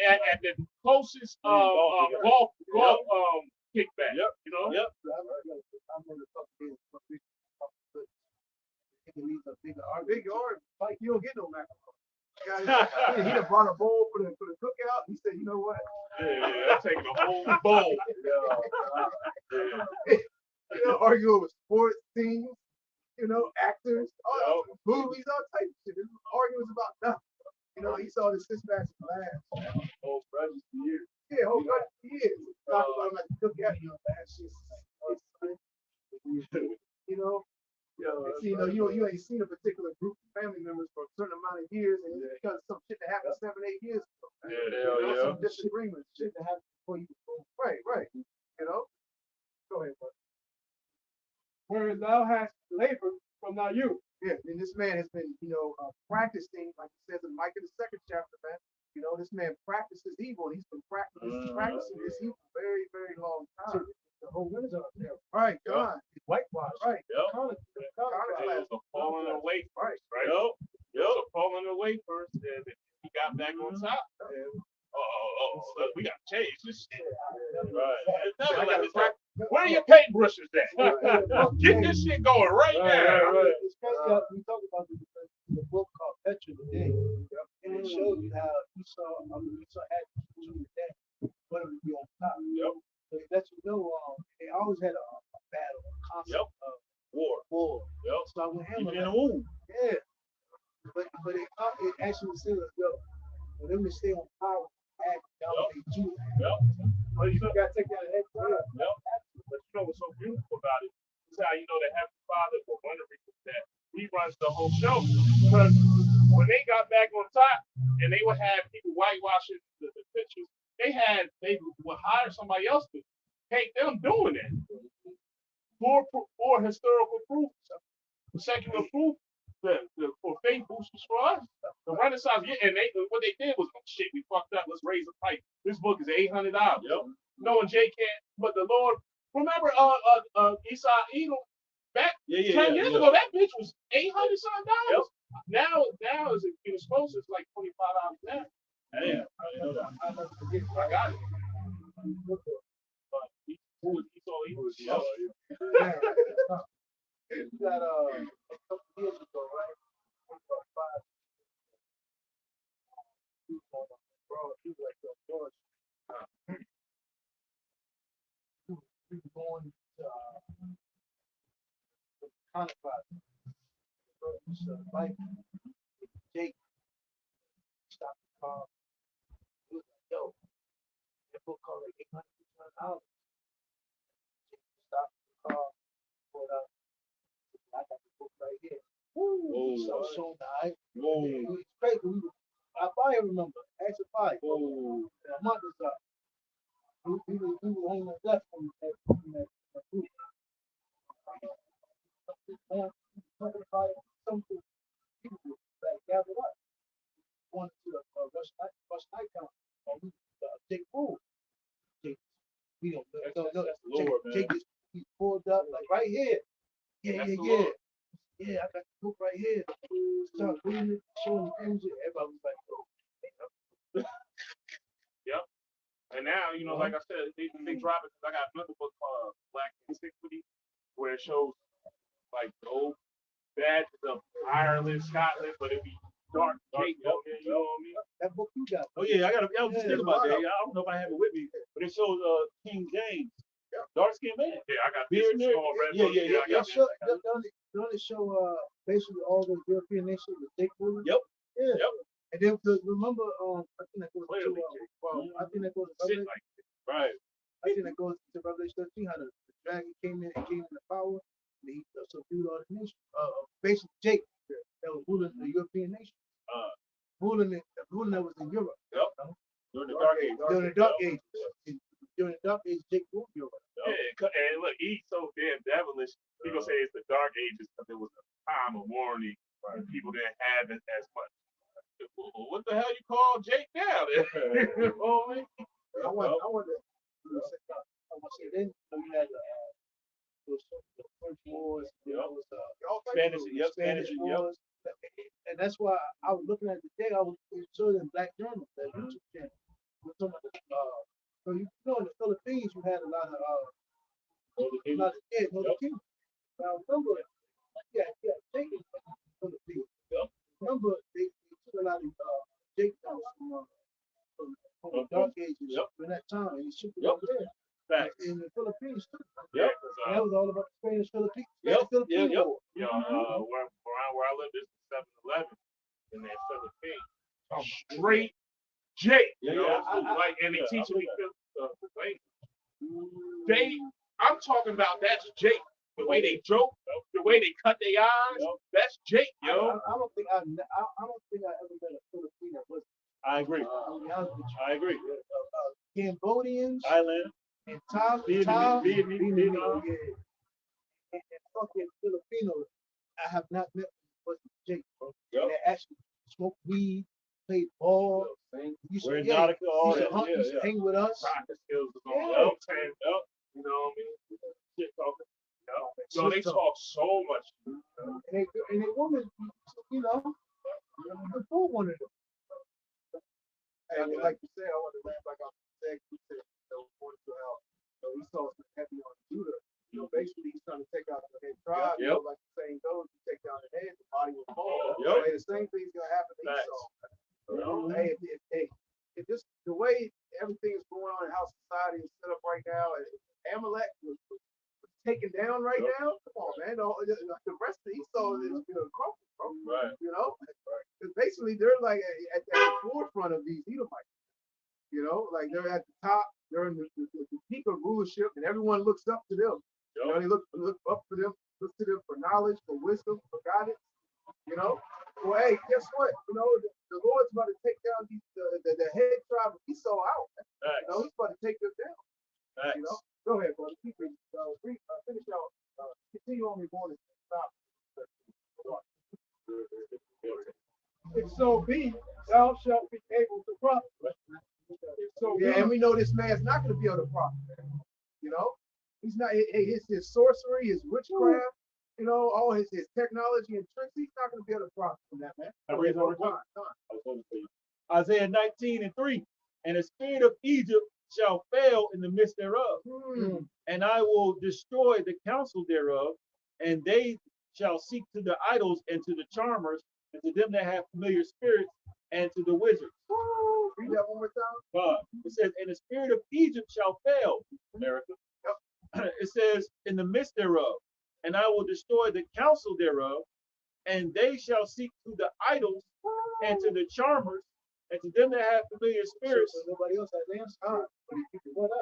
at the closest golf kickback. You know? Big yard, like you don't get no macaroni. He done brought a bowl for the cookout. He said, you know what? I'm taking a whole bowl. Argue over sports teams, actors, movies, all types of shit. Arguments about nothing. He saw the six-packs of glass. Whole brothers for years. Yeah, whole bunch of years. Talk about him at the cookout, that shit's you ain't seen a particular group of family members for a certain amount of years, and it's because of some shit that happened 7, 8 years ago. Some disagreements, shit that happened before you. Right. Go ahead, bro. Whereas thou hast labor from thy youth. Yeah, and this man has been, practicing, like he says in Micah the 2nd chapter, man. This man practices evil, and he's been practicing this evil for a very, very long time. The whole Renaissance there. Right, God. Whitewash. Right. It was falling away first, right? Falling away first, and he got back on top. Look, we got to change this shit. Right. Where are your paintbrushes at? Get this shit going right now. Especially we talk about the book called Petra today, and it shows you how Esau had to do that, but it would be on top. So it lets you know they always had a battle, a constant war. So with him, in the womb. Yeah. But it actually says, for them to stay on power, dominate Judah. But you know, gotta take that ahead. Yep. But you know what's so beautiful about it is how you know that Heavenly Father, for one of the reasons that He runs the whole show. Because when they got back on top and they would have people whitewashing the pictures, they would hire somebody else to take them doing that for historical proof, for secular proof, for faith boosters for us. The Renaissance, and what they did was, oh, shit, we fucked up. Let's raise the price. This book is $800. Yep. No one J can't, but the Lord. Remember, Esau Edom back 10 years ago. That bitch was $800 something. Yep. Now is it exposed? It's like $25 now. Damn, I didn't know that. I got it. But Esau Edom. Yeah. You got a couple years ago, right? Bro, he was like, George, we were going to Conify. Mike, Jake, stopped the car. He was like, yo, that book called like $800. Stopped the car, pulled out. I got the book right here. So showing the eye. It was crazy. I probably remember. Ask if I. A month was up. We were on the left from that group. Something people that gathered up. Wanted to rush night count. Jake Bull. Jake, we don't know. Jake just he pulled up like right here. Yeah. Yeah, I got the book right here. Start reading it, showing the images. Everybody was like, oh. Yep. And now, you know, like I said, they drop it because I got another book called Black Antiquity, where it shows like the old badges of Ireland, Scotland, but it'd be dark Jake on there, you know what I mean? That book you got. Oh yeah, I was just thinking about that. I don't know if I have it with me, but it shows King James, dark skinned man. Yeah, I got Beard this small red book. Yeah. I got Don't it show basically all the European nations with Jake Bull? Yep. Yeah. Yep. And then remember, I think that goes Clearly, to I think that goes to shit Revelation. like this. Right. I think that goes to Revelation 13. How the dragon came in the power, and he subdued all the nations. Basically, Jake that was ruling the European nations. Ruling that was in Europe. Yep. During the dark age. During the dark age. During the dark age, Jake ruled Europe. Yeah, and look, he's so damn devilish. People say it's the dark ages because it was a time of warning and people didn't have it as much. What the hell you call Jake now? You know what I mean? I want to say then we had the French wars, Spanish wars. And that's why I was looking at the day. I was showing in Black Journal, that YouTube channel. We're talking about so you know in the Philippines you had a lot of Northern Kingdom. Now remember, Jake in the Philippines. Remember they took a lot of Jake from the dark ages in that time, and he shipped it over there. In the Philippines too. Yeah, And that was all about the Spanish Philippines. You Philippine know, War. where I live, this is 7-Eleven in that Philippines. Straight Jake. You know, like, and they teaching me language. I'm talking about that's Jake. The way they joke, the way they cut their eyes, that's Jake, yo. I don't think I ever met a Filipino that was. I agree. I'll be honest with you. I agree. Cambodians Thailand. and Vietnamese, and fucking Filipinos, I have not met with Jake, bro. They actually smoke weed, play ball. You should hang with us. Practice skills is on you know what I mean? Shit talking. So they talk so much. And they women, you know, before one of them. And like you said, I want to land back on the text. You said, according to how Esau's been heavy on Judah. You know, basically he's trying to take out the head tribe. You know, like the saying goes, you take down the head, the body will fall. Hey, the same thing's gonna happen to Esau. You know, hey, if this the way everything is going on in how society is set up right now, and Amalek was taken down right now. Come on, man. The rest of Esau is gonna crumble, bro. Right. You know, because basically they're like at the forefront of these Edomites. You know, like they're at the top. They're in the peak of rulership, and everyone looks up to them. You know, they look up for them, look to them for knowledge, for wisdom, for guidance. You know, well, hey, guess what? You know, the Lord's about to take down the head tribe of Esau out. You know, he's about to take them down. You know, go ahead, brother. Keep it. Finish out. Continue on reborn. Stop. If so be, thou shalt be able to prosper. If so Yeah, be, and we know this man's not going to be able to prosper. You know, he's not. His sorcery, his witchcraft, you know, all his technology and tricks. He's not going to be able to prosper from that, man. I read over Isaiah 19:3. And the spirit of Egypt shall fail in the midst thereof, and I will destroy the counsel thereof, and they shall seek to the idols and to the charmers, and to them that have familiar spirits, and to the wizards. Read that one more time. It says, and the spirit of Egypt shall fail, America. It says, in the midst thereof, and I will destroy the counsel thereof, and they shall seek to the idols and to the charmers, and to them that have familiar spirits. so nobody else has answers.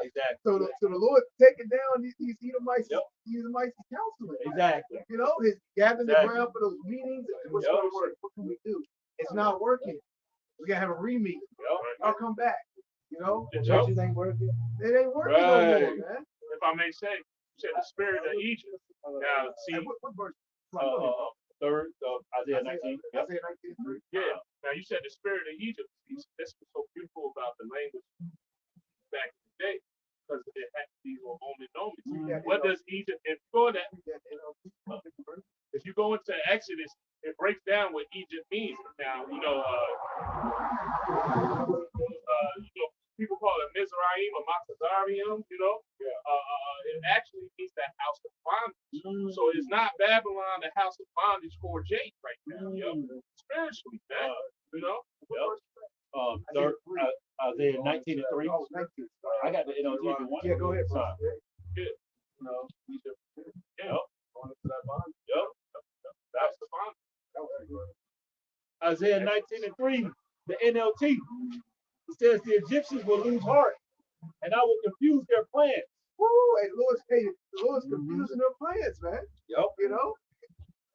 Exactly. So the Lord taking down these Edomites, Edomites counseling. Exactly. You know, his gathering Exactly. the ground for those meetings. What's going to work? What can we do? It's not working. We gotta have a re-meet. I'll come back. You know, Churches ain't working. it ain't working no more, Right. man. If I may say, you said the spirit of Egypt. Now, see, Hey, what verse? Third of Isaiah 19. Yep. Isaiah 19:3. yeah. Now you said the spirit of Egypt. That's what's so beautiful about the language back in the day, because it had these omen nomens. What does Egypt? If you go into Exodus, it breaks down what Egypt means. Now you know, people call it Mizraim or Matzazarium. You know, it actually means the house of bondage. So it's not Babylon, the house of bondage for Jake right now. Spiritually, man. You know. Third, Isaiah 19:3. I got the NLT if you want. Yeah, go ahead, bro. Good. No, Egypt. Yeah. going into that bond. Yep. That's the bondage. Isaiah 19:3, the NLT. It says the Egyptians will lose heart, and I will confuse their plans. Woo! Hey, the Lord's confusing their plans, man. Yep. You know,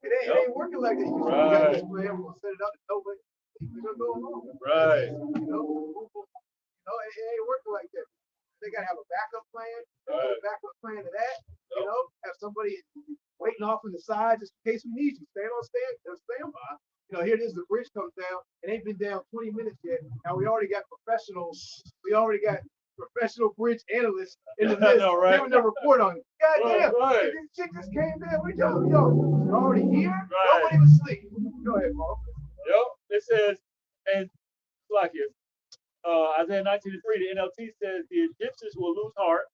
it ain't working like they used to. We got this plan. We're gonna set it up. Nobody. We're gonna go along. Right. You know, it ain't working like that. They gotta have a backup plan. A backup plan to that. You know, have somebody waiting off on the side just in case we need you. Standby. You know, here it is. The bridge comes down. It ain't been down 20 minutes yet. Now we already got professionals. We already got professional bridge analysts in the midst giving their report on it. God damn, this chick just came down. We know, we're already here. Nobody was asleep. Go ahead, Paul. Yep. It says, and like it, Isaiah 19:3, the NLT says the Egyptians will lose heart,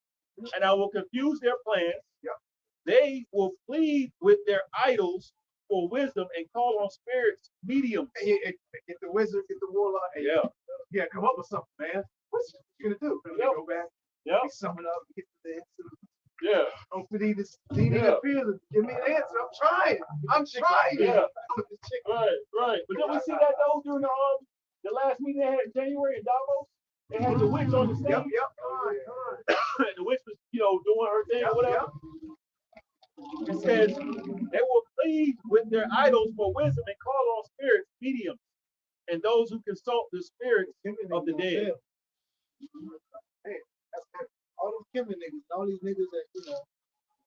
and I will confuse their plans. Yep. They will plead with their idols for wisdom and call on spirits, mediums. Hey, get the wizard, get the warlock. Hey, yeah, come up with something, man. What's you gonna do? Go back. Yep. Sum it up. Get to the answer. Yeah. Hopefully this need appear to give me an answer. I'm trying. Yeah. Right. But then we see that though during the last meeting they had in January in Davos. They had the witch on the stage. Yep. The witch was, doing her thing or whatever. It says they will plead with their idols for wisdom and call on spirits, mediums, and those who consult the spirits of the dead. Hey, that's all those Kimmy niggas, all these niggas that,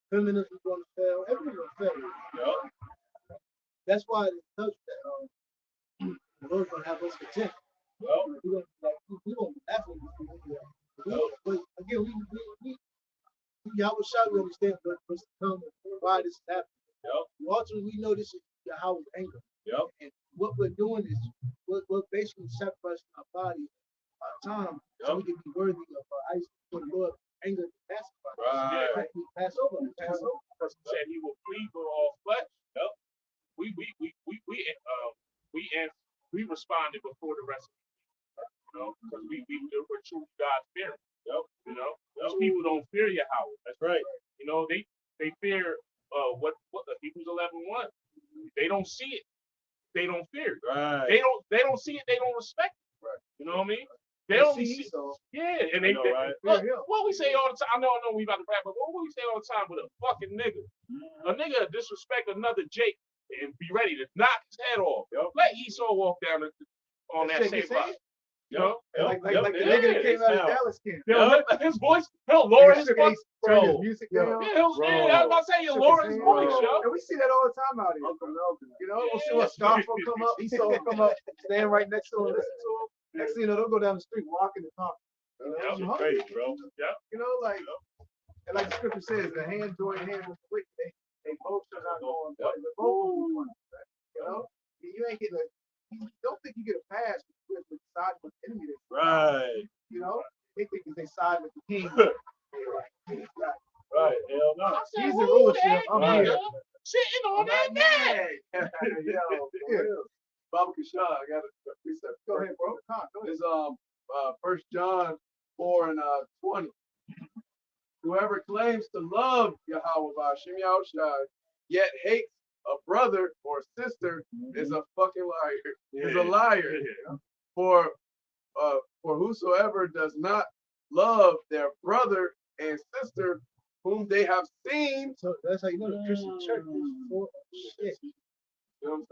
feminists is gonna fail, everything's gonna fail. Yeah. That's why it's such that the Lord's gonna have us content. Well, We're gonna laugh at this. But again, y'all was shot, we understand what's coming, why this is happening. Yep. Ultimately, we know this is how it's anger. Yep. And what we're doing is we're basically sacrificing our body, our time, so we can be worthy of ice for the Lord anger to pacify. Right. We pass over. Because he said he will plead for all flesh. Yep. We responded before the rest of because we're true God fearing. Yep. Those people don't fear Yahweh. That's right. They fear what Hebrews 11:1. They don't see it. They don't fear it. Right. They don't see it. They don't respect it. Right. You know what I mean? They don't see see. Esau. Yeah, and they, know, they right? what we say all the time. I know we about to wrap up. What we say all the time with a fucking nigga? A nigga disrespect another Jake and be ready to knock his head off. Yep. Let Esau walk down on that Shake same his block. hand? You know? Like the yeah, nigga that came out of sound. Dallas camp. His voice, he'll lower his Turn voice. his music Yo. down. Yeah, I was about to say he'll Shook lower his his hand. voice, yo. And we see that all the time out here. You know, we'll see what Scarf will come up, Esau will come up, stand right next to him, listen to him. Next thing you know, they'll go down the street walking and talking. You know, Yep. you hungry. Crazy, bro. You know, like, and like the scripture says, the hand joined hand with the wicked, they both shall not go on. But both will be one. You know, you ain't getting you don't think you get a pass with side with the enemy. Right. You know, they think they side with the king. Right. Hell no. He's in rulership. I'm Right. here. Sitting on that neck. Yo, Baba Kasha, I got a precept. Go ahead, bro. Go ahead. It's 1 John 4 and 20. Whoever claims to love Yahweh Ba'Shem Yahushai, yet hates a brother or sister is a fucking liar. Is a liar. For whosoever does not love their brother and sister whom they have seen. So that's how you know the Christian church is full of shit. You know what I'm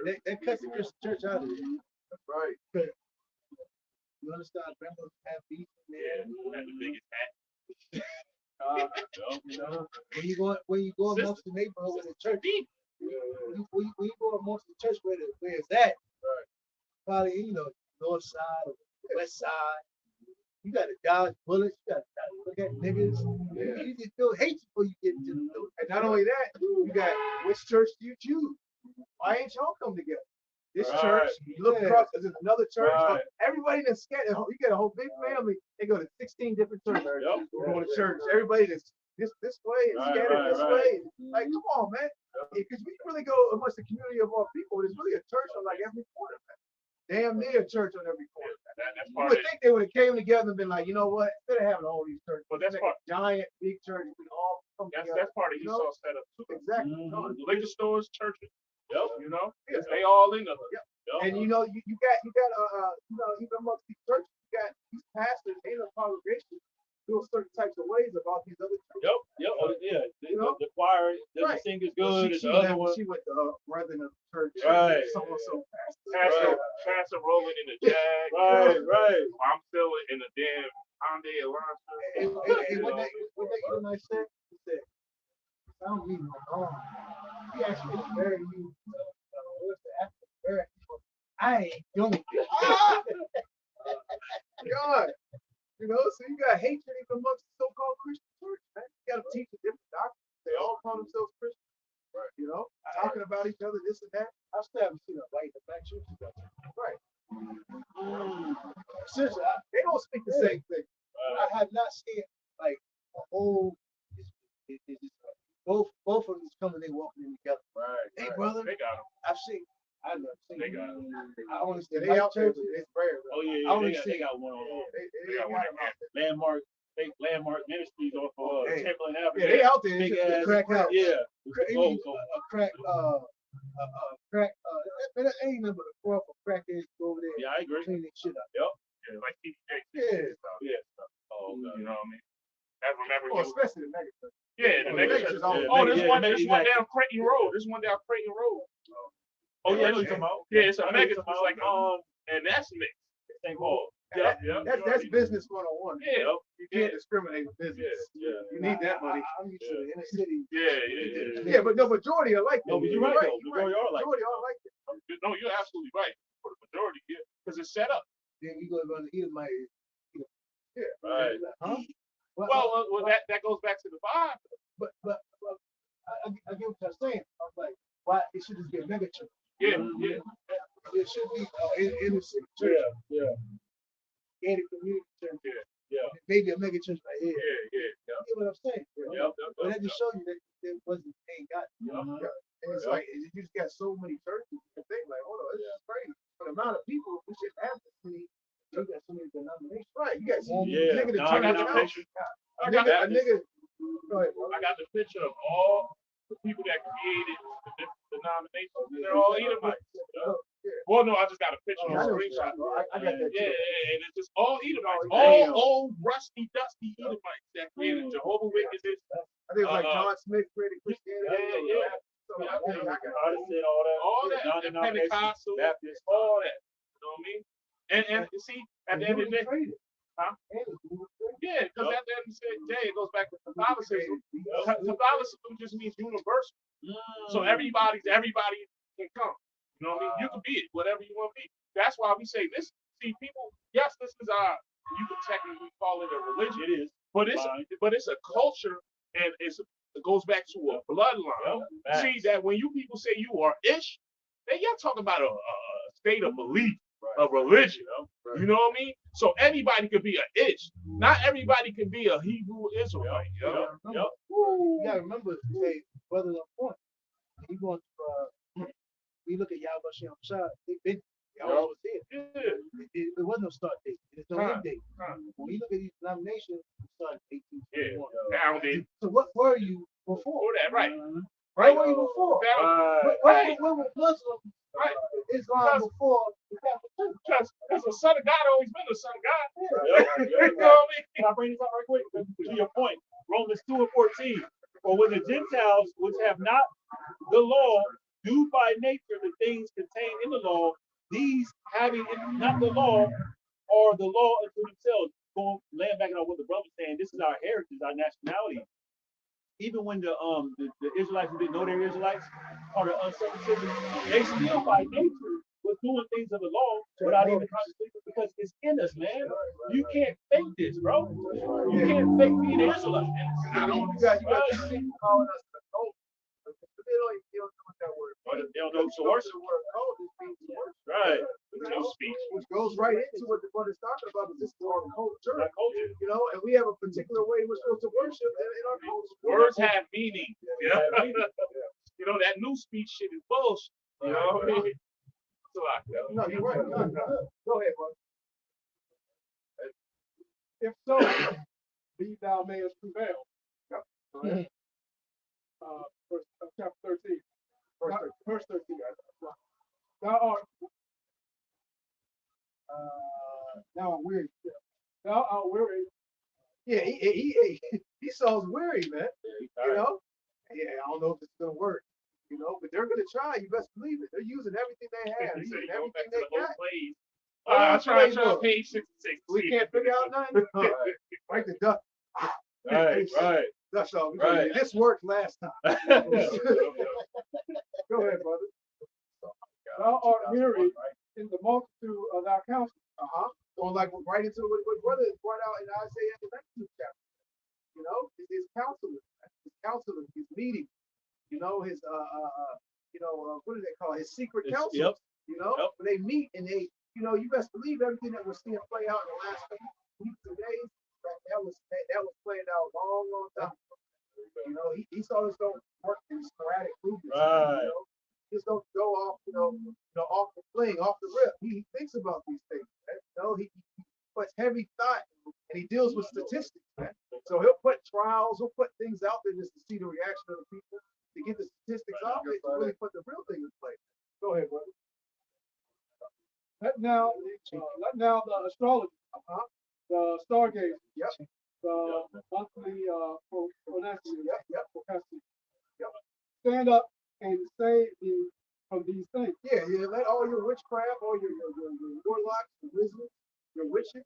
saying? They cut the Christian church out of it. That's right. You understand? Grandmas have beef in Yeah, there. that's the biggest hat. You know, when you go amongst the neighborhood with the church, when you go amongst the church where it's at, probably north side or west side, you got to dodge bullets, you got to look at niggas. You just feel hate before you get into the door. And not only that, you got which church do you choose? Why ain't y'all come together? This church, you look across, there's another church. Right. Everybody that's scattered, you got a whole big family. They go to 16 different churches. Yep. Go to church. Everybody that's this way and scattered this way. Like, come on, man. Because we really go amongst the community of our people. There's really a church on like every corner, man. Damn near a church on every corner. That's You part would of it. think they would have came together and been like, you know what? Instead of having all these churches, But that's make part. a giant big church. We all come together. That's part of You know? Esau's setup too. Exactly. Liquor stores, churches. Yep. You know, Yeah. they all in them. Yep. Yep. And you know, you got even amongst these churches, you got these pastors in the congregation doing certain types of ways about these other churches. Yep. Yeah. You know? The choir, the Right. singers Well, good. she the other left, one. she went to brethren of the church. Right. So pastor. Pastor rolling in the Jag. Right. I'm still in the damn Hyundai Elantra. And what that Edomite said, he said, I don't need no harm. He asked me to bury you. What's the after bury you? I ain't doing it. God. You know, so you got hatred even amongst the so-called Christian church, man. You got to teach a different doctrine. They all call themselves Christians. Right. You know, talking about each other, this and that. I still haven't seen a white in the black church. Right. Seriously, They don't speak the same thing. I have not seen like a whole. Both of them coming, they walking in together. Right. Hey, brother, They got them. I've seen. I've never seen. They got them. I only see They white out there, churches. but it's rare. Oh yeah. I only They got one on They got got one out there. Landmark Ministries off of Hey. Chamberlain Yeah, Avenue. they out there. Big It's just a ass. crack house. Yeah. Crack. That ain't nothing but a crop of crackheads over there. Yeah, I agree. Clean that shit up. Yeah, like TJ. Yeah. Yeah. Oh, you know what I mean? I remember Oh, you. especially the mega church. Yeah, the Oh, mega the church. mega's all- Oh, this yeah, one exactly. down Creighton Road. This one down Creighton Road. Oh yeah, I know what you're talking about. Yeah, it's a I know mega. what It's you're like talking about. and that's mixed. St. Paul. Yeah, yeah. That's business 101. Yeah, You can't discriminate with business. Yeah. You need that money. I'm used to the inner city. yeah. Yeah, but the majority are like that. No, but you're right though. Majority are like Majority are like that. No, you're absolutely right. For the majority, yeah, because it's set up. Then you go around the Edomite. right. Huh? Well, that goes back to the vibe. But I get what you're saying. I'm like, why it should just be a mega church? Yeah. It should be inner city church, Yeah. and a community church. Yeah. Maybe a mega church right here. Yeah. You get what I'm saying? But that just show you that there wasn't ain't got. And it's like you just got so many churches. You think like, hold on, this is crazy. For the amount of people, we should have this many. You got so many denominations. Right. You got some Yeah. nigga that No, I turn got it the out. picture. A nigga. Go ahead, bro. I got the picture of all the people that created the different denominations. They're all Edomites. Well, no, I just got a picture, I a know, screenshot. I got that Yeah, too. and it's just all Edomites, Damn. all old, rusty, dusty Edomites that created Jehovah Witnesses. I think it's like John Smith created Christianity. Yeah. So Yeah, I got Protestant, all that. All that, and non-denominational, Pentecostal, Baptist. all that. You know what I mean? And you see, at the end of the day, yeah, because at the end of the day, it goes back to Catholicism. Catholicism just means universal. So everybody can come. You know what I mean? You can be it, whatever you want to be. That's why we say this. See, people, yes, this is you could technically call it a religion. It is. But it's a culture, and it goes back to a bloodline. Yep. See that when you people say you are ish, then you're talking about a state of belief, a religion. You know what I mean? So anybody could be a ish. Not everybody can be a Hebrew Israelite. You gotta remember, hey, brother on point. You going to we look at Yahweh Shem Shah, they've been y'all was here. It was no start date. There's no end date. When you look at these denominations, it started in 1821. Founded. So what were you before? For that, right? Where were you before? Right. Where were Muslim, Right. Islam before the Catholic Church? Because the Son of God always been the Son of God. Yeah. You know what I mean? Can I bring this up right quick? To your point, Romans 2:14. For when the Gentiles, which have not the law, do by nature the things contained in the law, these having not the law, are the law unto themselves. Going laying back on what the brother was saying, this is our heritage, our nationality. Even when the Israelites who didn't know they were Israelites, or the uncircumcision, they still by nature was doing things of the law without even contradicting, because it's in us, man. You can't fake this, bro. You can't fake being an Israelite. Not only you got people calling us the cult. They don't know what that word. They don't know to worship. The word cult just means to worship. Right. No speech. Which goes right into what it's talking about. This is our culture. Our culture. You know, and we have a particular way we're supposed to worship in our culture. Words have meaning. You know, that new speech shit is bullshit. You know what I mean? No, you're right. Go ahead, bro. If so, be thou mayest prevail. Yep. Chapter 13. Verse 13. Thou art weary. Thou art weary. Yeah, he sounds weary, man. You know? Yeah, I don't know if it's gonna work. You know, but they're gonna try. You best believe it. They're using everything they have. They're using everything they got. I'm trying page 66. We can't figure out nothing. Right, the duck. Right. That's all. Right. This worked last time. Go ahead, brother. Thou art weary in the multitude of thy counsel. Going like right into what brother brought out in Isaiah the 19th chapter. You know, his counseling, his meeting. You know, his what do they call it? His secret counsel. You know, when they meet and they, you know, you best believe everything that we're seeing play out in the last weeks and days. That was playing out a long time ago. You know, he saw this don't work in sporadic movements. Right. You know, just don't go off, off the fling, off the rip. He thinks about these things. Man. You know, he puts heavy thought and he deals with statistics, man. So he'll put trials, he'll put things out there just to see the reaction of the people, to get the statistics out there, to really put the real thing in play. Go ahead, brother. Let now the astrology, the stargazer, the monthly forecasting, stand up and save you from these things. Yeah, let all your witchcraft, all your warlocks, your wizards, your witches,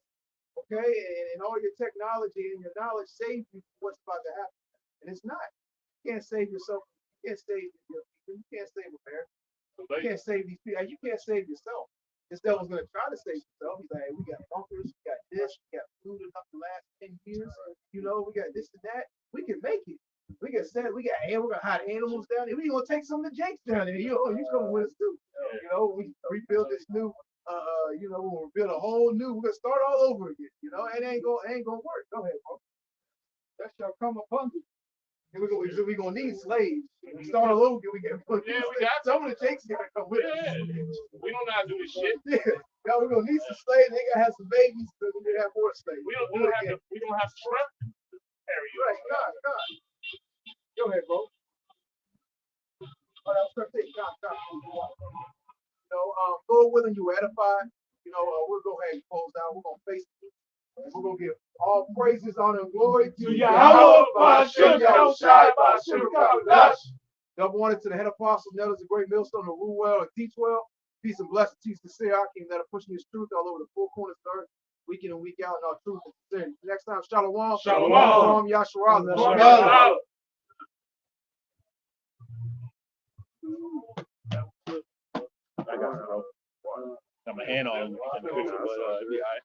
okay, and all your technology and your knowledge save you from what's about to happen. And it's not. You can't save yourself. You can't save your people. You can't save America. You can't save these people. You can't save yourself. This devil's gonna try to save himself. He's like, hey, we got bunkers, we got this, we got food enough the last 10 years. You know, we got this and that. We can make it. We can send. We're gonna hide animals down there. We gonna take some of the Jakes down there. You coming with us too. You know, we rebuild this new. We'll build a whole new. We're gonna start all over again. You know, it ain't gonna work. Go ahead, bro. That shall come upon you. And we're gonna need slaves. We start all over again. We got some of the Jakes gotta come with us. We don't know how to do this shit. Yeah, we're gonna need some slaves. They gotta have some babies so we can have more slaves. We don't have shrimp. Right, God. Go ahead, bro. Oh, that was 13. God. Lord willing, you edify. We'll go ahead and close down. We're gonna face it. And we're gonna give all praises, honor, and glory to Yahweh, Bashem, Yahushai, Bashem, Kabadash. Double honor to the head apostles, elders, a great millstone to rule well and teach well. Peace and blessings to sincere our King that are pushing his truth all over the four corners of the earth, week in and week out in our truth and sincerity. Next time, Shalom. Shalom. Yasharala. Shalom. I got my hand on the picture, but it'd be all right.